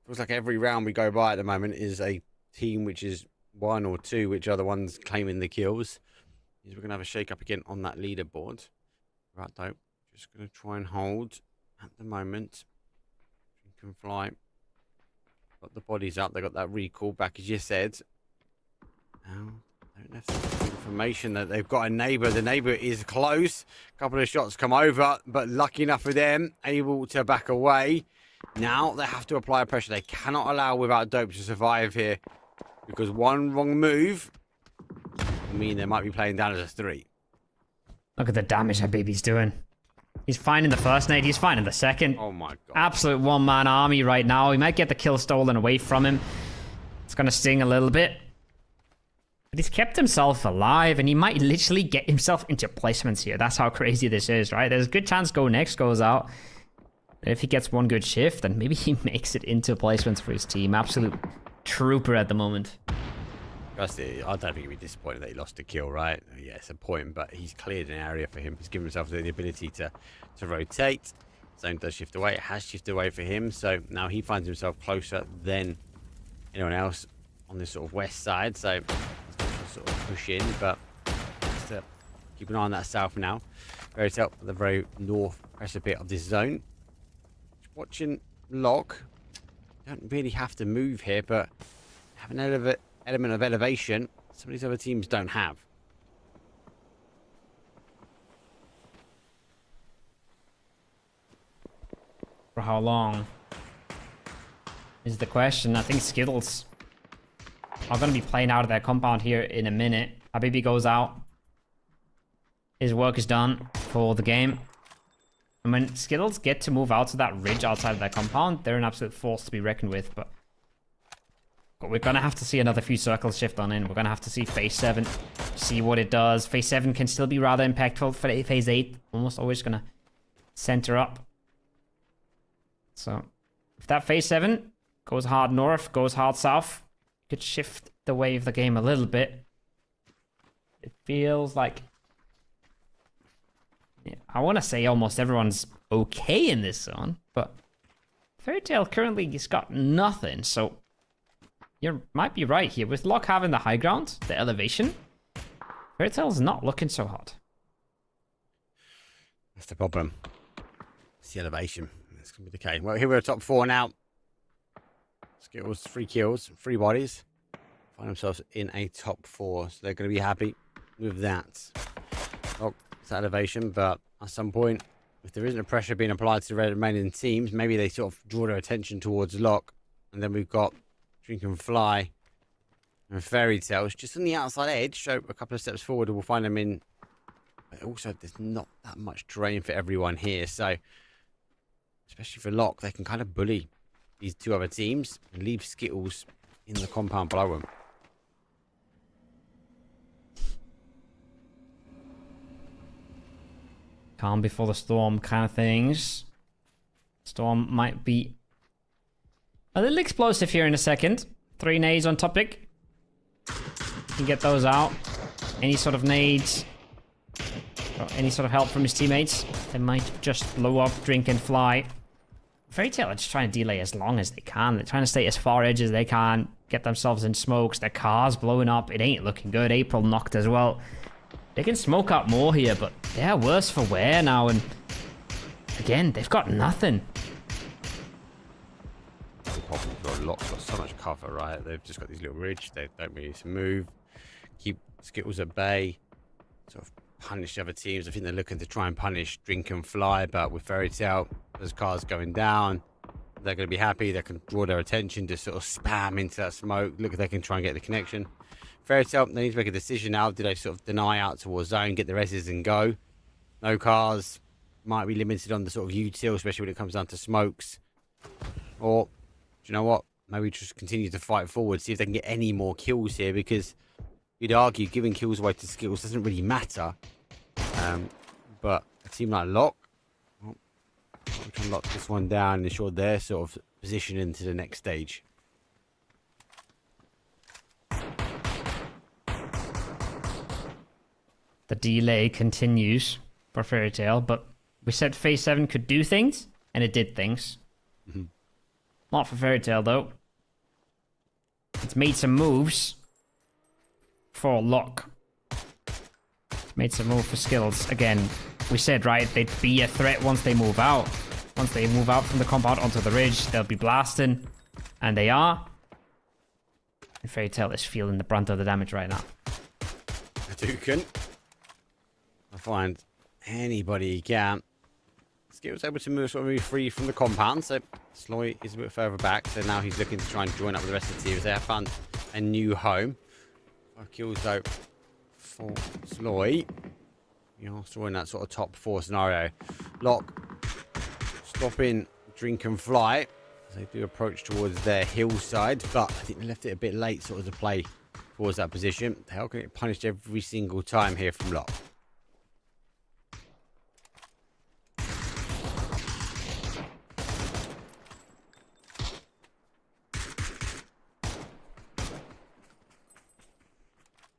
Feels like every round we go by at the moment is a team which is 1 or 2, which are the ones claiming the kills. We're going to have a shake up again on that leaderboard. Right, Dope. Just going to try and hold at the moment. can fly. Got the bodies up. They got that recall back, as you said. Now, don't have the information that they've got a neighbour. The neighbour is close. A couple of shots come over, but lucky enough for them, able to back away. Now they have to apply pressure. They cannot allow without dope to survive here, because one wrong move will mean they might be playing down as a 3. Look at the damage Habibi's doing. He's fine in the first nade. He's fine in the second. Oh my god. Absolute one-man army right now. He might get the kill stolen away from him. It's going to sting a little bit. But he's kept himself alive, and he might literally get himself into placements here. That's how crazy this is, right? There's a good chance Go Next goes out. If he gets one good shift, then maybe he makes it into placements for his team. Absolute trooper at the moment. I don't think he'd be disappointed that he lost a kill, right? Yeah, it's a point, but he's cleared an area for him. He's given himself the ability to rotate. Zone does shift away. It has shifted away for him, so now he finds himself closer than anyone else on this sort of west side. So he's sort of push in, but just keep an eye on that south now. Very top, the very north precipice of this zone. Watching Lock. Don't really have to move here, but have an element of elevation some of these other teams don't have. For how long is the question. I think Skittles are going to be playing out of their compound here in a minute. Habibi goes out. His work is done for the game. And when Skittles get to move out to that ridge outside of their compound, they're an absolute force to be reckoned with. But we're going to have to see another few circles shift on in. We're going to have to see Phase 7, see what it does. Phase 7 can still be rather impactful. For Phase 8, almost always going to center up. So if that Phase 7 goes hard north, goes hard south, could shift the way of the game a little bit. It feels like, I want to say almost everyone's okay in this zone, but Fairy Tail currently has got nothing, so you might be right here. With Locke having the high ground, the elevation, Fairy Tail's not looking so hot. That's the problem. It's the elevation. It's going to be the case. Well, here we're top 4 now. Skittles, 3 kills, 3 bodies. Find themselves in a top 4, so they're going to be happy with that. Well, it's elevation, but at some point, if there isn't a pressure being applied to the remaining teams, maybe they sort of draw their attention towards Lock. And then we've got Drink and Fly and Fairy Tales just on the outside edge, so a couple of steps forward and we'll find them in. But also, there's not that much terrain for everyone here, so especially for Lock, they can kind of bully these 2 other teams and leave Skittles in the compound below them. Calm before the storm kind of things. Storm might be a little explosive here in a second. 3 nades on topic. Can get those out. Any sort of nades or any sort of help from his teammates, they might just blow up Drink and Fly. Fairy Tail are just trying to delay as long as they can. They're trying to stay as far edge as they can, get themselves in smokes. Their car's blowing up. It ain't looking good. April knocked as well. They can smoke up more here, but they're worse for wear now. And again, they've got nothing. The problem is Lock's got so much cover, right? They've just got these little ridge. They don't really need to move. Keep Skittles at bay. Sort of punish the other teams. I think they're looking to try and punish Drink and Fly, but with Fairy Tail, those cars going down, they're going to be happy. They can draw their attention to sort of spam into that smoke. Look if they can try and get the connection. Fairy Tail, they need to make a decision now. Do they sort of deny out towards zone, get the reses and go? No cars. Might be limited on the sort of util, especially when it comes down to smokes. Or, do you know what? Maybe just continue to fight forward, see if they can get any more kills here, because you'd argue giving kills away to Skittles doesn't really matter. But a team like Lock, well, we can lock this one down and ensure their sort of position into the next stage. The delay continues for Fairy Tail, but we said Phase 7 could do things, and it did things. Not for Fairy Tail, though. It's made some moves for Lock. Made some move for Skills. Again, we said, right, they'd be a threat once they move out. Once they move out from the compound onto the ridge, they'll be blasting. And they are. And Fairy Tail is feeling the brunt of the damage right now. Hadouken. I find anybody he can. Skittle was able to move free from the compound, so Sloy is a bit further back. So now he's looking to try and join up with the rest of the team. They have found a new home. 5 kills though for Sloy. You're still in that sort of top 4 scenario. Lock stopping Drink and Fly as they do approach towards their hillside, but I think they left it a bit late sort of to play towards that position. They are going to get punished every single time here from Lock.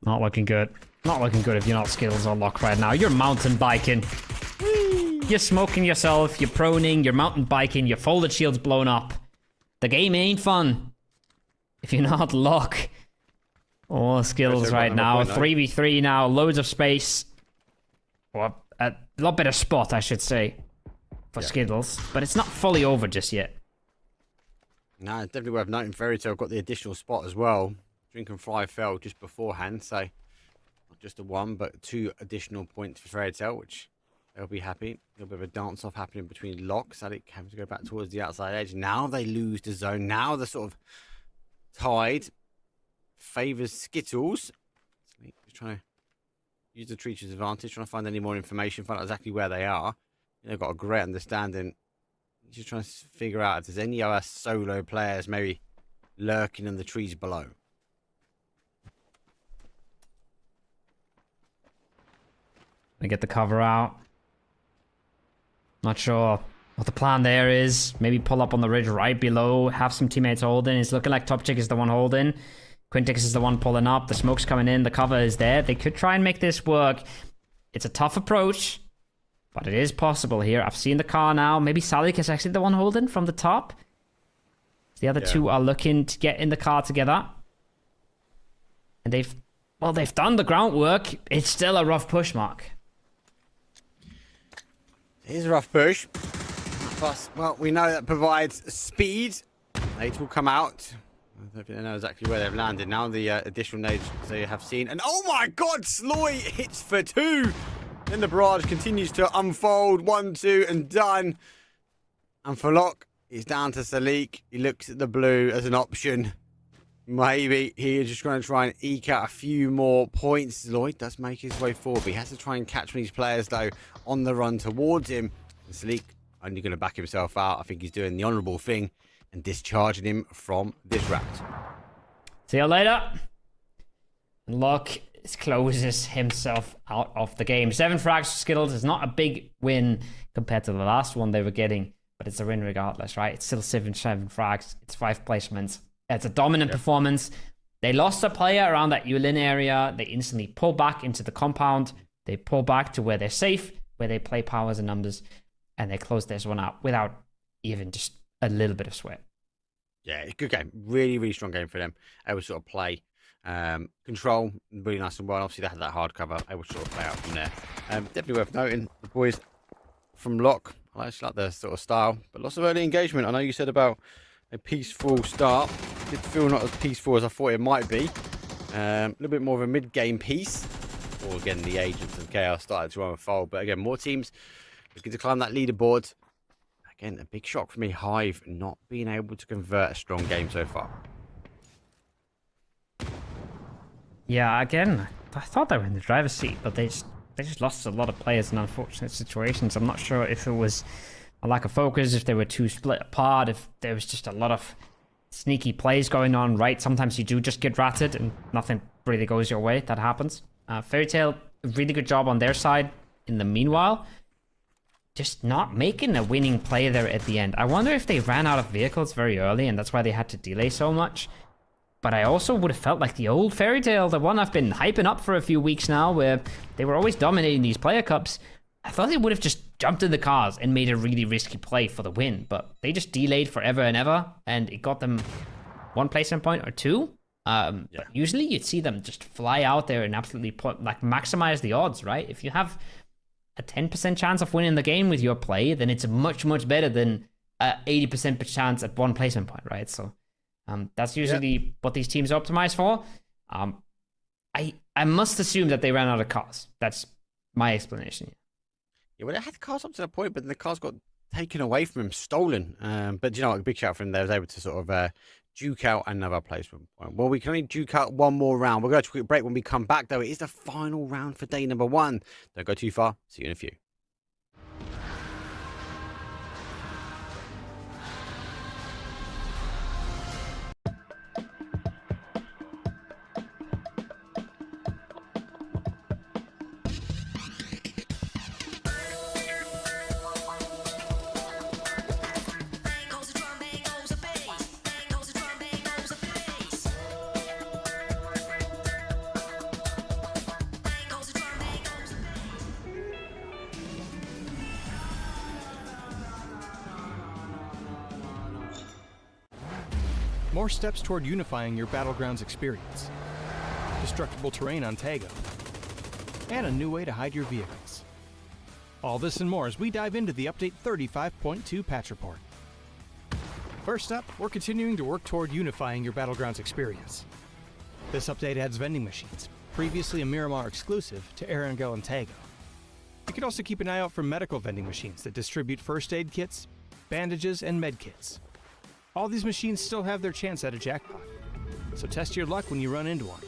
Not looking good. Not looking good if you're not Skittles or Lock right now. You're mountain biking. Whee! You're smoking yourself, you're proning, you're mountain biking, your folded shield's blown up. The game ain't fun if you're not Lock. Oh, Skittles right now. 3v3 now, loads of space. Well, a lot better spot, I should say, for Skittles. But it's not fully over just yet. No, it's definitely worth noting. Fairy Tail got the additional spot as well. Drink and Fly fell just beforehand, so not just a 1, but 2 additional points for Fairy Tail, which they'll be happy. A little bit of a dance-off happening between Lock. Sadik having to go back towards the outside edge. Now they lose the zone. Now they're sort of tied. Favours Skittles. Just trying to use the Treacher's advantage, trying to find any more information, find out exactly where they are. They've got a great understanding. Just trying to figure out if there's any other solo players maybe lurking in the trees below. They get the cover out. Not sure what the plan there is. Maybe pull up on the ridge right below. Have some teammates holding. It's looking like Top Chick is the one holding. Quintix is the one pulling up. The smoke's coming in. The cover is there. They could try and make this work. It's a tough approach, but it is possible here. I've seen the car now. Maybe Salik is actually the one holding from the top. The other two are looking to get in the car together. And they've done the groundwork. It's still a rough push, Mark. It is a rough push. Plus, well, we know that provides speed. Nades will come out. I don't think they know exactly where they've landed. Now the additional nades they have seen. And oh my god, Sloy hits for 2. Then the barrage continues to unfold. 1, 2, and done. And for Lock, he's down to Salik. He looks at the blue as an option. Maybe he is just going to try and eke out a few more points. Lloyd does make his way forward, but he has to try and catch one of these players, though, on the run towards him. And Salik only going to back himself out. I think he's doing the honourable thing and discharging him from this route. See you later. Lock closes himself out of the game. 7 frags for Skittles is not a big win compared to the last one they were getting, but it's a win regardless, right? It's still 7 frags. It's 5 placements. It's a dominant performance. They lost a player around that Yulin area. They instantly pull back into the compound. They pull back to where they're safe, where they play powers and numbers, and they close this one out without even just a little bit of sweat. Yeah, good game. Really, really strong game for them. Able to sort of play control really nice and well. Obviously, they had that hard cover. Able to sort of play out from there. Definitely worth noting, the boys from Lock. I actually like their sort of style, but lots of early engagement. I know you said about a peaceful start. Did feel not as peaceful as I thought it might be. A little bit more of a mid-game piece. Or again, the Agents of Chaos started to unfold. But again, more teams looking to climb that leaderboard. Again, a big shock for me. Hive not being able to convert a strong game so far. Yeah, again, I thought they were in the driver's seat, but they just lost a lot of players in unfortunate situations. I'm not sure if it was a lack of focus, if they were too split apart, if there was just a lot of sneaky plays going on, right? Sometimes you do just get ratted and nothing really goes your way. That happens. Fairy Tail, really good job on their side in the meanwhile. Just not making a winning play there at the end. I wonder if they ran out of vehicles very early and that's why they had to delay so much. But I also would have felt like the old Fairy Tail, the one I've been hyping up for a few weeks now, where they were always dominating these player cups. I thought they would have just jumped in the cars and made a really risky play for the win, but they just delayed forever and ever, and it got them 1 placement point or 2. But usually you'd see them just fly out there and absolutely maximize the odds, right? If you have a 10% chance of winning the game with your play, then it's much, much better than a 80% chance at one placement point, right? So that's usually what these teams optimize for. I must assume that they ran out of cars. That's my explanation. Yeah, well, they had cars up to the point, but then the cars got taken away from him, stolen. But you know what? A big shout for him. They was able to sort of duke out another placement point. Well, we can only duke out one more round. We'll go to a quick break. When we come back, though, it is the final round for day number 1. Don't go too far. See you in a few. More steps toward unifying your Battlegrounds experience, destructible terrain on Tago, and a new way to hide your vehicles. All this and more as we dive into the Update 35.2 patch report. First up, we're continuing to work toward unifying your Battlegrounds experience. This update adds vending machines, previously a Miramar exclusive, to Erangel and Tago. You can also keep an eye out for medical vending machines that distribute first aid kits, bandages, and med kits. All these machines still have their chance at a jackpot, so test your luck when you run into one.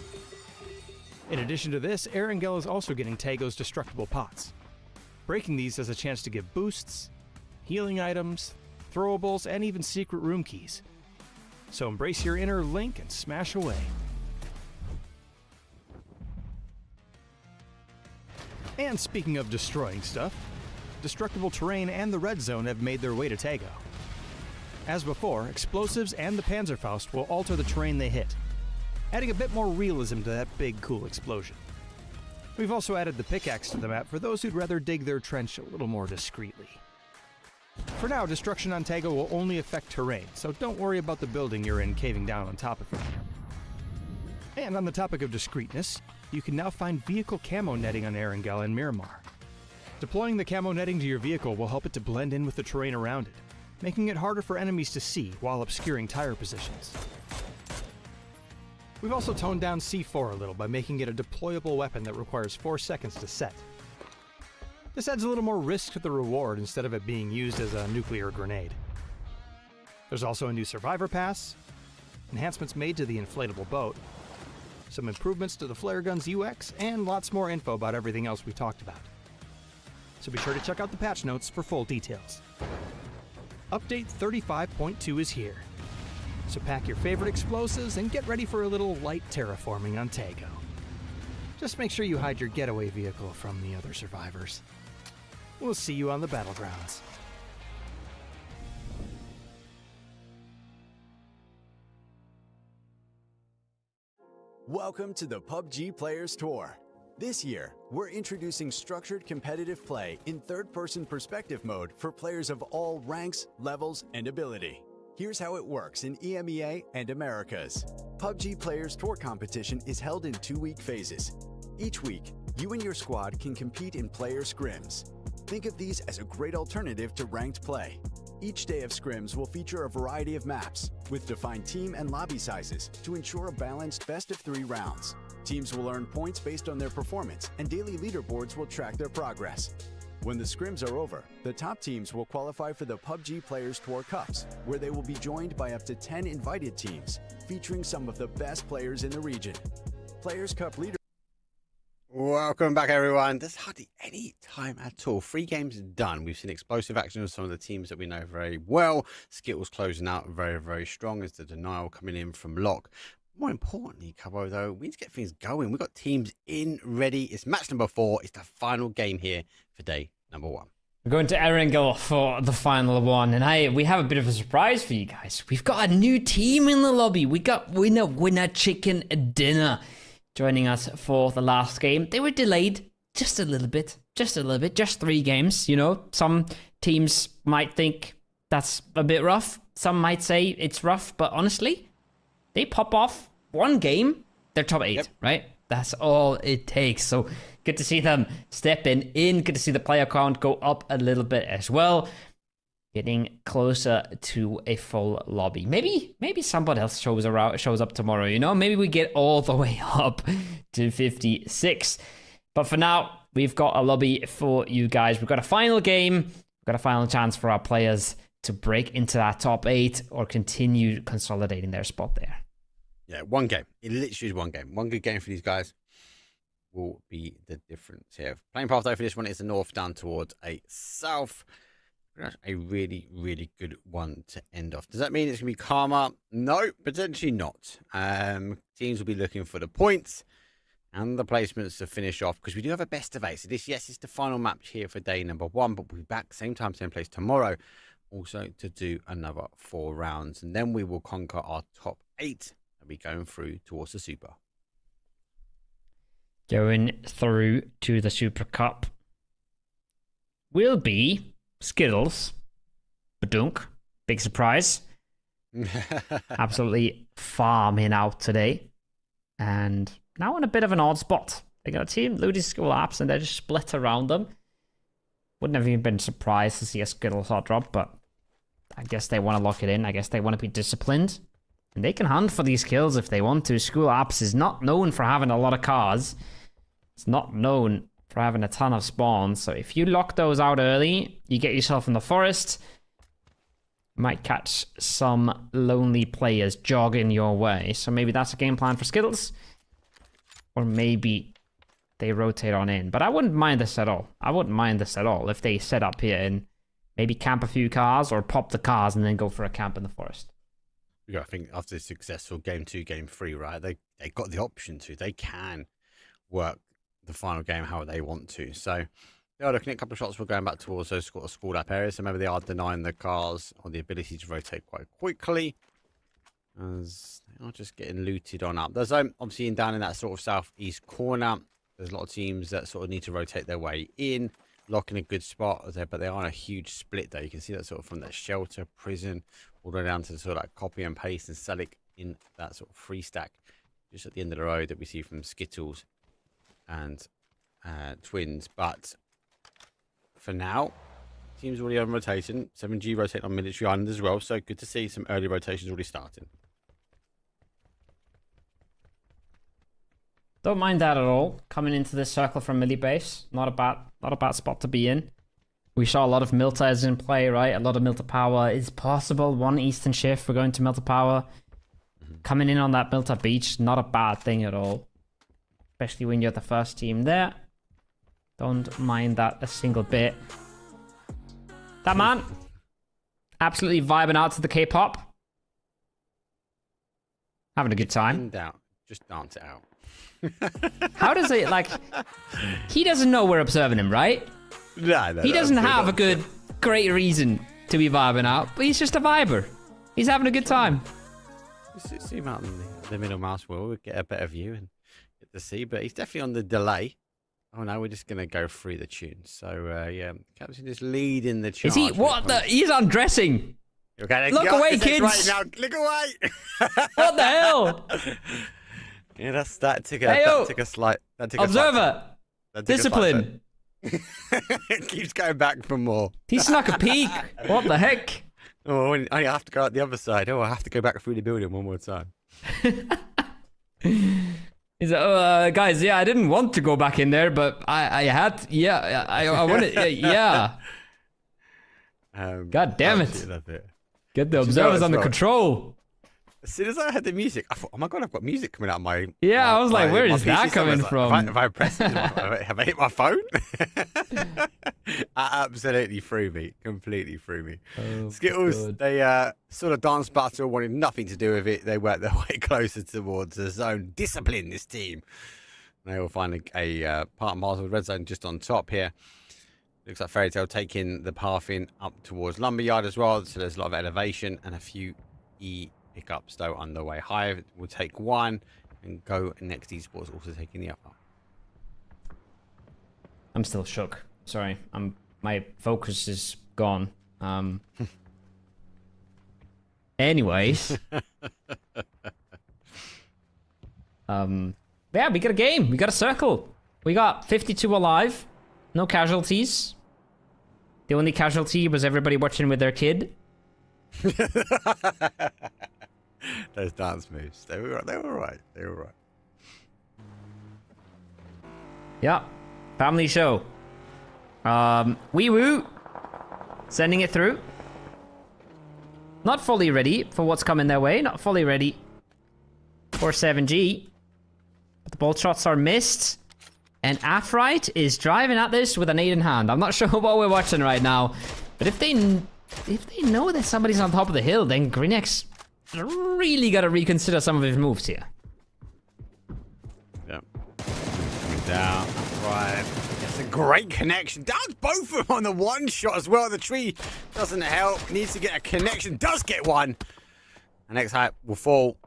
In addition to this, Erangel is also getting Tago's destructible pots. Breaking these has a chance to give boosts, healing items, throwables, and even secret room keys. So embrace your inner Link and smash away. And speaking of destroying stuff, destructible terrain and the red zone have made their way to Tago. As before, explosives and the Panzerfaust will alter the terrain they hit, adding a bit more realism to that big, cool explosion. We've also added the pickaxe to the map for those who'd rather dig their trench a little more discreetly. For now, destruction on Tago will only affect terrain, so don't worry about the building you're in caving down on top of it. And on the topic of discreetness, you can now find vehicle camo netting on Erangel and Miramar. Deploying the camo netting to your vehicle will help it to blend in with the terrain around it, making it harder for enemies to see while obscuring tire positions. We've also toned down C4 a little by making it a deployable weapon that requires 4 seconds to set. This adds a little more risk to the reward instead of it being used as a nuclear grenade. There's also a new Survivor Pass, enhancements made to the inflatable boat, some improvements to the flare gun's UX, and lots more info about everything else we talked about. So be sure to check out the patch notes for full details. Update 35.2 is here, so pack your favorite explosives and get ready for a little light terraforming on Tago. Just make sure you hide your getaway vehicle from the other survivors. We'll see you on the Battlegrounds. Welcome to the PUBG Players Tour. This year, we're introducing structured competitive play in third-person perspective mode for players of all ranks, levels, and ability. Here's how it works in EMEA and Americas. PUBG Players Tour competition is held in 2-week phases. Each week, you and your squad can compete in player scrims. Think of these as a great alternative to ranked play. Each day of scrims will feature a variety of maps, with defined team and lobby sizes to ensure a balanced best-of-3 rounds. Teams will earn points based on their performance, and daily leaderboards will track their progress. When the scrims are over, the top teams will qualify for the PUBG Players Tour Cups, where they will be joined by up to 10 invited teams, featuring some of the best players in the region. Players Cup leader. Welcome back, everyone. There's hardly any time at all. 3 games done. We've seen explosive action with some of the teams that we know very well. Skittles closing out very, very strong as the denial coming in from Lock. More importantly, Cabo, though, we need to get things going. We've got teams in, ready. It's match number 4. It's the final game here for day number 1. We're going to Erangel for the final one, and we have a bit of a surprise for you guys. We've got a new team in the lobby. We got winner chicken dinner joining us for the last game. They were delayed just a little bit, just 3 games. You know, some teams might think that's a bit rough. Some might say it's rough, but honestly, they pop off 1 game, they're top 8, right? That's all it takes. So Good to see them stepping in. Good to see the player count go up a little bit as well. Getting closer to a full lobby. Maybe somebody else shows up tomorrow, you know? Maybe we get all the way up to 56. But for now, we've got a lobby for you guys. We've got a final game. We've got a final chance for our players to break into that top 8 or continue consolidating their spot there. Yeah, one game. It literally is one game. One good game for these guys will be the difference here. Playing path though for this one is the north down towards a south. That's a really, really good one to end off. Does that mean it's going to be calmer? No, potentially not. Teams will be looking for the points and the placements to finish off because we do have a best of 8. So this, yes, is the final match here for day number 1, but we'll be back same time, same place tomorrow also to do another 4 rounds. And then we will conquer our top 8 and be going through towards the Super. Going through to the Super Cup will be Skittles. Badunk. Big surprise. Absolutely farming out today. And now in a bit of an odd spot. They got a team, Ludi School Apps, and they're just split around them. Wouldn't have even been surprised to see a Skittles hot drop, but I guess they want to lock it in. I guess they want to be disciplined. And they can hunt for these kills if they want to. School Apps is not known for having a lot of cars. It's not known for having a ton of spawns. So if you lock those out early, you get yourself in the forest. You might catch some lonely players jogging your way. So maybe that's a game plan for Skittles. Or maybe they rotate on in. But I wouldn't mind this at all. I wouldn't mind this at all if they set up here and maybe camp a few cars or pop the cars and then go for a camp in the forest. Yeah, I think after a successful game 2, game 3, right, they got the option to. They can work the final game how they want to. So they are looking at a couple of shots. We're going back towards those school up areas. So maybe they are denying the cars or the ability to rotate quite quickly as they are just getting looted on up. There's obviously down in that sort of southeast corner. There's a lot of teams that sort of need to rotate their way in, lock in a good spot there, but they are on a huge split there. You can see that sort of from that shelter, prison, all the way down to the sort of like copy and paste and sell it in that sort of free stack just at the end of the road that we see from Skittles and Twins. But for now, teams already on rotation. 7G rotating on Military Island as well, so good to see some early rotations already starting. Don't mind that at all. Coming into this circle from Millie base, not a bad spot to be in. We saw a lot of Milters in play, right? A lot of Milter power is possible. 1 Eastern shift, we're going to Milter power. Coming in on that Milter beach, not a bad thing at all. Especially when you're the first team there. Don't mind that a single bit. That man, absolutely vibing out to the K-pop. Having a good time. Just dance it out. How does it, like, he doesn't know we're observing him, right? No, he doesn't have a great reason to be vibing out, but he's just a viber. He's having a good time. See him out in the middle mouse wheel. We'll get a better view and get to see, but he's definitely on the delay. Oh no, we're just going to go through the tune. So, yeah, Captain is leading the charge. Is he? What the? He's undressing. Okay, look away, kids. Right now. Look away. What the hell? Yeah, that took a slight. Observer. Discipline. It keeps going back for more. He snuck a peek. What the heck? Oh, I have to go out the other side. Oh, I have to go back through the building one more time. He's like, guys, yeah, I didn't want to go back in there, but I had, yeah, I wanted, yeah. God damn it. Love it. Get the observers under control. As soon as I heard the music, I thought, oh my God, I've got music coming out of my... Yeah, I was like, where is that coming from? Have I pressed it? Have I hit my phone? That absolutely threw me. Completely threw me. Oh, Skittles, God. They sort of dance battle, wanted nothing to do with it. They worked their way closer towards the zone. Discipline, this team. They will find a part of Mars with red zone just on top here. Looks like Fairy Tale taking the path in up towards Lumberyard as well. So there's a lot of elevation and a few pickups though underway. Hive will take one and go next. Esports also taking the other. I'm still shook. Sorry, my focus is gone. Anyways, yeah, we got a game. We got a circle. We got 52 alive. No casualties. The only casualty was everybody watching with their kid. Those dance moves. They were right. They were right. Yeah. Family show. Wee Woo. Sending it through. Not fully ready for what's coming their way. Not fully ready for 7G. But the bolt shots are missed. And Afrite is driving at this with an 8 in hand. I'm not sure what we're watching right now. But if they know that somebody's on top of the hill, then GreenX really got to reconsider some of his moves here. Yeah. Down. Right. It's a great connection. Downs both of them on the one shot as well. The tree doesn't help. Needs to get a connection. Does get one. The next height will fall.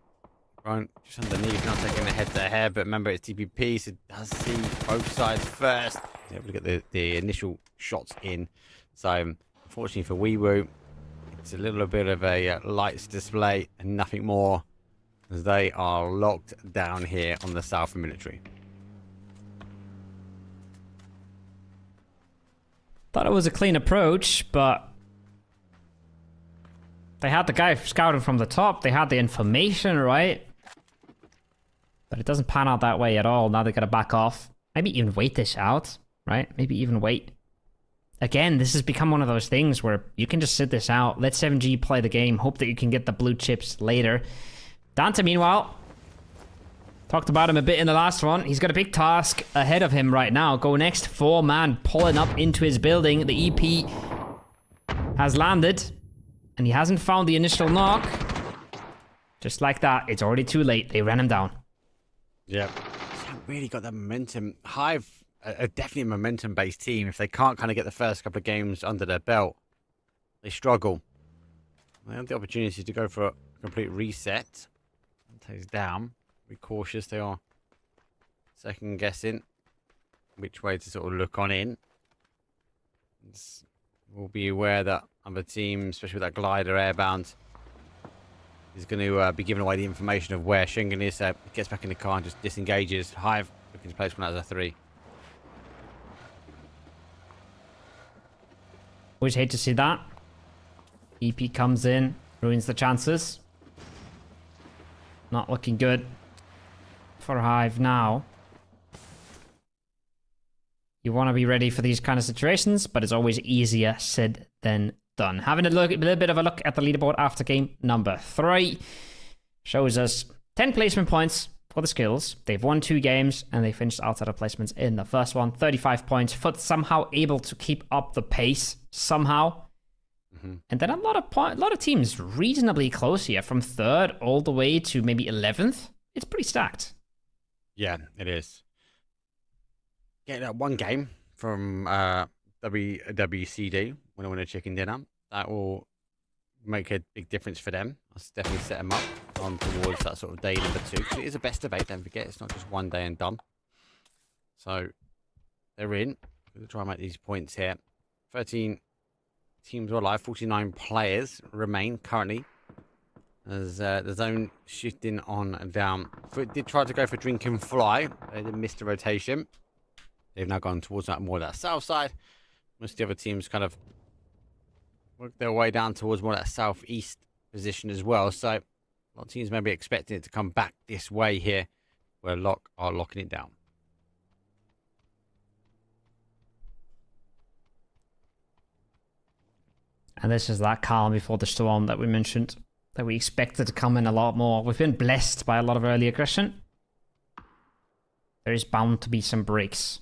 Right, just underneath, not taking the head to head, but remember it's TPP, so it does see both sides first. He's able to get the initial shots in. So, unfortunately for Weewoo, it's a little bit of a lights display and nothing more, as they are locked down here on the South Military. Thought it was a clean approach, but they had the guy scouting from the top. They had the information, right? But it doesn't pan out that way at all. Now they gotta back off. Maybe even wait this out, right? Maybe even wait. Again, this has become one of those things where you can just sit this out, let 7G play the game, hope that you can get the blue chips later. Dante, meanwhile, talked about him a bit in the last one. He's got a big task ahead of him right now. Go next, 4-man pulling up into his building. The EP has landed, and he hasn't found the initial knock. Just like that, it's already too late. They ran him down. Yeah. They haven't really got that momentum. Hive are definitely a momentum-based team. If they can't kind of get the first couple of games under their belt, they struggle. They have the opportunity to go for a complete reset. Takes down. Be cautious. They are second-guessing which way to sort of look on in. We'll be aware that other teams, especially with that glider airbound, is going to be giving away the information of where Schengen is. Gets back in the car and just disengages. Hive looking to place one out of the 3. Always hate to see that. EP comes in, ruins the chances. Not looking good for Hive now. You want to be ready for these kind of situations, but it's always easier said than done. Having a little bit of a look at the leaderboard after game number 3 shows us 10 placement points for the skills. They've won 2 games and they finished outside of placements in the first one. 35 points. Foot somehow able to keep up the pace somehow. And then a lot of teams reasonably close here, from 3rd all the way to maybe 11th. It's pretty stacked. Yeah, it is. Getting that one game from WWCD, when I win a chicken dinner, that will make a big difference for them. I'll definitely set them up on towards that sort of day number 2. It is a best of 8, don't forget. It's not just one day and done. So they're in. We'll try and make these points here. 13 teams are alive. 49 players remain currently. As the zone shifting on down. Foot did try to go for drink and fly. They did miss the rotation. They've now gone towards that more that south side. Most of the other teams kind of work their way down towards more that southeast position as well. So a lot of teams may be expecting it to come back this way here, where Lock are locking it down. And this is that calm before the storm that we mentioned, that we expected to come in a lot more. We've been blessed by a lot of early aggression. There is bound to be some breaks,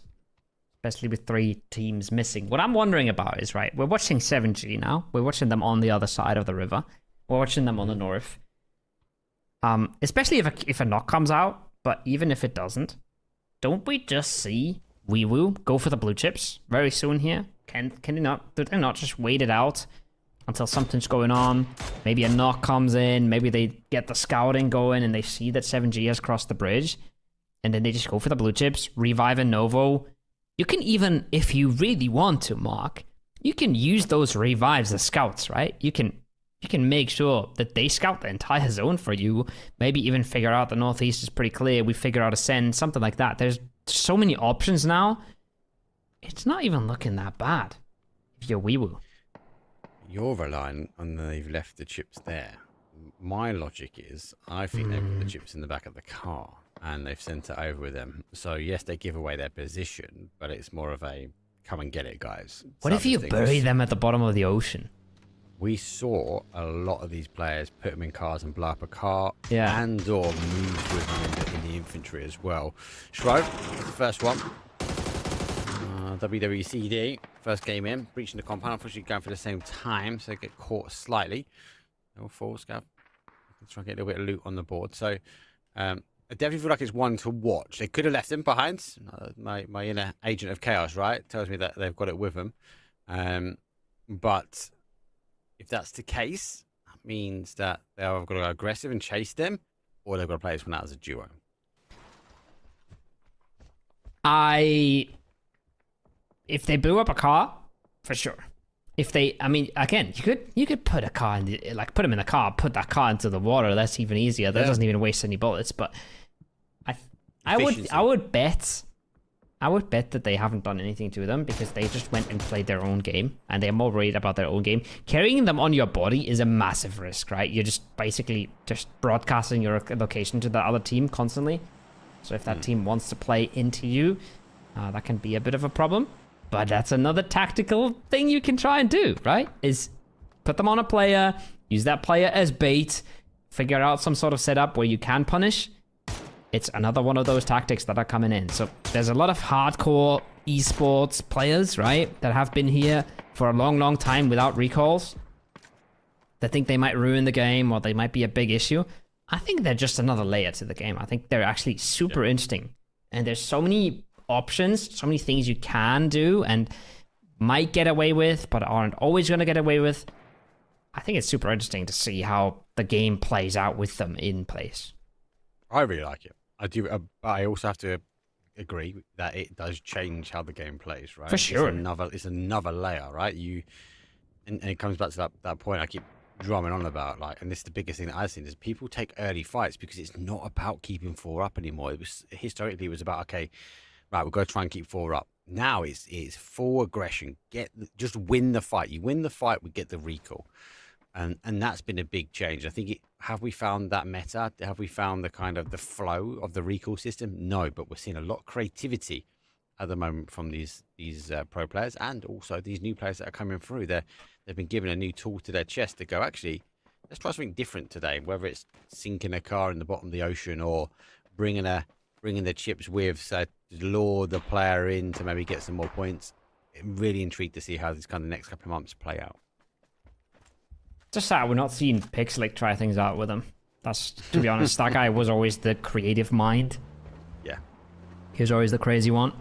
especially with 3 teams missing. What I'm wondering about is, right, we're watching 7G now. We're watching them on the other side of the river. We're watching them on the north. Especially if a knock comes out, but even if it doesn't, don't we just see Weewoo go for the blue chips very soon here? Can they not? Do they not just wait it out until something's going on? Maybe a knock comes in. Maybe they get the scouting going and they see that 7G has crossed the bridge, and then they just go for the blue chips, revive a Novo. You can even, if you really want to, Mark, you can use those revives as scouts, right? You can make sure that they scout the entire zone for you. Maybe even figure out the northeast is pretty clear. We figure out a send, something like that. so many options now. It's not even looking that bad if you're Weewoo. You're relying on they've left the chips there. My logic is, I think they put the chips in the back of the car and they've sent it over with them. So yes, they give away their position, but it's more of a come and get it, guys. What if you bury them at the bottom of the ocean? We saw a lot of these players put them in cars and blow up a car, Yeah, and or move with them in the infantry as well. Shrove, the first one. WWCD, first game in, breaching the compound. Unfortunately, going for the same time, so they get caught slightly. No full scav. Let's try and get a little bit of loot on the board. So, I definitely feel like it's one to watch. They could have left him behind. My inner agent of chaos, right, tells me that they've got it with them. But if that's the case, that means that they've got to go aggressive and chase them, or they've got to play this one out as a duo. If they blew up a car, for sure. If they, I mean, again, you could put a car in the, like, put them in a car, put that car into the water. That's even easier. That doesn't even waste any bullets. But I would bet that they haven't done anything to them because they just went and played their own game and they're more worried about their own game. Carrying them on your body is a massive risk, right? You're just basically just broadcasting your location to the other team constantly. So if that team wants to play into you, that can be a bit of a problem. But that's another tactical thing you can try and do, right? Is put them on a player, use that player as bait, figure out some sort of setup where you can punish. It's another one of those tactics that are coming in. So there's a lot of hardcore esports players, right, that have been here for a long, long time without recalls. They think they might ruin the game or they might be a big issue. I think they're just another layer to the game. I think they're actually super interesting. And there's so many options, so many things you can do and might get away with, but aren't always going to get away with. I think it's super interesting to see how the game plays out with them in place. I really like it. I do, but I also have to agree that it does change how the game plays, right? For sure. It's another layer, right? And it comes back to that point I keep drumming on about, like, and this is the biggest thing that I've seen is people take early fights because it's not about keeping 4 up anymore. It was historically about, okay, right, we've got to try and keep 4 up. Now it's full aggression. Just win the fight. You win the fight, we get the recall. And that's been a big change. I think have we found that meta? Have we found the kind of the flow of the recall system? No, but we're seeing a lot of creativity at the moment from these pro players and also these new players that are coming through. They've been given a new tool to their chest to go, actually, let's try something different today, whether it's sinking a car in the bottom of the ocean or bringing the chips with, so to lure the player in to maybe get some more points. I'm really intrigued to see how this kind of next couple of months play out. Just sad we're not seeing Pixelic try things out with him. That's, to be honest, that guy was always the creative mind. Yeah. He was always the crazy one.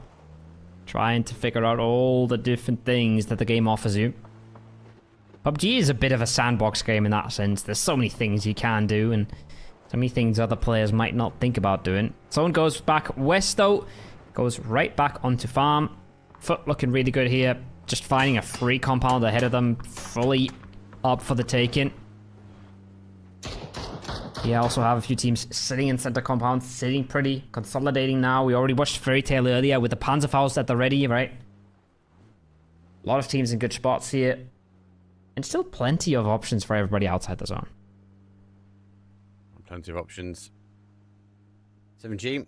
Trying to figure out all the different things that the game offers you. PUBG is a bit of a sandbox game in that sense. There's so many things you can do and so many things other players might not think about doing. Someone goes back west though. Goes right back onto farm. Foot looking really good here. Just finding a free compound ahead of them. Fully up for the taking. Yeah, also have a few teams sitting in center compound, sitting pretty, consolidating now. We already watched Fairy Tail earlier with the Panzerfaust at the ready, right? A lot of teams in good spots here. And still plenty of options for everybody outside the zone. Plenty of options. 7G,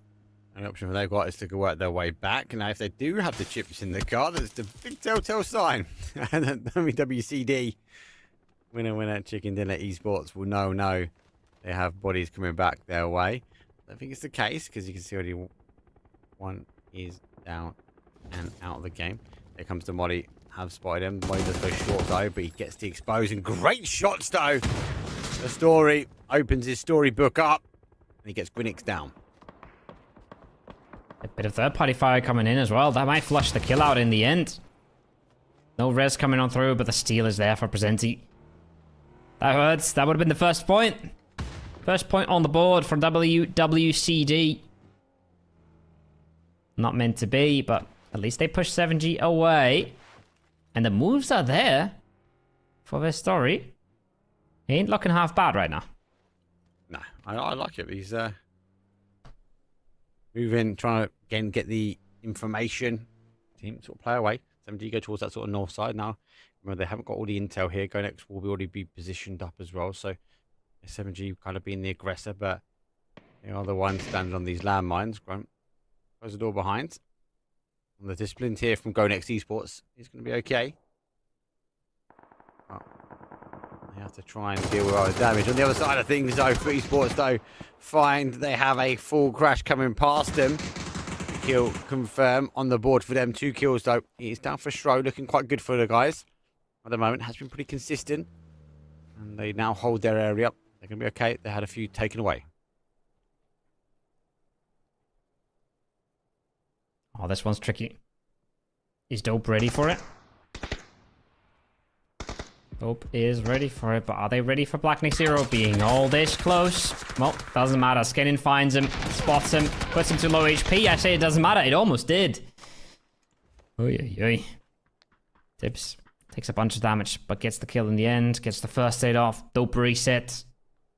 an option for they've got is to go work their way back. Now, if they do have the chips in the car, that's the big telltale sign. And then WCD, winner, chicken dinner, esports will know they have bodies coming back their way. I think it's the case because you can see already one is down and out of the game. Here comes the Molly. Have spotted him. Molly does go short though, but he gets the exposed and great shots though. The story opens his storybook up and he gets Gwinnix down. A bit of third-party fire coming in as well. That might flush the kill out in the end. No res coming on through, but the steal is there for Presenti. That hurts. That would have been the first point. First point on the board from WWCD. Not meant to be, but at least they push 7G away. And the moves are there for their story. He ain't looking half bad right now. No, I like it. He's move in, trying to again get the information. Team sort of play away. 7G go towards that sort of north side now. Remember, they haven't got all the intel here. Go next will already be positioned up as well. So 7G kind of being the aggressor, but they are the ones standing on these landmines. Grunt close the door behind. And the disciplines here from Go Next Esports is going to be okay. Oh, they have to try and deal with all the damage. On the other side of things, though, for Esports, though, find they have a full crash coming past them. Kill confirm on the board for them. 2 kills, though. It's down for Shro, looking quite good for the guys at the moment. Has been pretty consistent. And they now hold their area. They're going to be okay. They had a few taken away. Oh, this one's tricky. Is Dope ready for it? Dope is ready for it, but are they ready for Black Nick Zero being all this close? Well, doesn't matter. Skinnin finds him, spots him, puts him to low HP. I say it doesn't matter. It almost did. Oy, oy, oy. Tips takes a bunch of damage, but gets the kill in the end. Gets the first aid off. Dope reset.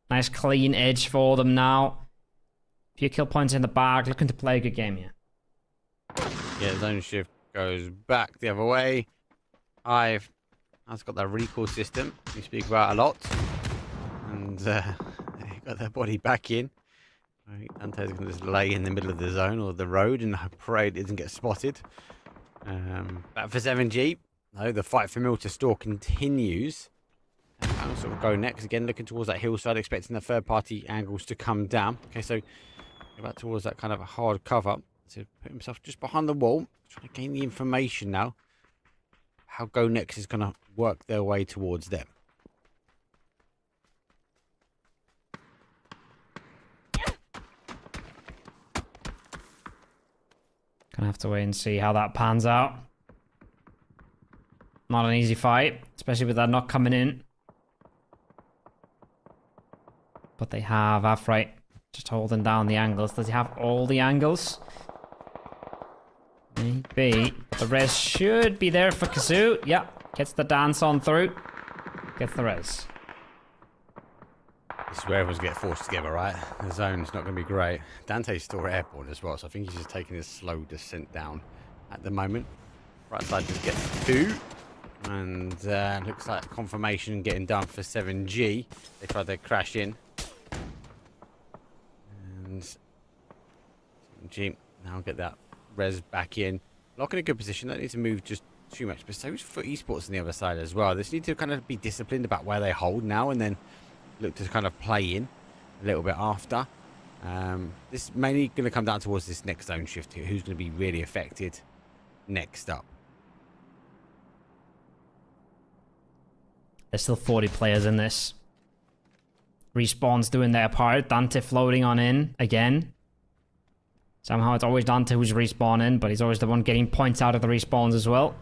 Nice clean edge for them now. Few kill points in the bag. Looking to play a good game here. Yeah, zone shift goes back the other way. I've got that recall system we speak about a lot. And they got their body back in. Dante's going to just lay in the middle of the zone or the road and pray it doesn't get spotted. Back for 7G. No, the fight for Milter Store continues. I'll sort of go next again, looking towards that hillside, expecting the third-party angles to come down. Okay, so go back towards that kind of a hard cover. To put himself just behind the wall, trying to gain the information now. How Go Next is going to work their way towards them. Gonna have to wait and see how that pans out. Not an easy fight, especially with that knock coming in. But they have Afrite just holding down the angles. Does he have all the angles? Maybe. The res should be there for Kazoo. Yep. Gets the dance on through. Gets the res. This is where everyone's get forced together, right? The zone's not going to be great. Dante's still airborne as well, so I think he's just taking his slow descent down at the moment. Right side just gets 2. And looks like confirmation getting done for 7G. They tried to crash in. And 7G now get that res back in. Lock in a good position. Don't need to move just too much. But so is for Esports on the other side as well. They just need to kind of be disciplined about where they hold now and then look to kind of play in a little bit after. This is mainly going to come down towards this next zone shift here. Who's going to be really affected next up? There's still 40 players in this. Respawn's doing their part. Dante floating on in again. Somehow it's always Dante who's respawning, but he's always the one getting points out of the respawns as well.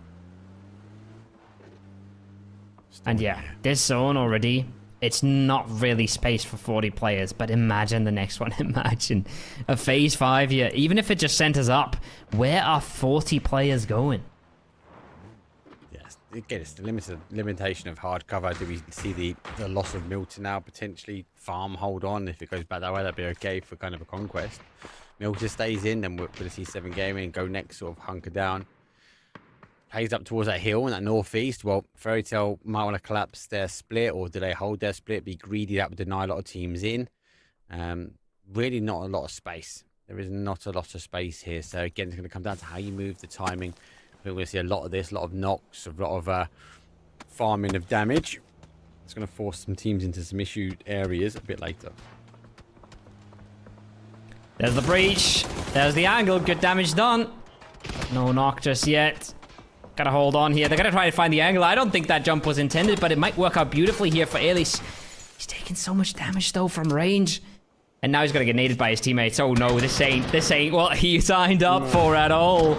And yeah, this zone already, it's not really space for 40 players, but imagine the next one. Imagine a phase 5 here. Even if it just centers up, where are 40 players going? Yes, again, it's the limitation of hard cover. Do we see the loss of Milton now potentially farm hold on? If it goes back that way, that'd be okay for kind of a conquest. Milton stays in, then we're going to see 7 Gaming and Go Next sort of hunker down. Plays up towards that hill in that northeast. Well, Fairy Tail might want to collapse their split, or do they hold their split? Be greedy, that would deny a lot of teams in. Really not a lot of space. There is not a lot of space here. So again, it's going to come down to how you move, the timing. We're going to see a lot of this, a lot of knocks, a lot of farming of damage. It's going to force some teams into some issued areas a bit later. There's the breach. There's the angle. Good damage done. No knock just yet. Gotta hold on here. They're gonna try to find the angle. I don't think that jump was intended, but it might work out beautifully here for Elise. He's taking so much damage though from range. And now he's gonna get naded by his teammates. Oh no, this ain't what he signed up for at all.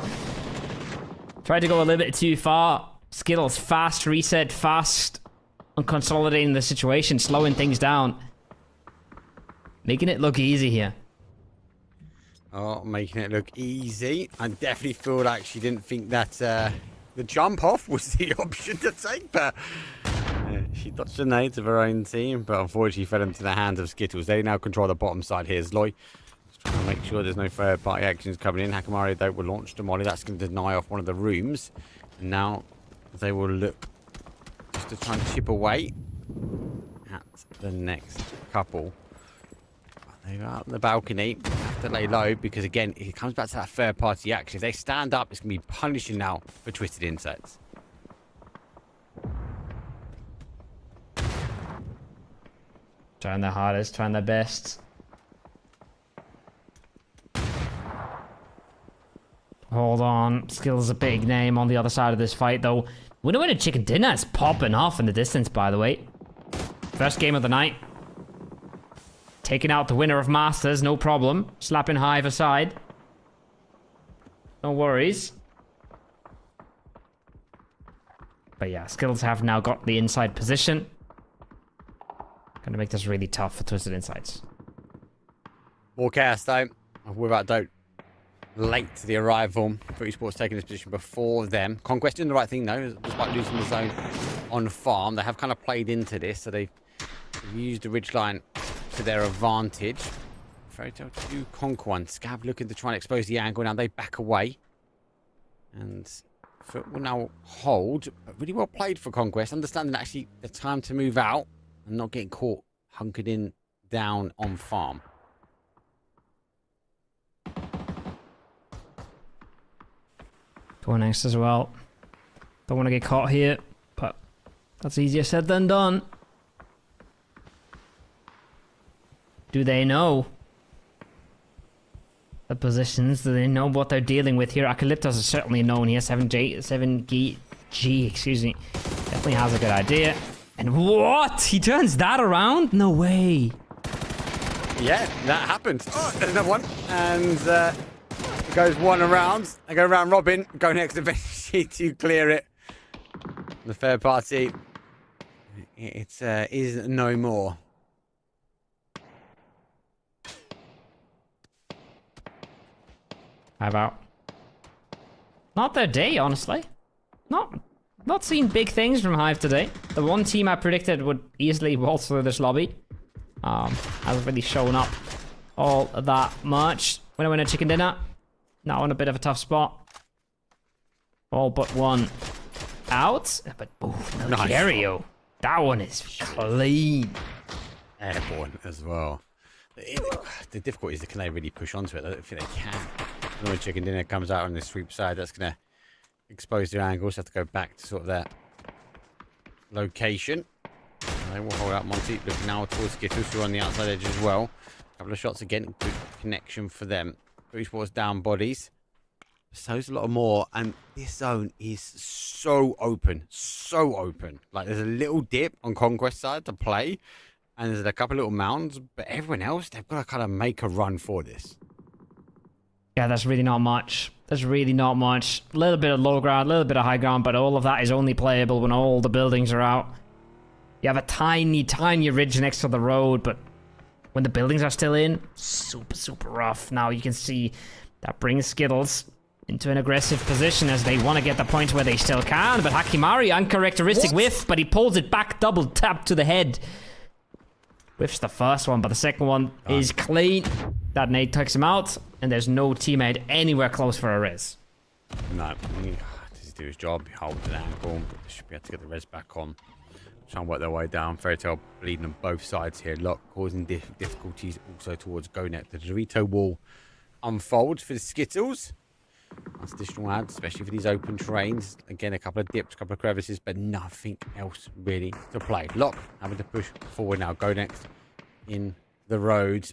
Tried to go a little bit too far. Skittles fast, reset fast. On consolidating the situation, slowing things down. Making it look easy here. Oh, making it look easy. I definitely feel like she didn't think that the jump off was the option to take, but she dodged the nades of her own team, but unfortunately fell into the hands of Skittles. They now control the bottom side here. Zloy I'll make sure there's no third-party actions coming in. Hakamaru, though, will launch the molly. That's going to deny off one of the rooms. And now they will look just to try and chip away at the next couple. They're out on the balcony. Have to lay low because, again, it comes back to that third-party action. If they stand up, it's going to be punishing now for Twisted Insects. Trying their hardest, trying their best. Hold on. Skill's a big name on the other side of this fight, though. Winner Chicken Dinner is popping off in the distance, by the way. First game of the night. Taking out the winner of Masters, no problem. Slapping Hive aside. No worries. But yeah, Skills have now got the inside position. Gonna make this really tough for Twisted Insights. More chaos, though. Without doubt, late to the arrival. For Esports taking this position before them. Conquest doing the right thing, though, despite losing the zone on farm. They have kind of played into this, so they've used the ridgeline to their advantage. Fairy Tale to conquer one. Scab looking to try and expose the angle. Now they back away. And Foot will now hold. But really well played for Conquest. Understanding actually the time to move out and not getting caught hunkered in down on farm. Going next as well. Don't want to get caught here, but that's easier said than done. Do they know the positions? Do they know what they're dealing with here? Apocalyptos is certainly known here. 7G, excuse me. Definitely has a good idea. And what? He turns that around? No way. Yeah, that happened. Oh, there's another one. And it goes one around. They go around Robin. Go next eventually to clear it. The third party, it is no more. How about? Not their day, honestly. Not seen big things from Hive today. The one team I predicted would easily waltz through this lobby hasn't really shown up all that much. Winner Chicken Dinner. Now in a bit of a tough spot. All but one out. But no Nice. Dario. That one is clean. Airborne as well. The difficulty is that can they really push onto it? I don't think they can. When Chicken Dinner comes out on the sweep side, that's going to expose their angles. Have to go back to sort of that location. And they will hold out Monty, looking now towards Skittles, who are on the outside edge as well. A couple of shots again, good connection for them. Esports down bodies. So there's a lot more, and this zone is so open, so open. Like there's a little dip on Conquest side to play, and there's a couple of little mounds, but everyone else, they've got to kind of make a run for this. Yeah, that's really not much. There's really not much. A little bit of low ground, a little bit of high ground, but all of that is only playable when all the buildings are out. You have a tiny, tiny ridge next to the road, but when the buildings are still in, super, super rough. Now you can see that brings Skittles into an aggressive position as they want to get the points where they still can, but Hakimari, uncharacteristic whiff, but he pulls it back, double tap to the head. Whiffs the first one, but the second one is clean. That nade takes him out, and there's no teammate anywhere close for a res. No, just do his job, hold the ankle, should be able to get the res back on. Try and work their way down. Fairy Tale bleeding on both sides here. Lock causing difficulties also towards GoNet. The Dorito wall unfolds for the Skittles. That's additional ads, especially for these open terrains. Again, a couple of dips, a couple of crevices, but nothing else really to play. Lock having to push forward now. GoNet in the road.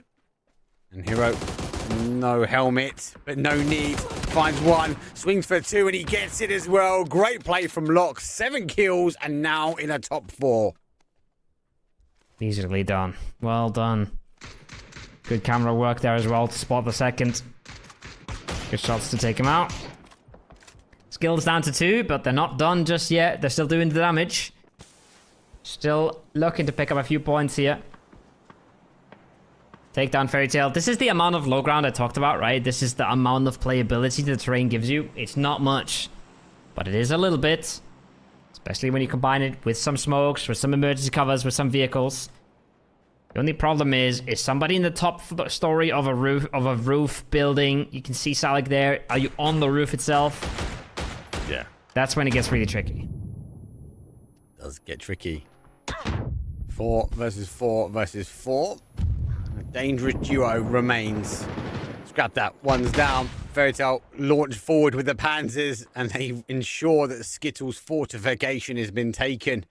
And Hero, no helmet, but no need. Finds one, swings for two, and he gets it as well. Great play from Lock. 7 kills, and now in a top 4. Easily done. Well done. Good camera work there as well to spot the second. Good shots to take him out. Skills down to 2, but they're not done just yet. They're still doing the damage. Still looking to pick up a few points here. Take down Fairy Tale. This is the amount of low ground I talked about, right? This is the amount of playability the terrain gives you. It's not much, but it is a little bit. Especially when you combine it with some smokes, with some emergency covers, with some vehicles. The only problem is somebody in the top story of a roof building? You can see Salik there. Are you on the roof itself? Yeah. That's when it gets really tricky. Does get tricky. 4 versus 4 versus 4. A dangerous duo remains. Scrap that. One's down. Fairy Tail launch forward with the Panzers, and they ensure that Skittles' fortification has been taken.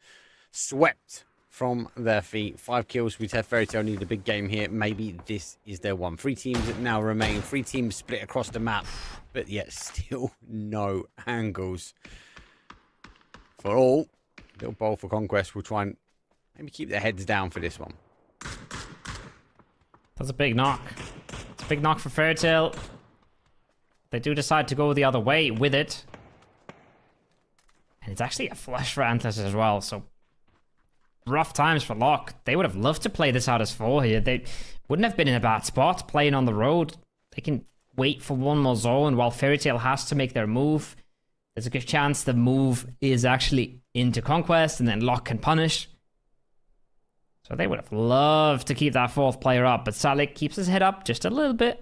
Swept from their feet. 5 kills. We said Fairy Tail need a big game here. Maybe this is their one. 3 teams that now remain. 3 teams split across the map, but yet still no angles. For all, little bowl for Conquest will try and maybe keep their heads down for this one. That's a big knock. It's a big knock for Fairy Tail. They do decide to go the other way with it. And it's actually a flush for Antlers as well, so rough times for Locke. They would have loved to play this out as 4 here. They wouldn't have been in a bad spot playing on the road. They can wait for one more zone while Fairy Tail has to make their move. There's a good chance the move is actually into Conquest and then Locke can punish. So they would have loved to keep that 4th player up, but Salik keeps his head up just a little bit.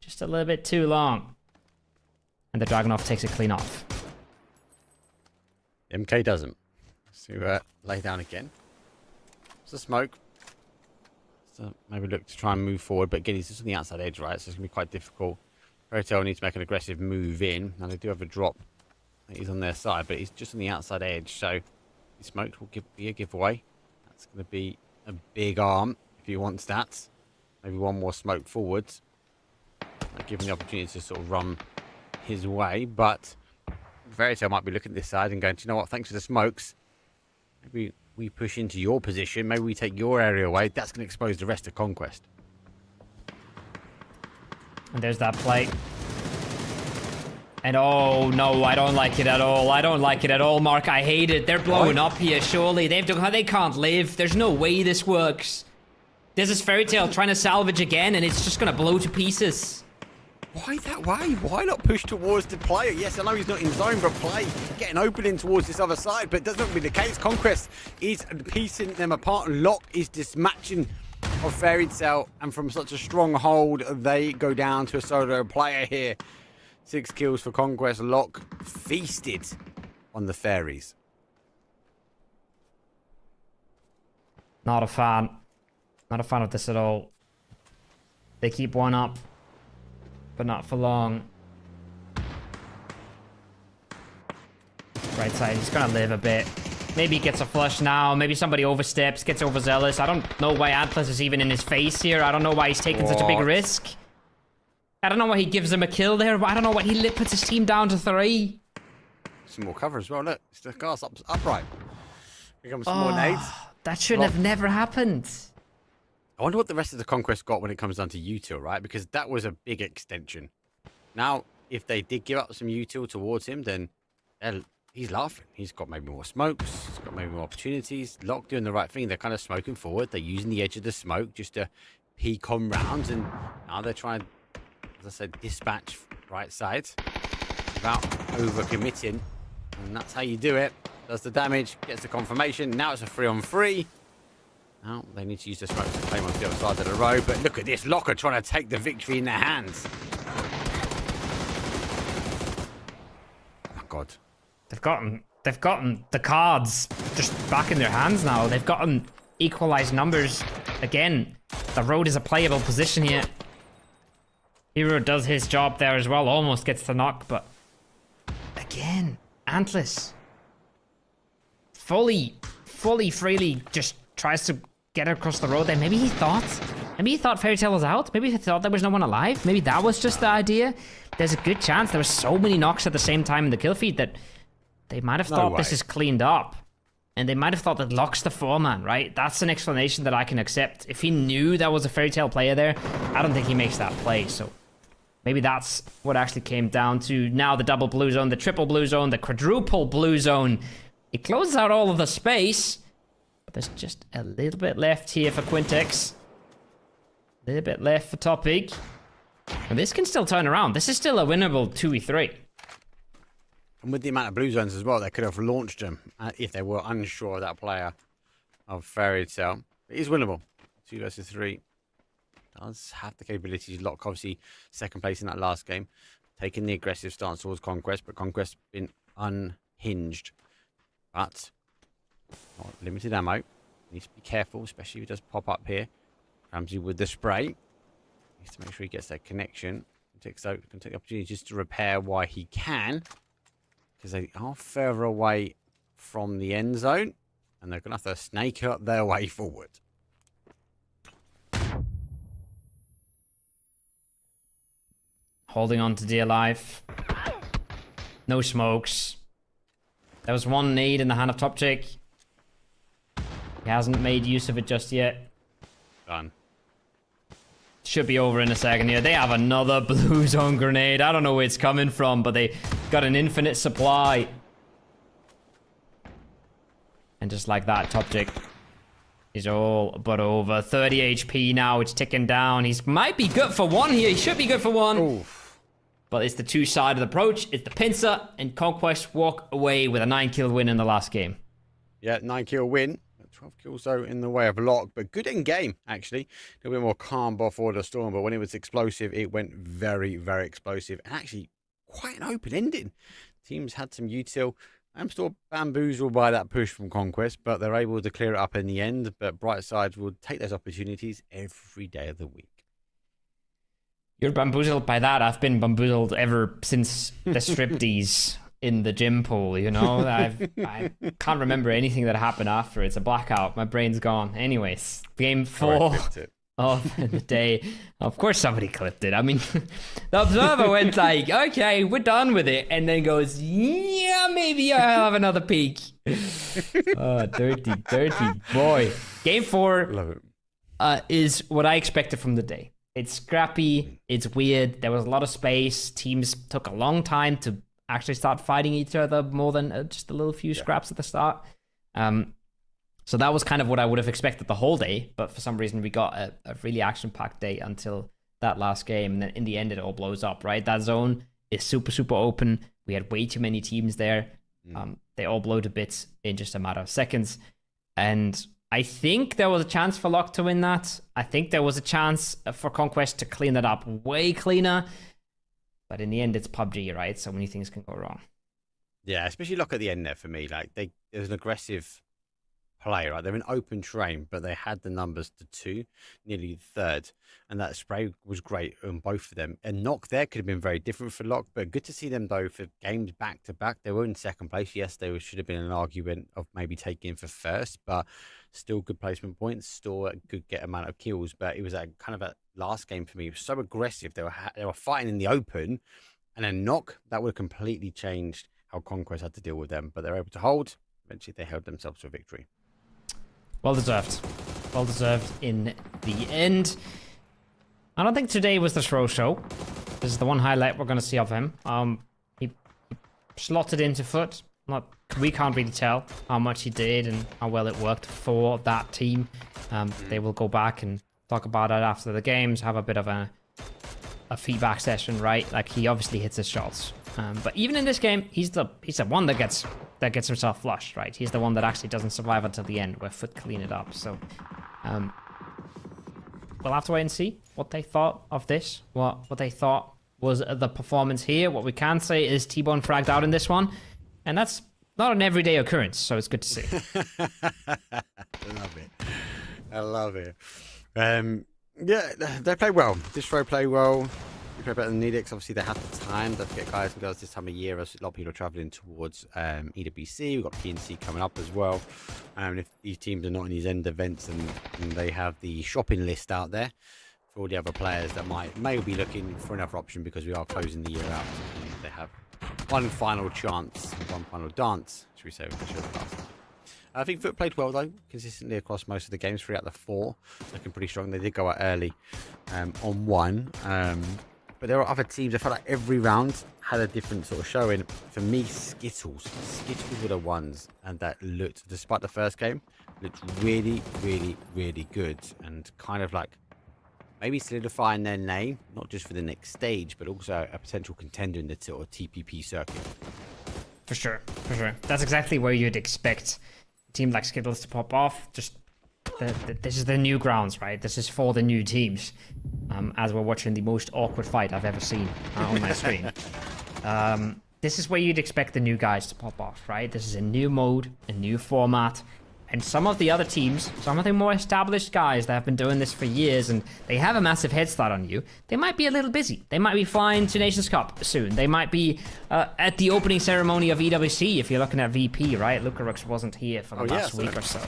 Just a little bit too long. And the Dragunov takes it clean off. MK doesn't. So lay down again. It's a smoke. So maybe look to try and move forward, but again, he's just on the outside edge, right? So it's going to be quite difficult. Fairy Tail needs to make an aggressive move in. Now they do have a drop. He's on their side, but he's just on the outside edge. So he smoked will be a giveaway. That's going to be a big arm if he wants that. Maybe one more smoke forwards. Given the opportunity to sort of run his way, but Fairy Tail might be looking at this side and going, do you know what, thanks for the smokes. Maybe we push into your position. Maybe we take your area away. That's going to expose the rest of Conquest. And there's that play. And oh no, I don't like it at all. I don't like it at all, Mark. I hate it. They're blowing up here, surely. They can't live. There's no way this works. This is Fairy Tail trying to salvage again, and it's just going to blow to pieces. Why that way? Why not push towards the player? Yes, I know he's not in zone, but play. Getting opening towards this other side, but it doesn't be the case. Conquest is piecing them apart. Locke is dismatching of Fairy Tail, and from such a strong hold, they go down to a solo player here. 6 kills for Conquest. Locke feasted on the fairies. Not a fan. Not a fan of this at all. They keep one up, but not for long. Right side, he's gonna live a bit. Maybe he gets a flush now. Maybe somebody oversteps, gets overzealous. I don't know why Antlers is even in his face here. I don't know why he's taking such a big risk. I don't know why he gives him a kill there, but I don't know why he puts his team down to 3. Some more cover as well. Look, it's the car's upright. Becomes some more nades. That should have never happened. I wonder what the rest of the Conquest got when it comes down to util, right? Because that was a big extension. Now, if they did give up some util towards him, then he's laughing. He's got maybe more smokes. He's got maybe more opportunities. Locke doing the right thing. They're kind of smoking forward. They're using the edge of the smoke just to peek on rounds. And now they're trying, as I said, dispatch right sides without overcommitting. And that's how you do it. Does the damage, gets the confirmation. Now it's a 3-on-3. Now they need to use the smoke to claim on the other side of the road. But look at this. Locker trying to take the victory in their hands. Oh my God. They've gotten the cards just back in their hands now. They've gotten equalized numbers. Again, the road is a playable position here. Hero does his job there as well. Almost gets the knock, but again, Antlers freely just tries to get across the road there. Maybe he thought Fairy Tail was out. Maybe he thought there was no one alive. Maybe that was just the idea. There's a good chance there were so many knocks at the same time in the kill feed that they might have thought this is cleaned up. And they might have thought that Locke's the 4-man, right? That's an explanation that I can accept. If he knew that was a Fairy Tail player there, I don't think he makes that play. So maybe that's what actually came down to. Now the double blue zone, the triple blue zone, the quadruple blue zone. It closes out all of the space. But there's just a little bit left here for Quintex. A little bit left for Topic. And this can still turn around. This is still a winnable 2v3. And with the amount of blue zones as well, they could have launched them if they were unsure of that player of Fairy Tail. It is winnable. 2 versus 3. Does have the capabilities. Lock, obviously, second place in that last game. Taking the aggressive stance towards Conquest, but Conquest been unhinged. But not limited ammo. Needs to be careful, especially if he does pop up here. Ramsey with the spray. Needs to make sure he gets that connection. Can take the opportunity just to repair while he can. Because they are further away from the end zone. And they're going to have to snake up their way forward. Holding on to dear life. No smokes. There was one nade in the hand of Top Chick. He hasn't made use of it just yet. Done. Should be over in a second here. They have another blue zone grenade. I don't know where it's coming from, but they got an infinite supply. And just like that, Top Chick is all but over. 30 HP now. It's ticking down. He might be good for one here. He should be good for one. Oof. But it's the two-sided approach. It's the pincer, and Conquest walk away with a 9-kill win in the last game. Yeah, 9-kill win. 12 kills, though, in the way of Lock. But good in game, actually. A little bit more calm before the storm. But when it was explosive, it went very, very explosive. And actually, quite an open ending. Teams had some util. I'm still bamboozled by that push from Conquest. But they're able to clear it up in the end. But Bright Sides will take those opportunities every day of the week. You're bamboozled by that. I've been bamboozled ever since the striptease in the gym pool, you know? I can't remember anything that happened after. It's a blackout. My brain's gone. Anyways, game 4 of the day. Of course somebody clipped it. I mean, the observer went like, okay, we're done with it. And then goes, yeah, maybe I'll have another peek. Oh, dirty, dirty boy. Game 4 Love it. is what I expected from the day. It's scrappy. It's weird. There was a lot of space. Teams took a long time to actually start fighting each other more than just a little few scraps at the start. So that was kind of what I would have expected the whole day. But for some reason, we got a really action-packed day until that last game. And then in the end, it all blows up, right? That zone is super, super open. We had way too many teams there. They all blew to bits in just a matter of seconds. And I think there was a chance for Lock to win that. I think there was a chance for Conquest to clean that up way cleaner. But in the end, it's PUBG, right? So many things can go wrong. Yeah, especially Lock at the end there for me. Like, there's an aggressive play, right? They're in open terrain, but they had the numbers to 2, nearly third. And that spray was great on both of them. And Knock there could have been very different for Lock, but good to see them, though, for games back to back. They were in second place. Yes, they should have been an argument of maybe taking for first, but still good placement points, still a good amount of kills. But it was a kind of a last game for me. It was so aggressive. They were fighting in the open, and then Knock, that would have completely changed how Conquest had to deal with them. But they're able to hold. Eventually, they held themselves to a victory. Well deserved. Well deserved in the end. I don't think today was the throw show. This is the one highlight we're going to see of him. He slotted into foot. We can't really tell how much he did and how well it worked for that team. They will go back and talk about it after the games, have a bit of a feedback session, right? Like, he obviously hits his shots. But even in this game, he's the one that gets himself flushed, right? He's the one that actually doesn't survive until the end, where Foot clean it up. So we'll have to wait and see what they thought of this, what they thought was the performance here. What we can say is T-Bone fragged out in this one, and that's not an everyday occurrence, so it's good to see. I love it. Yeah, they play well. Distro play well. We play better than Nedix. Obviously, they have the time. Don't forget, guys and girls, this time of year, a lot of people are traveling towards EWC. We've got PNC coming up as well. And if these teams are not in these end events and they have the shopping list out there for all the other players that may be looking for another option, because we are closing the year out. And they have one final chance, one final dance, should we say, with the show class. I think Foot played well, though, consistently across most of the games. 3 out of the 4, looking pretty strong. They did go out early on 1. But there are other teams. I felt like every round had a different sort of showing. For me, Skittles were the ones, and that looked, despite the first game, looked really, really, really good. And kind of like maybe solidifying their name, not just for the next stage, but also a potential contender in the sort of TPP circuit. For sure. That's exactly where you'd expect a team like Skittles to pop off. Just this is the new grounds, right? This is for the new teams. As we're watching the most awkward fight I've ever seen on my screen. This is where you'd expect the new guys to pop off, right? This is a new mode, a new format. And some of the other teams, some of the more established guys that have been doing this for years and they have a massive head start on you, they might be a little busy. They might be flying to Nations Cup soon. They might be at the opening ceremony of EWC if you're looking at VP, right? Lucarux wasn't here for the last week or so.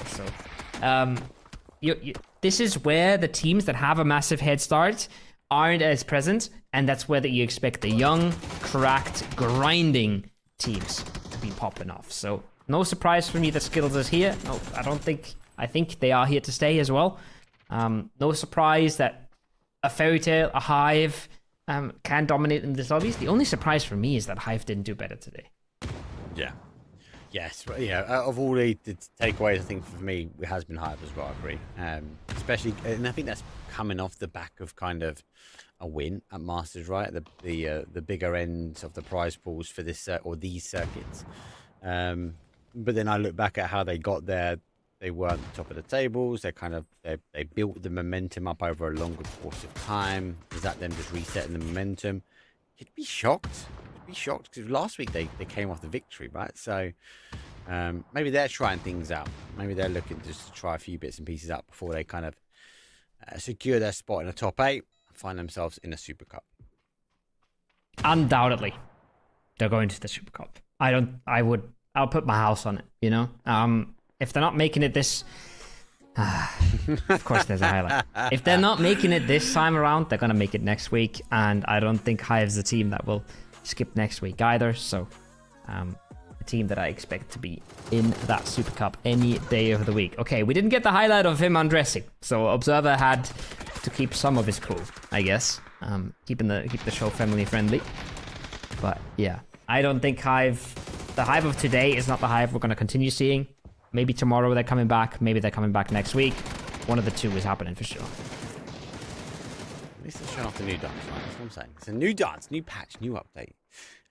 This is where the teams that have a massive head start aren't as present, and that's where that you expect the young, cracked, grinding teams to be popping off. So no surprise for me that Skittles is here. No, I think they are here to stay as well. No surprise that a Fairy Tail, a Hive can dominate in this lobbies. The only surprise for me is that Hive didn't do better today. Yeah. Yes, out of all the takeaways, I think for me it has been Hive as well. I agree, especially, and I think that's coming off the back of kind of a win at Masters, right? The bigger ends of the prize pools for this or these circuits. But then I look back at how they got there. They weren't top of the tables. They built the momentum up over a longer course of time. Is that them just resetting the momentum? You'd be shocked. Because last week they came off the victory, right? So maybe they're trying things out. Maybe they're looking just to try a few bits and pieces out before they kind of secure their spot in the top 8 and find themselves in a Super Cup. Undoubtedly, they're going to the Super Cup. I'll put my house on it, you know? If they're not making it this... of course there's a highlight. If they're not making it this time around, they're going to make it next week. And I don't think Hive's a team that will skip next week either. So, a team that I expect to be in that Super Cup any day of the week. Okay, we didn't get the highlight of him undressing. So Observer had to keep some of his cool, I guess. Keep the show family friendly. But yeah, I don't think the Hive of today is not the Hive we're going to continue seeing. Maybe tomorrow they're coming back. Maybe they're coming back next week. One of the two is happening for sure. At least they're showing off the new dance, right? That's what I'm saying. It's a new dance, new patch, new update.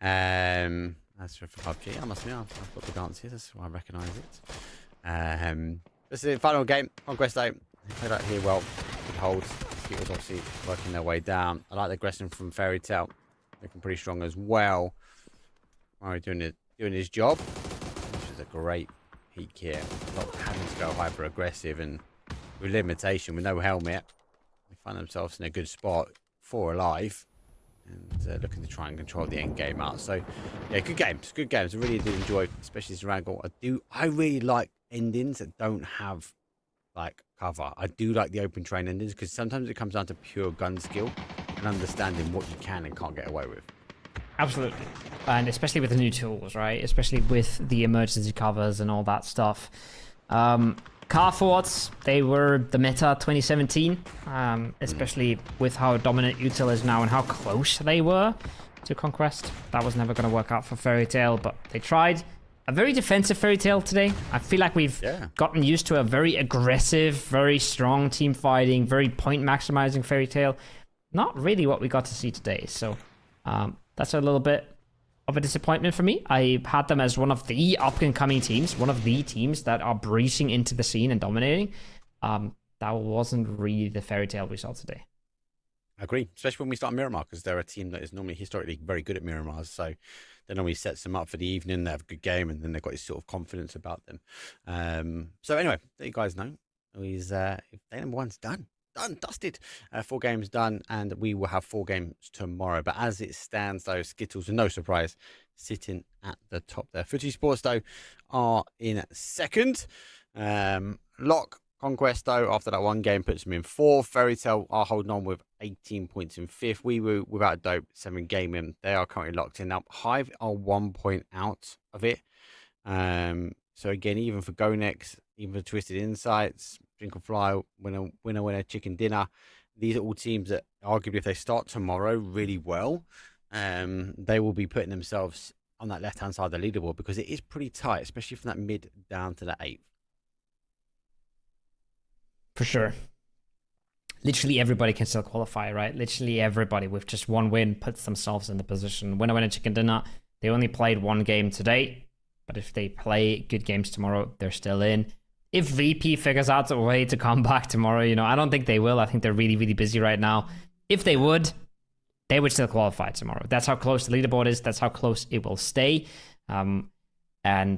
As for PUBG, I must admit, I've got the dance here. That's why I recognise it. This is the final game. Conquest 8. They played out here well. Good holds. Skittles obviously working their way down. I like the aggression from Fairy Tail. Looking pretty strong as well. Mario doing his job, which is a great peak here. Not having to go hyper aggressive and with limitation, with no helmet. They find themselves in a good spot, 4 alive, and looking to try and control the end game out. So yeah, good games. I really do enjoy, especially this Wrangle. I really like endings that don't have like cover. I do like the open train endings because sometimes it comes down to pure gun skill and understanding what you can and can't get away with. Absolutely. And especially with the new tools, right? Especially with the emergency covers and all that stuff. Car forts, they were the meta 2017, especially with how dominant Util is now and how close they were to Conquest. That was never going to work out for Fairy Tail, but they tried. A very defensive Fairy Tail today. I feel like we've gotten used to a very aggressive, very strong team fighting, very point maximizing Fairy Tail. Not really what we got to see today, so... that's a little bit of a disappointment for me. I had them as one of the up-and-coming teams, one of the teams that are breaching into the scene and dominating. That wasn't really the Fairy Tail we saw today. I agree, especially when we start Miramar, because they're a team that is normally historically very good at Miramars. So that normally sets them up for the evening. They have a good game, and then they've got this sort of confidence about them. So anyway, let you guys know, is day number 1's done. Done, dusted. 4 games done, and we will have 4 games tomorrow. But as it stands, though, Skittles, no surprise, sitting at the top there. Footy Sports, though, are in second. Lock Conquest, though, after that 1 game, puts them in 4th. Fairy Tail are holding on with 18 points in 5th. We were without a dope, 7 game in. They are currently locked in. Now, Hive are 1 point out of it. So again, even for GoNext, even for Twisted Insights, Drink and Fly, winner, Chicken Dinner, these are all teams that arguably if they start tomorrow really well, they will be putting themselves on that left-hand side of the leaderboard because it is pretty tight, especially from that mid down to the 8th. For sure. Literally everybody can still qualify, right? Literally everybody with just 1 win puts themselves in the position. Winner, Chicken Dinner, they only played 1 game today, but if they play good games tomorrow, they're still in. if VP figures out a way to come back tomorrow, you know, I don't think they will. I think they're really, really busy right now. If they would still qualify tomorrow. That's how close the leaderboard is. That's how close it will stay. And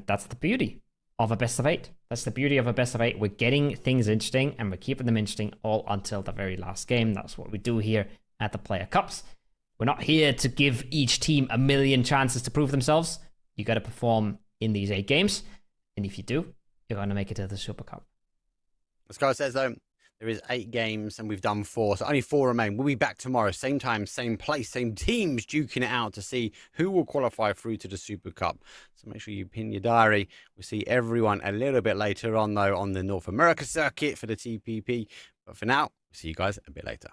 that's the beauty of a best of 8. That's the beauty of a best of 8. We're getting things interesting, and we're keeping them interesting all until the very last game. That's what we do here at the Player Cups. We're not here to give each team a million chances to prove themselves. You got to perform in these 8 games. And if you do, you're going to make it to the Super Cup. As Kyle says, though, there is 8 games and we've done 4, so only 4 remain. We'll be back tomorrow, same time, same place, same teams, duking it out to see who will qualify through to the Super Cup. So make sure you pin your diary. We'll see everyone a little bit later on, though, on the North America circuit for the TPP. But for now, we'll see you guys a bit later.